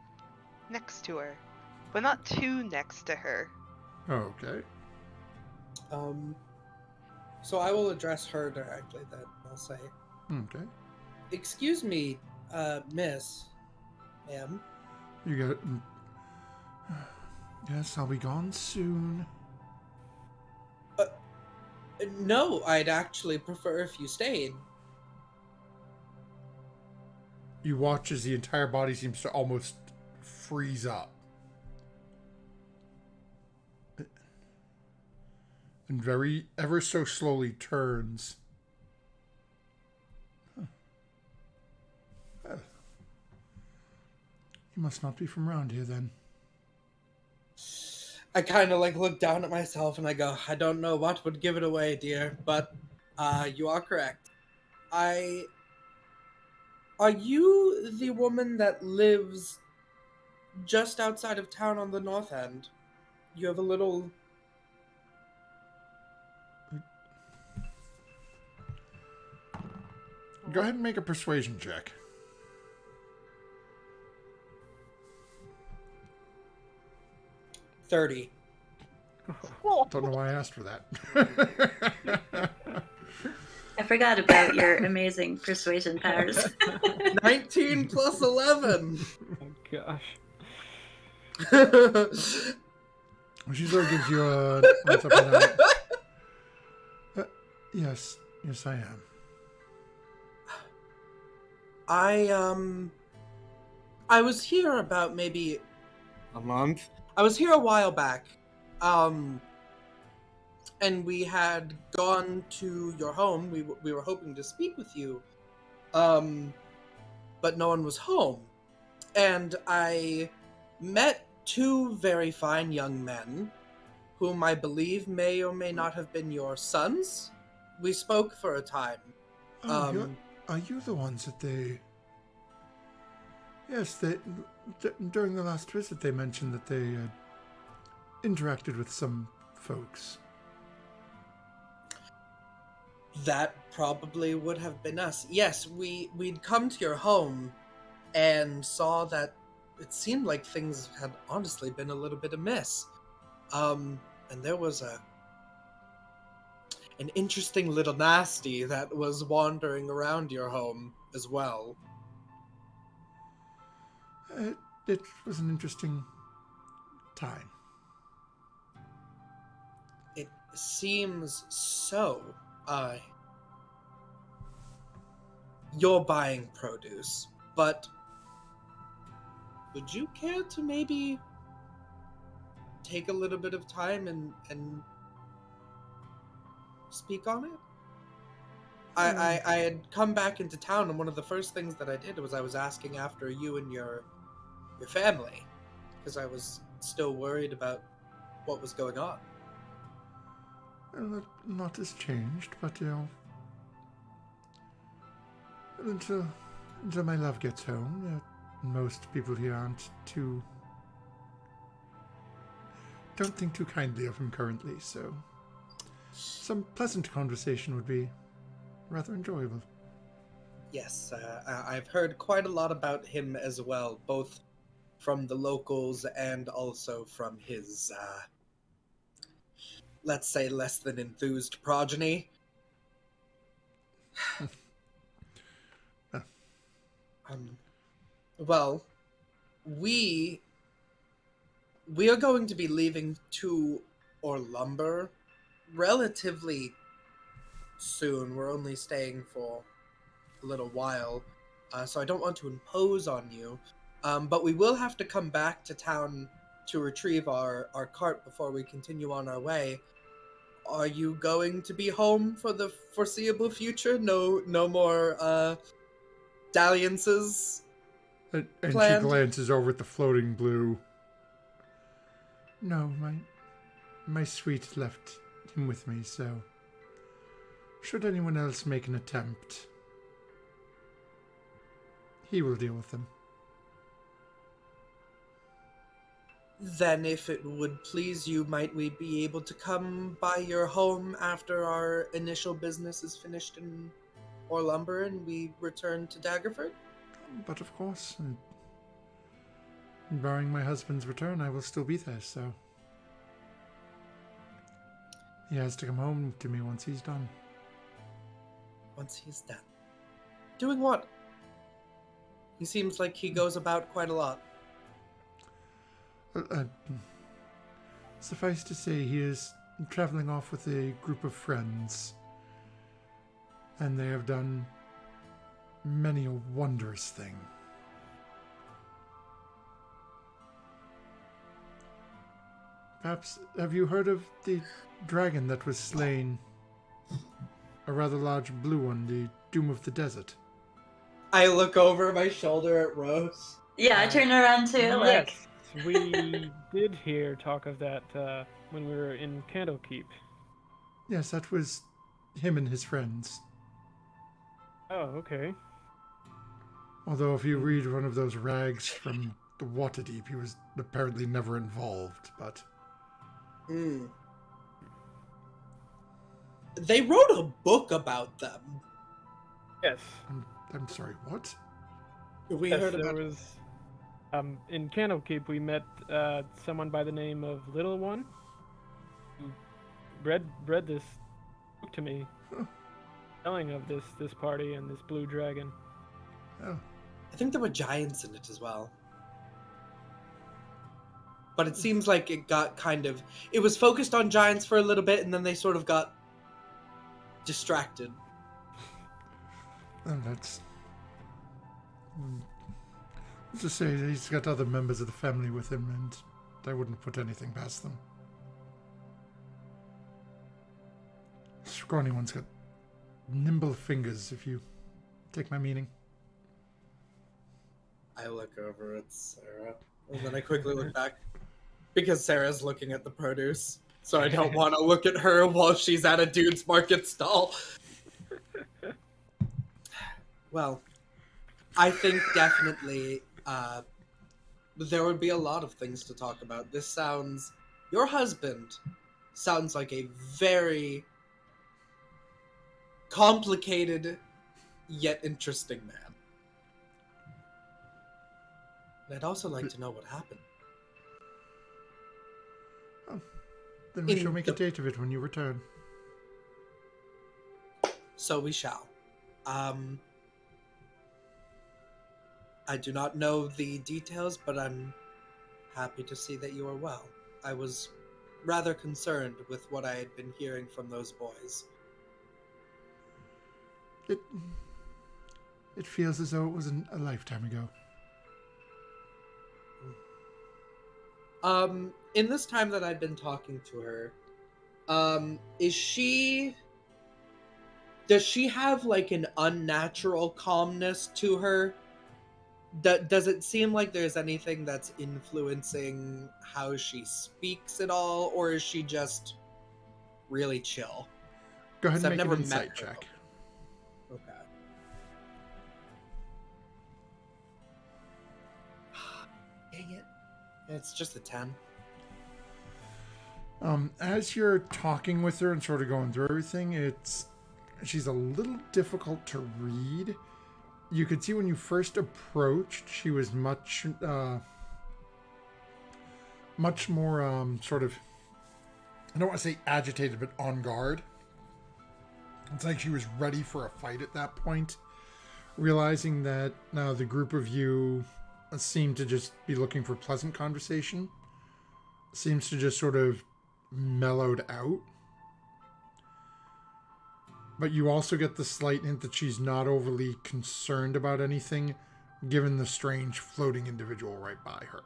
next to her, but not too next to her. Okay. So I will address her directly then. I'll say, Okay. "Excuse me, miss, ma'am. You get it. Yes, I'll be gone soon. No, I'd actually prefer if you stayed." You watch as the entire body seems to almost freeze up. and very ever so slowly turns. Huh. Well, you must not be from around here then. I kind of like look down at myself and I go, I don't know what would give it away, dear, but you are correct. Are you the woman that lives just outside of town on the north end? You have a little... Go ahead and make a persuasion check. $30. Don't know why I asked for that. I forgot about your amazing persuasion powers. 19 plus 11. Oh gosh. She sort of gives you a thumbs up and down. Yes, I am. I was here about maybe a month. I was here a while back. And we had gone to your home. We were hoping to speak with you. But no one was home. And I met two very fine young men, whom I believe may or may not have been your sons. We spoke for a time. Oh, are you the ones that they... Yes, during the last visit they mentioned that they interacted with some folks. That probably would have been us. Yes, we'd come to your home and saw that it seemed like things had honestly been a little bit amiss. And there was an interesting little nasty that was wandering around your home as well. It was an interesting time. It seems so. You're buying produce, but would you care to maybe take a little bit of time and speak on it? I had come back into town, and one of the first things that I did was I was asking after you and your family, because I was still worried about what was going on. Well, a lot has changed, but, you know, until my love gets home, most people here don't think too kindly of him currently, so some pleasant conversation would be rather enjoyable. Yes, I've heard quite a lot about him as well, both from the locals and also from his, let's say, less than enthused progeny. Well, we are going to be leaving to Orlumber relatively soon. We're only staying for a little while, so I don't want to impose on you. But we will have to come back to town to retrieve our cart before we continue on our way. Are you going to be home for the foreseeable future? No more dalliances? And she planned? glances over at the floating blue. No, my sweet left him with me, so should anyone else make an attempt, he will deal with them. Then if it would please you, might we be able to come by your home after our initial business is finished in Orlumber and we return to Daggerford? But of course, barring my husband's return, I will still be there, so he has to come home to me once he's done. Once he's done. Doing what? He seems like he goes about quite a lot. Suffice to say, he is traveling off with a group of friends, and they have done many a wondrous thing. Perhaps, have you heard of the dragon that was slain? A rather large blue one, the Doom of the Desert. I look over my shoulder at Rose. Yeah, I turn around too, like. Yes, we did hear talk of that when we were in Candlekeep. Yes, that was him and his friends. Oh, okay. Although if you read one of those rags from the Waterdeep, he was apparently never involved, but... They wrote a book about them. Yes. I'm sorry, what? We Yes, heard there about was. In Candlekeep, we met someone by the name of Little One, who read this book to me, telling of this party and this blue dragon. Oh, I think there were giants in it as well. But it seems like it got kind of... It was focused on giants for a little bit, and then they sort of got distracted. and that's... Let's just say he's got other members of the family with him, and I wouldn't put anything past them. Scrawny one's got nimble fingers, if you take my meaning. I look over at Sarah, and then I quickly look back. Because Sarah's looking at the produce, so I don't want to look at her while she's at a dude's market stall. Well, I think definitely there would be a lot of things to talk about. This sounds... Your husband sounds like a very complicated yet interesting man. And I'd also like to know what happened. Then we shall make a date of it when you return. So we shall. I do not know the details, but I'm happy to see that you are well. I was rather concerned with what I had been hearing from those boys. It feels as though it was a lifetime ago. In this time that I've been talking to her, does she have like an unnatural calmness to her? Does it seem like there's anything that's influencing how she speaks at all, or is she just really chill? Go ahead and I've make never an met insight her check. before. Okay. Dang it. It's just a 10. As you're talking with her and sort of going through everything, she's a little difficult to read. You could see when you first approached, she was much more sort of, I don't want to say agitated, but on guard. It's like she was ready for a fight at that point, realizing that now the group of you seem to just be looking for pleasant conversation. Seems to just sort of mellowed out. But you also get the slight hint that she's not overly concerned about anything, given the strange floating individual right by her.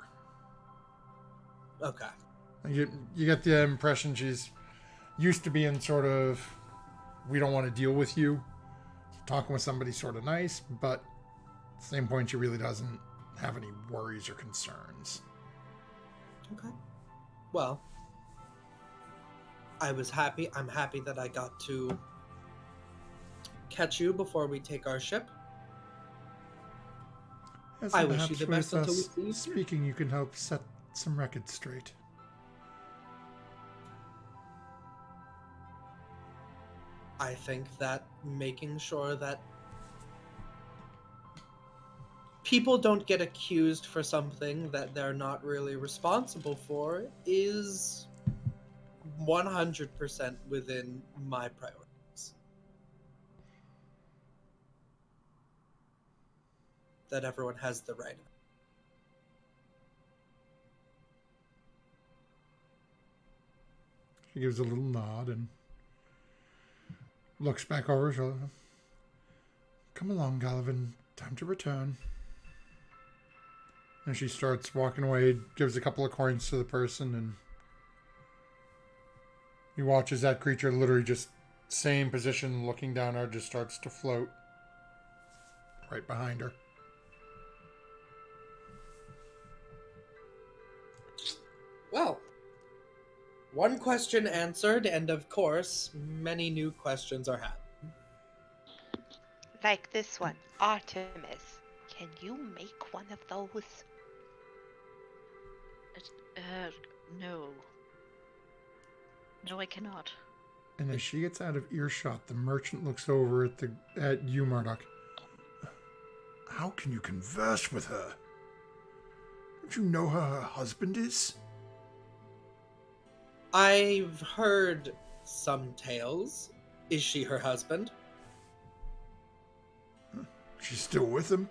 Okay. You get the impression she's used to being sort of, we don't want to deal with you. Talking with somebody sort of nice, but at the same point she really doesn't have any worries or concerns. Okay. Well, I'm happy that I got to catch you before we take our ship. As I wish perhaps you the with best until we us see you. speaking, you can help set some records straight. I think that making sure that people don't get accused for something that they're not really responsible for is 100% within my priorities. That everyone has the right. She gives a little nod and looks back over her shoulder. Come along, Gallivan. Time to return. And she starts walking away, gives a couple of coins to the person, and He watches that creature literally just same position, looking down her, just starts to float right behind her. Well, one question answered, and of course, many new questions are had. Like this one, Artemis. Can you make one of those? No. No, I cannot. And as she gets out of earshot, the merchant looks over at you, Murdoch. How can you converse with her? Don't you know who her husband is? I've heard some tales. Is she her husband? She's still with him.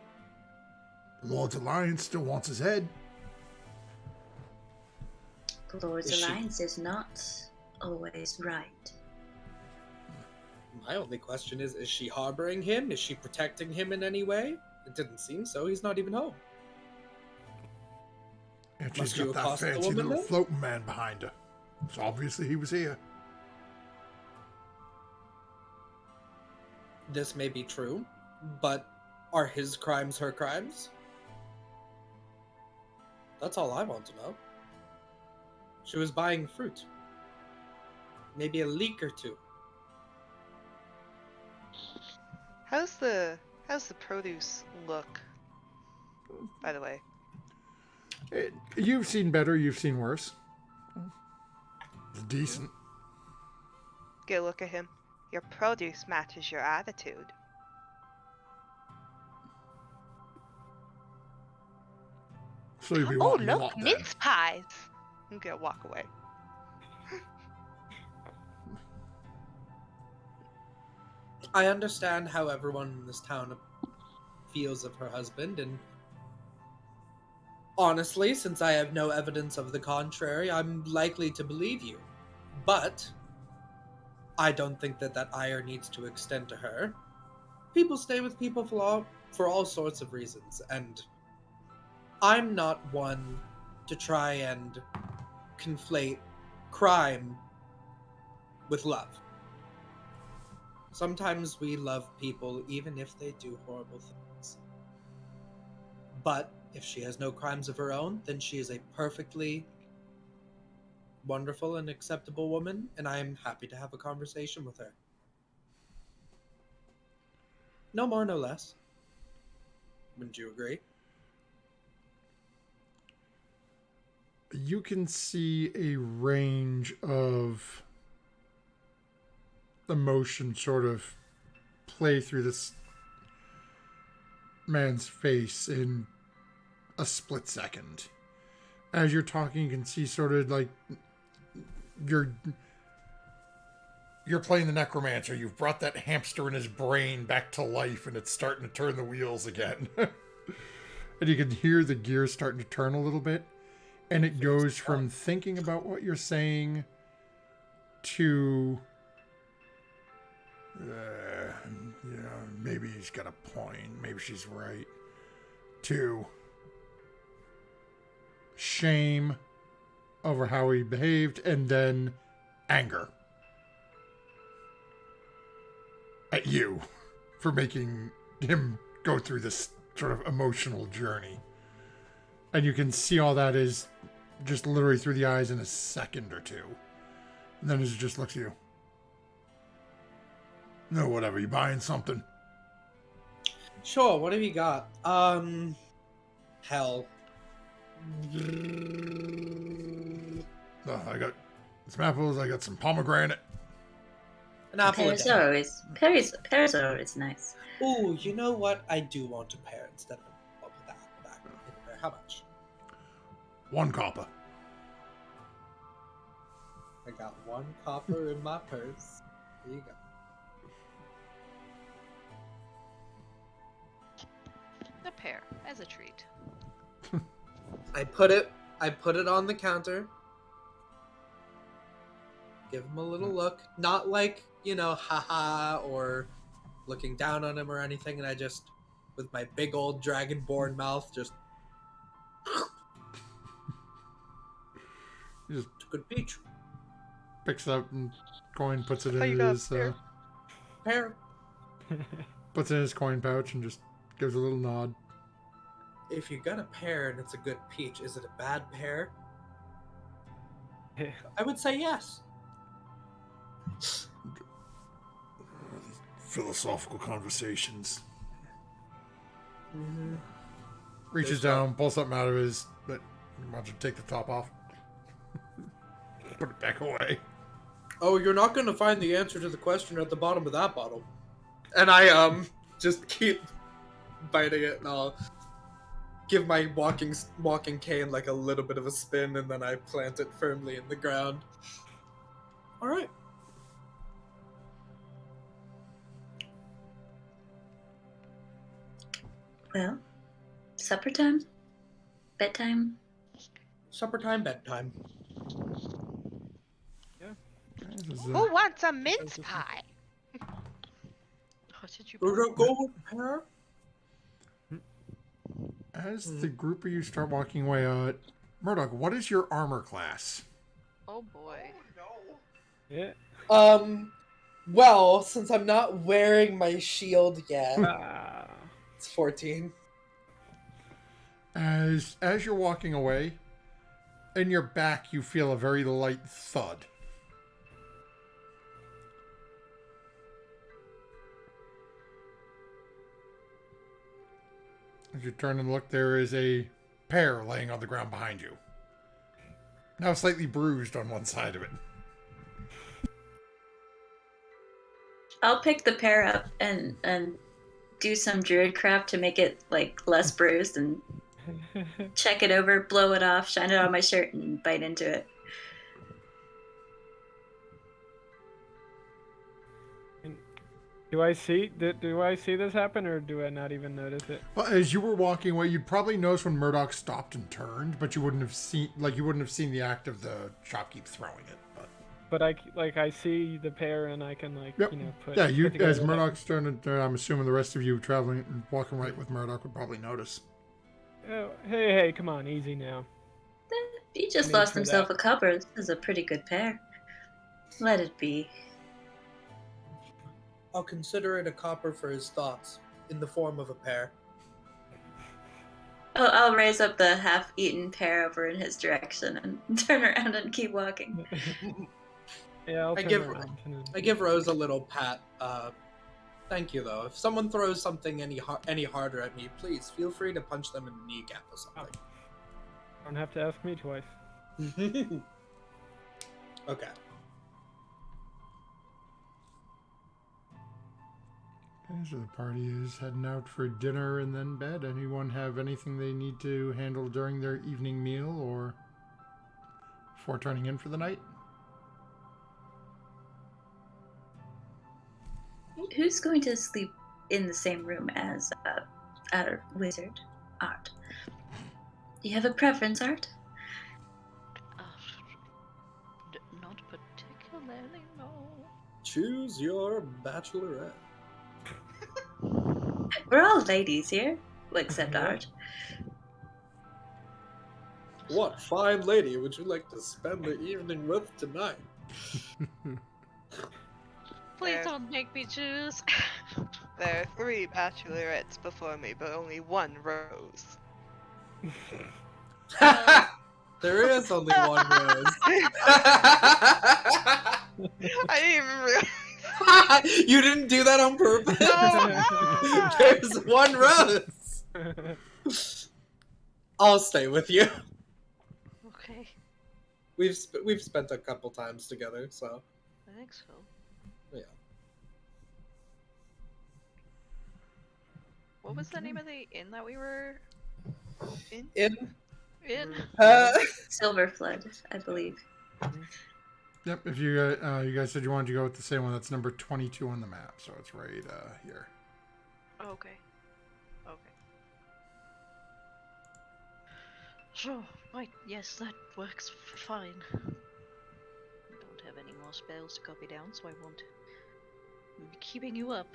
The Lord's Alliance still wants his head. The Lord's Is she- Alliance is not always right. My only question is she harboring him? Is she protecting him in any way? It didn't seem so. He's not even home. And she's Must you got that accost the fancy woman little then? floating man behind her. So obviously he was here. This may be true, but are his crimes her crimes? That's all I want to know. She was buying fruit. Maybe a leak or two. How's the produce look? By the way. You've seen better, you've seen worse. It's decent. Get a look at him. Your produce matches your attitude. So you'll be Oh, wanting a look, lot then. mince pies. I'm gonna walk away. I understand how everyone in this town feels of her husband, and honestly, since I have no evidence of the contrary, I'm likely to believe you. But I don't think that ire needs to extend to her. People stay with people for all sorts of reasons, and I'm not one to try and conflate crime with love. Sometimes we love people even if they do horrible things. But if she has no crimes of her own, then she is a perfectly wonderful and acceptable woman, and I am happy to have a conversation with her. No more, no less. Wouldn't you agree? You can see a range of emotion sort of play through this man's face in a split second. As you're talking, you can see sort of like you're playing the necromancer. You've brought that hamster in his brain back to life, and it's starting to turn the wheels again. And you can hear the gears starting to turn a little bit. And it goes from thinking about what you're saying to, maybe he's got a point. Maybe she's right. To shame over how he behaved, and then anger at you for making him go through this sort of emotional journey. And you can see all that is just literally through the eyes in a second or two. And then he just looks at you. No, whatever. You buying something? Sure, what have you got? Hell. I got some apples. I got some pomegranate. An apple a Pears day. are always nice. Ooh, you know what? I do want a pear instead of a put that back in a pear. How much? 1 copper. I got 1 copper in my purse. There you go. A pear as a treat. I put it on the counter. Give him a little look. Not like, haha, or looking down on him or anything, and I just, with my big old dragonborn mouth, just You just took a peach. picks up and coin, puts it Oh, you in got his there. Pear. puts it in his coin pouch and just gives a little nod. If you got a pear and it's a good peach, is it a bad pear? I would say yes. Philosophical conversations. Mm-hmm. Reaches There's down, pulls something out of his. But why don't you take the top off? Put it back away. Oh, you're not going to find the answer to the question at the bottom of that bottle. And I just keep biting it, and I'll give my walking cane like a little bit of a spin, and then I plant it firmly in the ground. All right. Well, supper time? Bedtime? Supper time, bedtime. Who wants a mince pie? What did you We're put? gonna go with pear. As the group of you start walking away, Murdoch, what is your armor class? Oh boy. Yeah. Well, since I'm not wearing my shield yet, Ah. it's 14. As you're walking away, in your back you feel a very light thud. As you turn and look, there is a pear laying on the ground behind you. Now slightly bruised on one side of it. I'll pick the pear up and do some druid craft to make it like less bruised and check it over, blow it off, shine it on my shirt, and bite into it. Do I see this happen, or do I not even notice it? Well, as you were walking away, you'd probably notice when Murdoch stopped and turned, but you wouldn't have seen the act of the shopkeep throwing it. But I see the pear, and I can Yep. put. Yeah, you put together as what I- Murdoch's turned and turned, I'm assuming the rest of you traveling and walking right with Murdoch would probably notice. Oh, hey, come on, easy now. He just Made lost for himself that. a copper. This is a pretty good pear. Let it be. I'll consider it a copper for his thoughts, in the form of a pear. I'll raise up the half-eaten pear over in his direction and turn around and keep walking. Yeah, I'll I turn give- around and then- I give Rose a little pat. Thank you, though. If someone throws something any harder at me, please feel free to punch them in the kneecap or something. Don't have to ask me twice. Okay. Okay, so the party is heading out for dinner and then bed. Anyone have anything they need to handle during their evening meal or before turning in for the night? Who's going to sleep in the same room as our wizard, Art? Do you have a preference, Art? Not particularly, no. Choose your bachelorette. We're all ladies here, well, except Art. What fine lady would you like to spend the evening with tonight? Please There. don't make me choose. There are 3 bachelorettes before me, but only 1 rose. There is only one rose. I didn't even realize. You didn't do that on purpose. No. There's one rose. I'll stay with you. Okay, We've spent a couple times together, so I think so. yeah. What was the name of the inn that we were in? In In? Silver Flood, I believe. Yep, if you guys said you wanted to go with the same one, that's number 22 on the map, so it's right here. Oh, okay. Okay. Sure, right, yes, that works fine. I don't have any more spells to copy down, so I won't be keeping you up.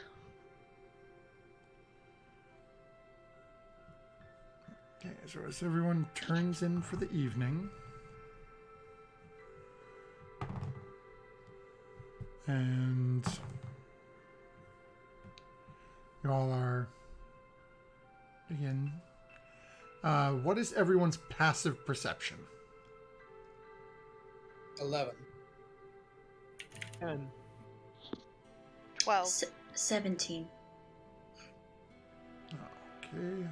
Okay, so as everyone turns in for the evening, You all are again. What is everyone's passive perception? 11. 10. 12. 17. Okay.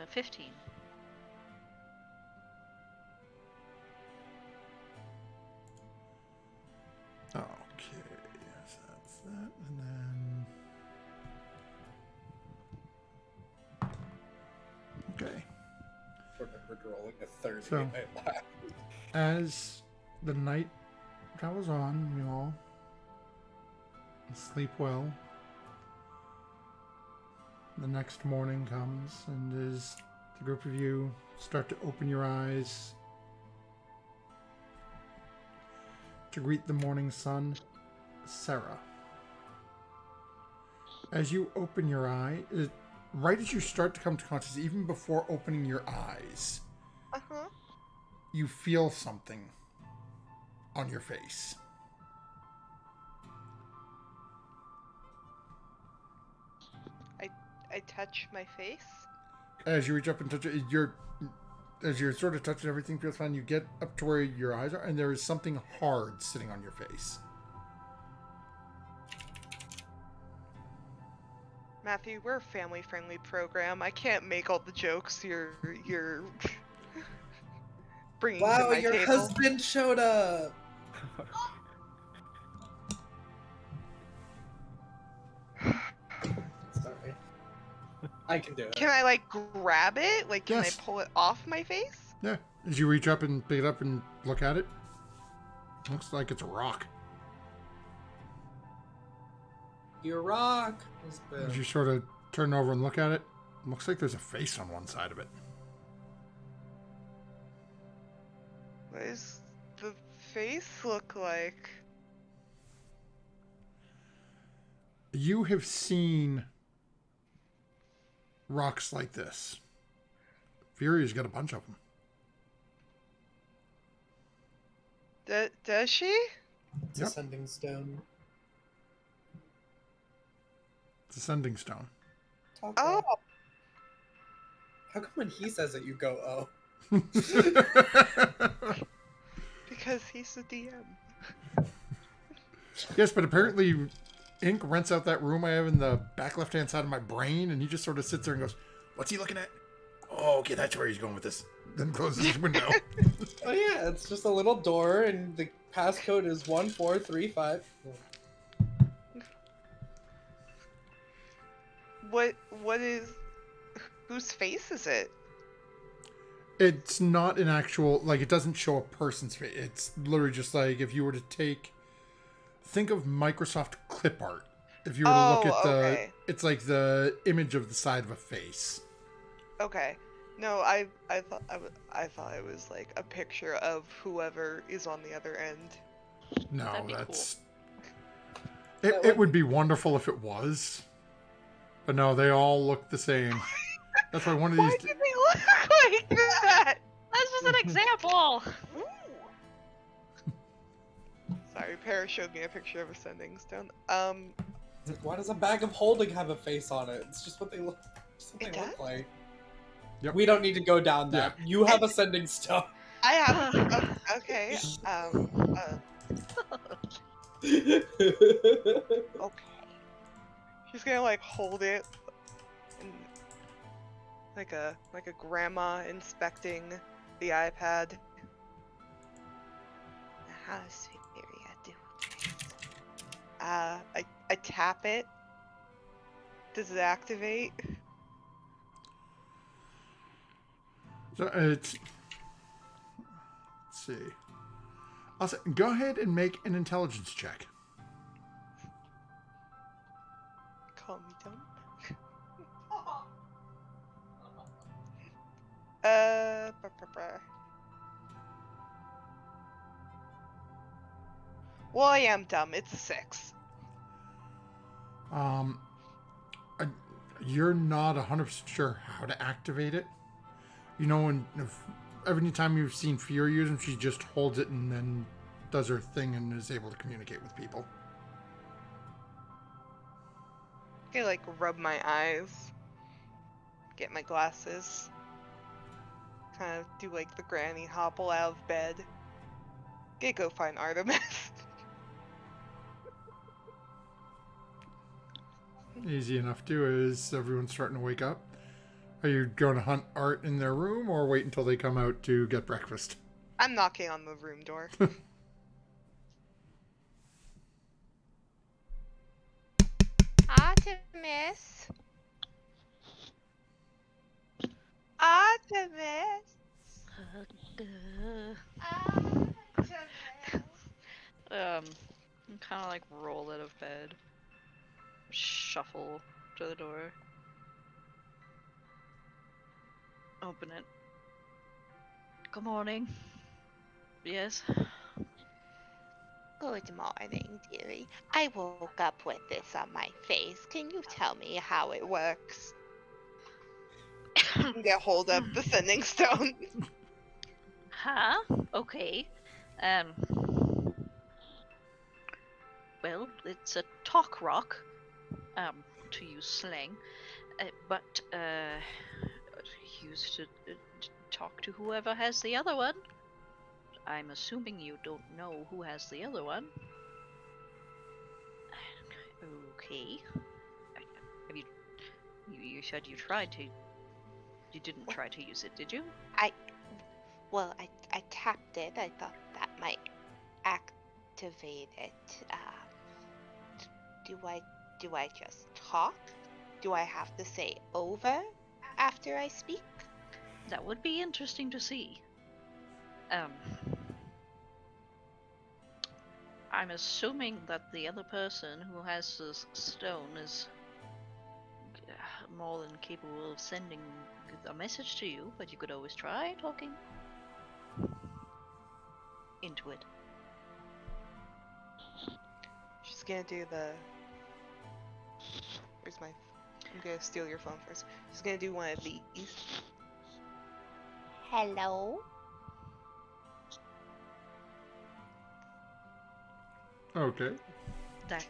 15. Okay. Yes, that's that. And then. Okay. Remembered rolling a 30 So- in my lap. As the night travels on, you all sleep well. The next morning comes, and as the group of you start to open your eyes to greet the morning sun, Sarah. As you open your eye, right as you start to come to consciousness, even before opening your eyes, Uh-huh. you feel something on your face. I touch my face. As you reach up and touch it, as you're sort of touching everything feels fine, you get up to where your eyes are, and there is something hard sitting on your face. Matthew, we're a family-friendly program. I can't make all the jokes you're bringing to Wow, my your table. husband showed up. Sorry. I can do it. Can I like grab it? Like, can Yes. I pull it off my face? Yeah. As you reach up and pick it up and look at it, looks like it's a rock. You rock, husband. As you sort of turn over and look at it, looks like there's a face on one side of it. What does the face look like? You have seen rocks like this. Fury's got a bunch of them. Does she? It's Yep. a sending stone. It's a sending stone. Talk Oh, about- How come when he says it, you go, oh? because he's the DM. Yes, but apparently Ink rents out that room I have in the back left-hand side of my brain, and he just sort of sits there and goes, "What's he looking at? Oh, okay, that's where he's going with this." Then closes his window. Oh yeah, it's just a little door, and the passcode is 1435. What is? Whose face is it? It's not an actual, like, it doesn't show a person's face. It's literally just like if you were to think of Microsoft clip art. If you were to look at okay. it's like the image of the side of a face. Okay. No, I thought it was like a picture of whoever is on the other end. No, That'd be that's... That It would would be wonderful if it was. But no, they all look the same. That's why one of Why these... do they look like that? That's just an example. Sorry, Paris showed me a picture of a sending stone. It's like, why does a bag of holding have a face on it? It's just what they look, It look does? like. Yep. We don't need to go down that. You have a sending stone. I have. Okay. Okay. She's gonna like hold it, and like a grandma inspecting the iPad. How does Victoria do this? I tap it. Does it activate? So it's... Let's see. I'll say, go ahead and make an intelligence check. Call me dumb. Well, I am dumb. It's a 6. You're not 100% sure how to activate it. You know, when every time you've seen Fury use them, she just holds it and then does her thing and is able to communicate with people. I like rub my eyes, get my glasses, kind of do like the granny hobble out of bed. Go find Artemis. Easy enough to. Is everyone starting to wake up? Are you going to hunt Art in their room or wait until they come out to get breakfast? I'm knocking on the room door. Artemis. Artemis. Kind of like roll out of bed, shuffle to the door, open it. Good morning. Yes. Good morning, dearie. I woke up with this on my face. Can you tell me how it works? Get hold of the sending stone. Huh? Okay. Well, it's a talk rock, to use slang, but used to talk to whoever has the other one. I'm assuming you don't know who has the other one. Okay. Have you said you tried to. You didn't try to use it, did you? I tapped it. I thought that might activate it. Do I just talk? Do I have to say over after I speak? That would be interesting to see. I'm assuming that the other person who has this stone is more than capable of sending a message to you, but you could always try talking into it. She's gonna do the... Where's my... I'm gonna steal your phone first. She's gonna do one of these. Hello? Okay.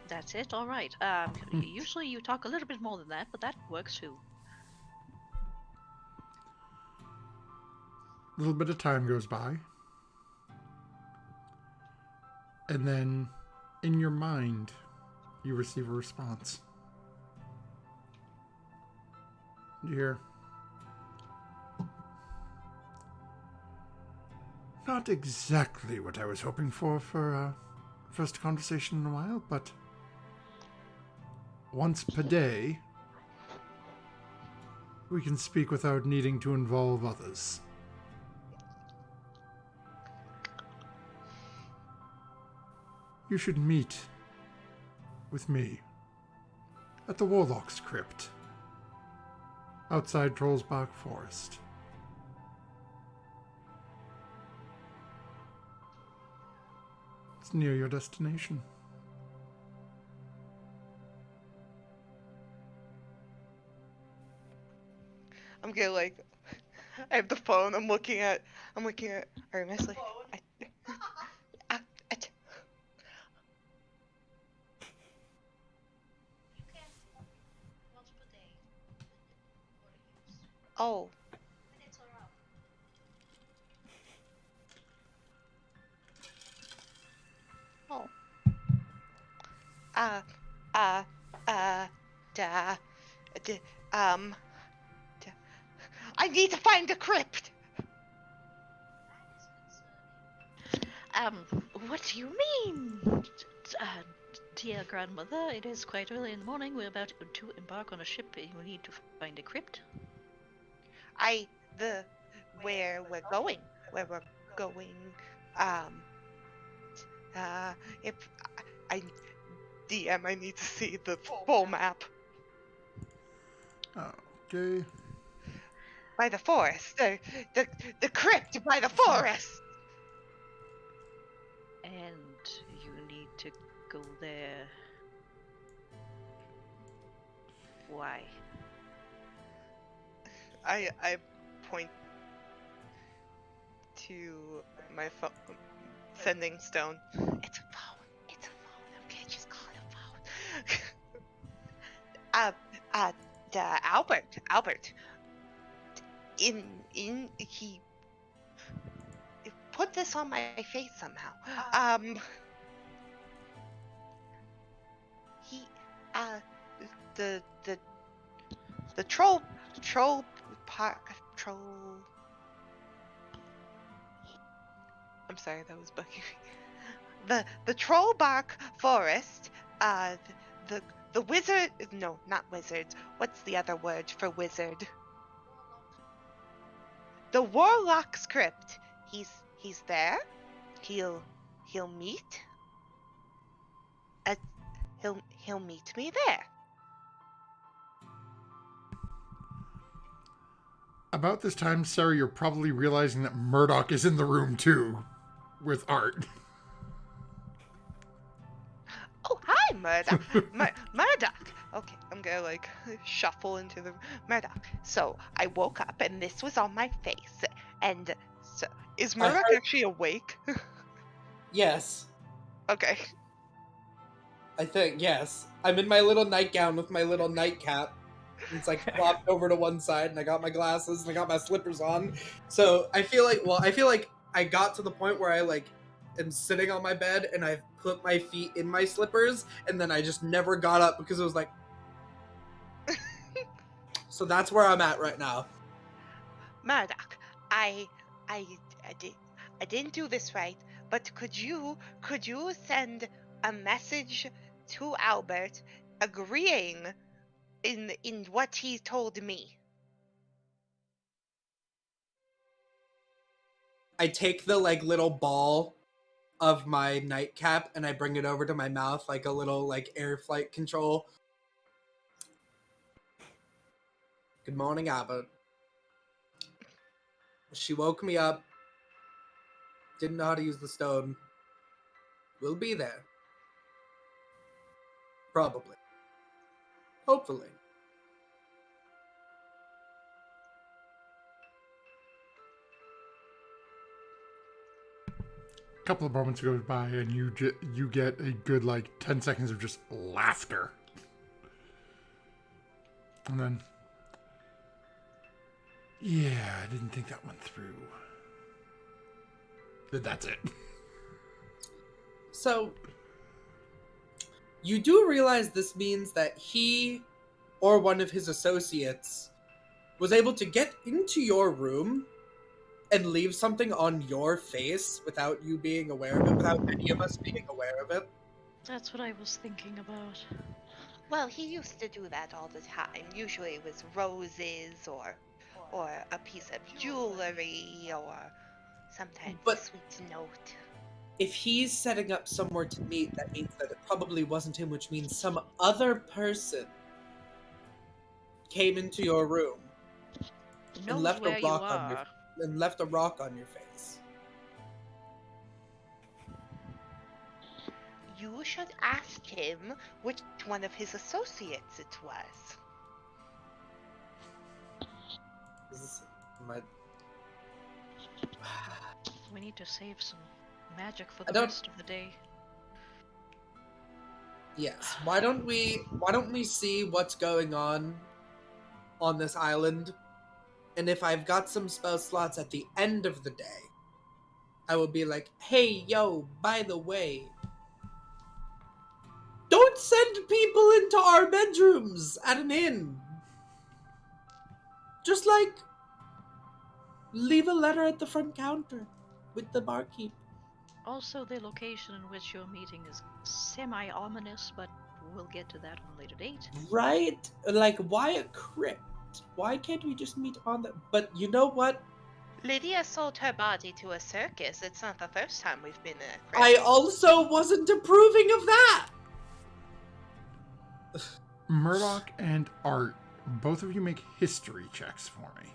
That's it? Alright. Usually you talk a little bit more than that, but that works too. A little bit of time goes by. And then, in your mind, you receive a response. You hear, not exactly what I was hoping for first conversation in a while, but once per day, we can speak without needing to involve others. You should meet with me at the Warlock's Crypt, outside Trollsbach Forest. It's near your destination. I'm gonna like... I have the phone. I'm looking at Artemis like... Oh. Oh. I need to find the crypt. What do you mean? Dear grandmother, it is quite early in the morning. We're about to embark on a ship. You need to find a crypt. Where we're going, if I DM, I need to see the full map. Okay. By the forest, the crypt by the forest. And you need to go there. Why? I point to my phone, sending stone. It's a phone. Okay, just call it a phone. Albert. He put this on my face somehow. He, the troll park troll. I'm sorry, that was bugging me. The troll bark forest. The wizard. No, not wizards. What's the other word for wizard? The warlock's crypt. He's there. He'll meet. He'll meet me there. About this time, Sarah, you're probably realizing that Murdoch is in the room too, with Art. Oh, hi, Murdoch. Murdoch. Okay, I'm gonna like shuffle into the Murdoch. So I woke up and this was on my face. And so is Murdoch actually awake? Yes. Okay. I think, yes. I'm in my little nightgown with my little nightcap. It's like flopped over to one side, and I got my glasses, and I got my slippers on. So I feel like I got to the point where I like am sitting on my bed, and I've put my feet in my slippers, and then I just never got up because it was like... So that's where I'm at right now. Murdoch, I didn't do this right, but could you send a message to Albert agreeing in what he told me? I take the like little ball of my nightcap and I bring it over to my mouth like a little like air flight control. Good morning, Albert. She woke me up. Didn't know how to use the stone. We'll be there. Probably. Hopefully. A couple of moments goes by, and you get a good like 10 seconds of just laughter, and then, yeah, I didn't think that went through. That's it. So, you do realize this means that he or one of his associates was able to get into your room and leave something on your face without you being aware of it, without any of us being aware of it. That's what I was thinking about. Well, he used to do that all the time. Usually it was roses or a piece of jewelry or sometimes a sweet note. If he's setting up somewhere to meet, that means that it probably wasn't him, which means some other person came into your room and left a rock on your face. You should ask him which one of his associates it was. We need to save some magic for the rest of the day. Yes. Why don't we see what's going on this island? And if I've got some spell slots at the end of the day, I will be like, hey, yo, by the way, don't send people into our bedrooms at an inn. Just like, leave a letter at the front counter with the barkeep. Also, the location in which you're meeting is semi-ominous, but we'll get to that on a later date. Right? Like, why a crypt? Why can't we just meet on the... But you know what? Lydia sold her body to a circus. It's not the first time we've been in a crypt. I also wasn't approving of that! Murdoch and Art, both of you make history checks for me.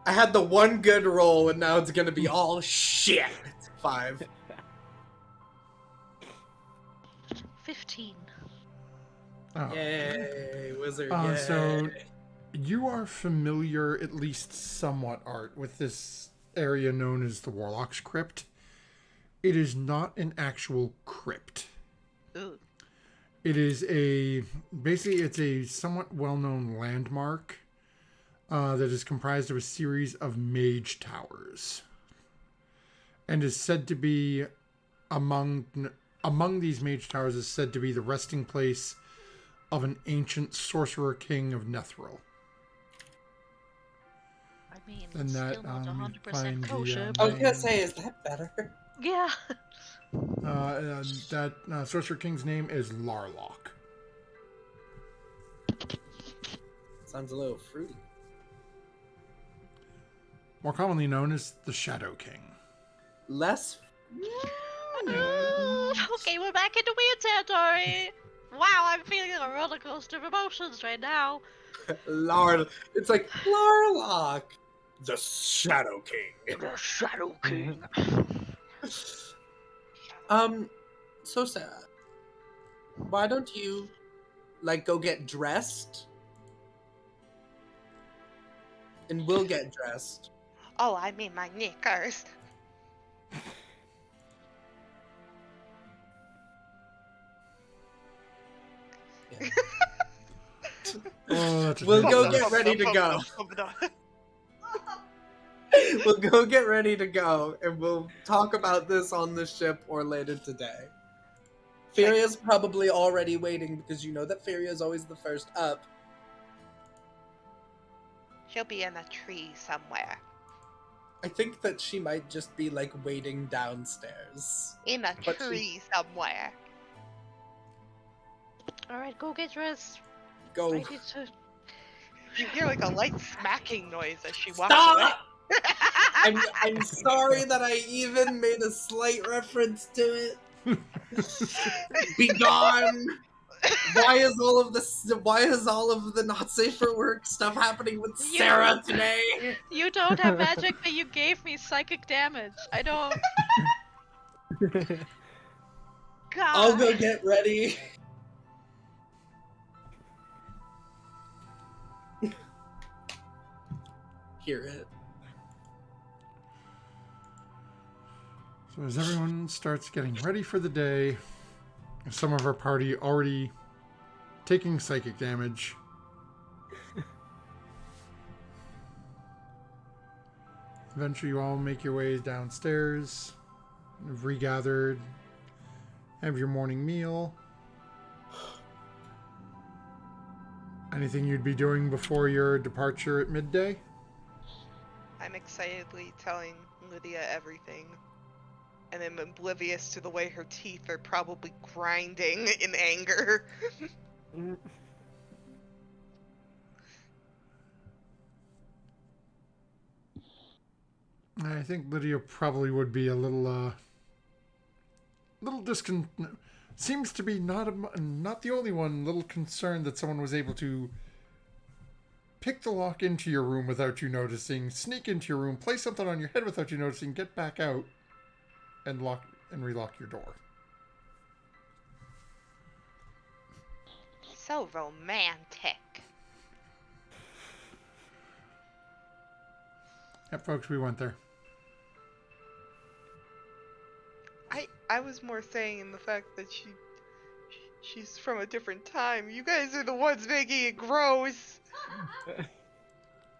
I had the one good roll, and now it's gonna be all shit. 5. 15. Oh. Yay, wizard, yay. So, you are familiar, at least somewhat, Art, with this area known as the Warlock's Crypt. It is not an actual crypt. Ooh. It is basically it's a somewhat well-known landmark that is comprised of a series of mage towers, and is said to be among these mage towers is said to be the resting place of an ancient sorcerer king of Nethril. I mean, And it's that, still not find 100% the, kosher, I but was gonna say, is that better? yeah. That sorcerer king's name is Larlock. Sounds a little fruity. More commonly known as the Shadow King. Less. Okay, we're back into weird territory. Wow, I'm feeling a roller coaster of emotions right now. It's like Larlock, the Shadow King. The Shadow King. So Sarah, why don't you go get dressed, and we'll get dressed. Oh, I mean my knickers. Oh, that's We'll go ridiculous. get ready to go. We'll go get ready to go, and we'll talk about this on the ship or later today. Furia's probably already waiting because you know that Furia is always the first up. She'll be in a tree somewhere. I think that she might just be waiting downstairs. In a But tree somewhere. Alright, go get dressed. Go. I need to... You hear a light smacking noise as she walks Stop! away. I'm sorry that I even made a slight reference to it. Be gone! Why is all of the not safe for work stuff happening with Sarah today? You don't have magic, but you gave me psychic damage. I don't... God. I'll go get ready. Hear it. So as everyone starts getting ready for the day, some of our party already taking psychic damage. Eventually you all make your ways downstairs, you've regathered, have your morning meal. Anything you'd be doing before your departure at midday? I'm excitedly telling Lydia everything. And I'm oblivious to the way her teeth are probably grinding in anger. I think Lydia probably would be a little seems to be not the only one, little concerned that someone was able to pick the lock into your room without you noticing, sneak into your room, place something on your head without you noticing, get back out, and relock your door. So romantic. Yep, folks, we went there. I was more saying in the fact that she's from a different time. You guys are the ones making it gross.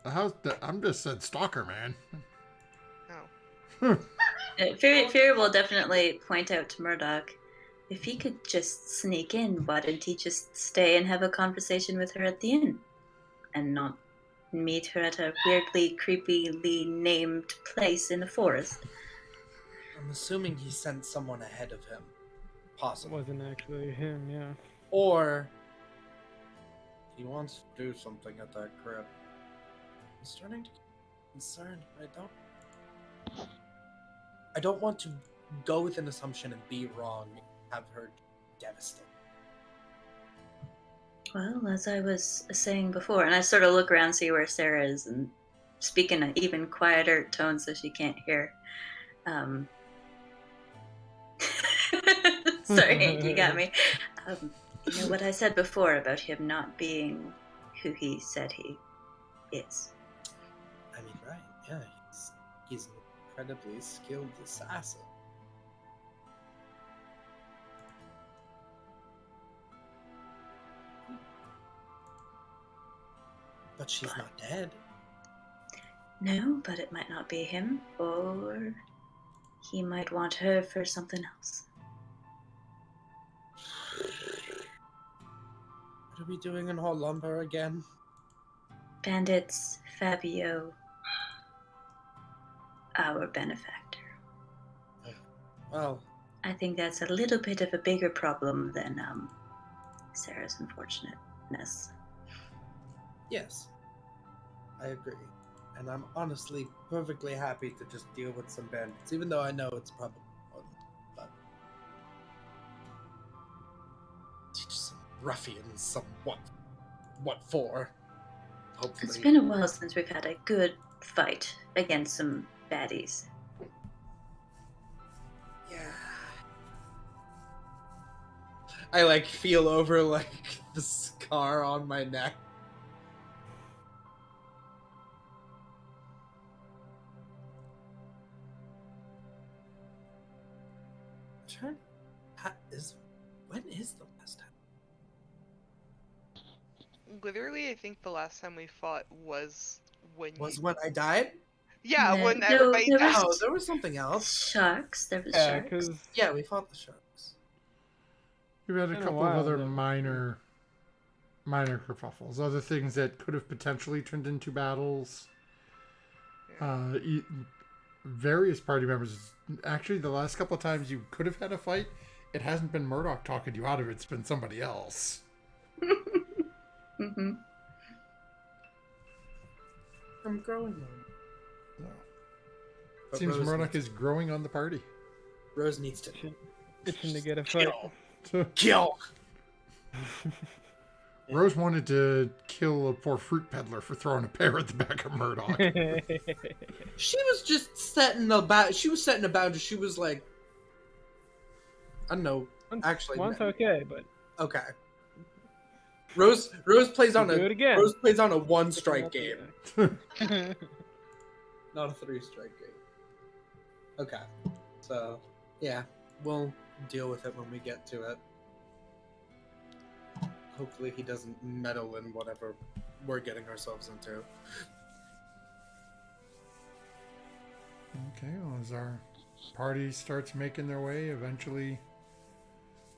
I'm just said stalker, man. Oh. Fury will definitely point out to Murdoch, if he could just sneak in, why didn't he just stay and have a conversation with her at the inn? And not meet her at a weirdly, creepily named place in the forest? I'm assuming he sent someone ahead of him. It Possibly. wasn't actually him, yeah. Or he wants to do something at that crypt. I'm starting to get concerned. I don't want to go with an assumption and be wrong and have her devastated. Well, as I was saying before, and I sort of look around, see where Sarah is, and speak in an even quieter tone so she can't hear. Sorry, you got me. You know what I said before about him not being who he said he is. I mean, right? Yeah, he's an incredibly skilled assassin. But she's not dead. No, but it might not be him, or he might want her for something else. What are we doing in Hall Lumber again? Bandits, Fabio, our benefactor. Well, I think that's a little bit of a bigger problem than Sarah's unfortunateness. yes. I agree. And I'm honestly perfectly happy to just deal with some bandits, even though I know it's probably fun. But teach some ruffians some what for. Hopefully. It's been a while since we've had a good fight against some baddies. Yeah. I feel over the scar on my neck. When is the last time? Literally, I think the last time we fought was when When I died? Yeah, No, when no, everybody there died. was- Oh, there was something else. Sharks. There was Yeah, sharks. because Yeah, we fought the sharks. We've had a Been a couple while, of other though. minor kerfuffles, other things that could have potentially turned into battles. Various party members. Actually, the last couple of times you could have had a fight, it hasn't been Murdoch talking you out of it. It's been somebody else. Mm-hmm. I'm growing on. No. But Seems Rose Murdoch needs- is growing on the party. Rose needs to itching to get a fight. kill. Rose wanted to kill a poor fruit peddler for throwing a pear at the back of Murdoch. She was just setting a boundary. She was setting a boundary. She was like, I don't know. Actually, One's no. okay, but Okay. Rose plays on do it a again. Rose plays on a 1-strike game, Okay. not a 3-strike game. Okay. So yeah, we'll deal with it when we get to it. Hopefully he doesn't meddle in whatever we're getting ourselves into. Okay, well, as our party starts making their way, eventually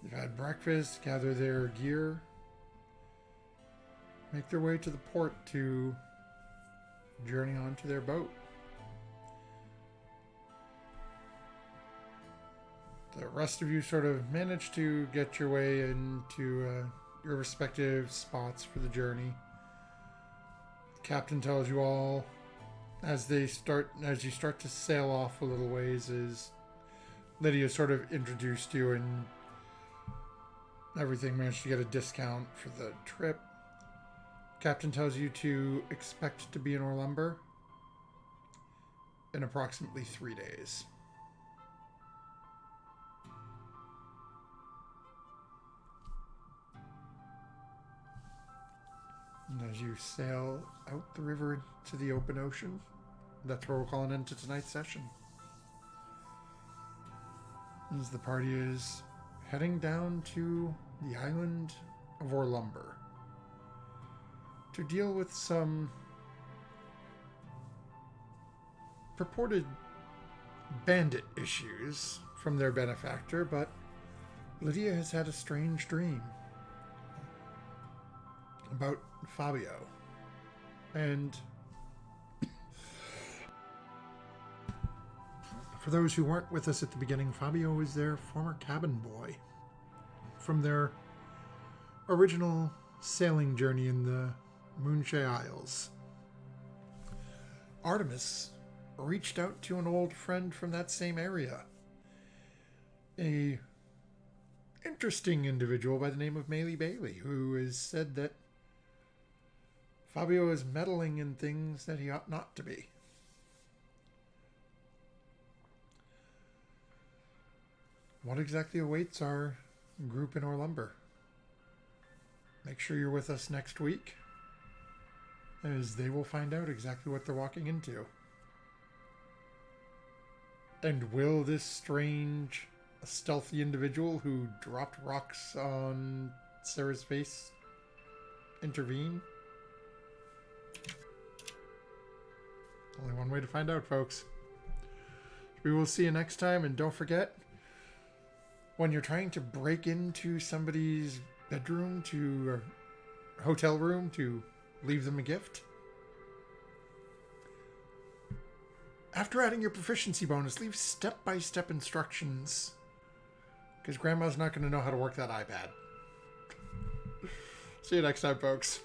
they've had breakfast, gather their gear, make their way to the port to journey on to their boat. The rest of you sort of manage to get your way into your respective spots for the journey. The captain tells you all as you start to sail off a little ways, is Lydia sort of introduced you and everything, managed to get a discount for the trip. Captain tells you to expect to be in Orlumber in approximately 3 days. And as you sail out the river to the open ocean, that's where we'll call an end to tonight's session. As the party is heading down to the island of Orlumber to deal with some purported bandit issues from their benefactor, but Lydia has had a strange dream about Fabio. And for those who weren't with us at the beginning, Fabio is their former cabin boy from their original sailing journey in the Moonshay Isles. Artemis reached out to an old friend from that same area, a interesting individual by the name of Maylie Bailey, who has said that Fabio is meddling in things that he ought not to be. What exactly awaits our group in Orlumber? Make sure you're with us next week, as they will find out exactly what they're walking into. And will this strange, stealthy individual who dropped rocks on Sarah's face intervene? Only one way to find out, folks. We will see you next time, and don't forget, when you're trying to break into somebody's bedroom to a hotel room to leave them a gift, after adding your proficiency bonus, leave step-by-step instructions, because Grandma's not going to know how to work that iPad. See you next time, folks.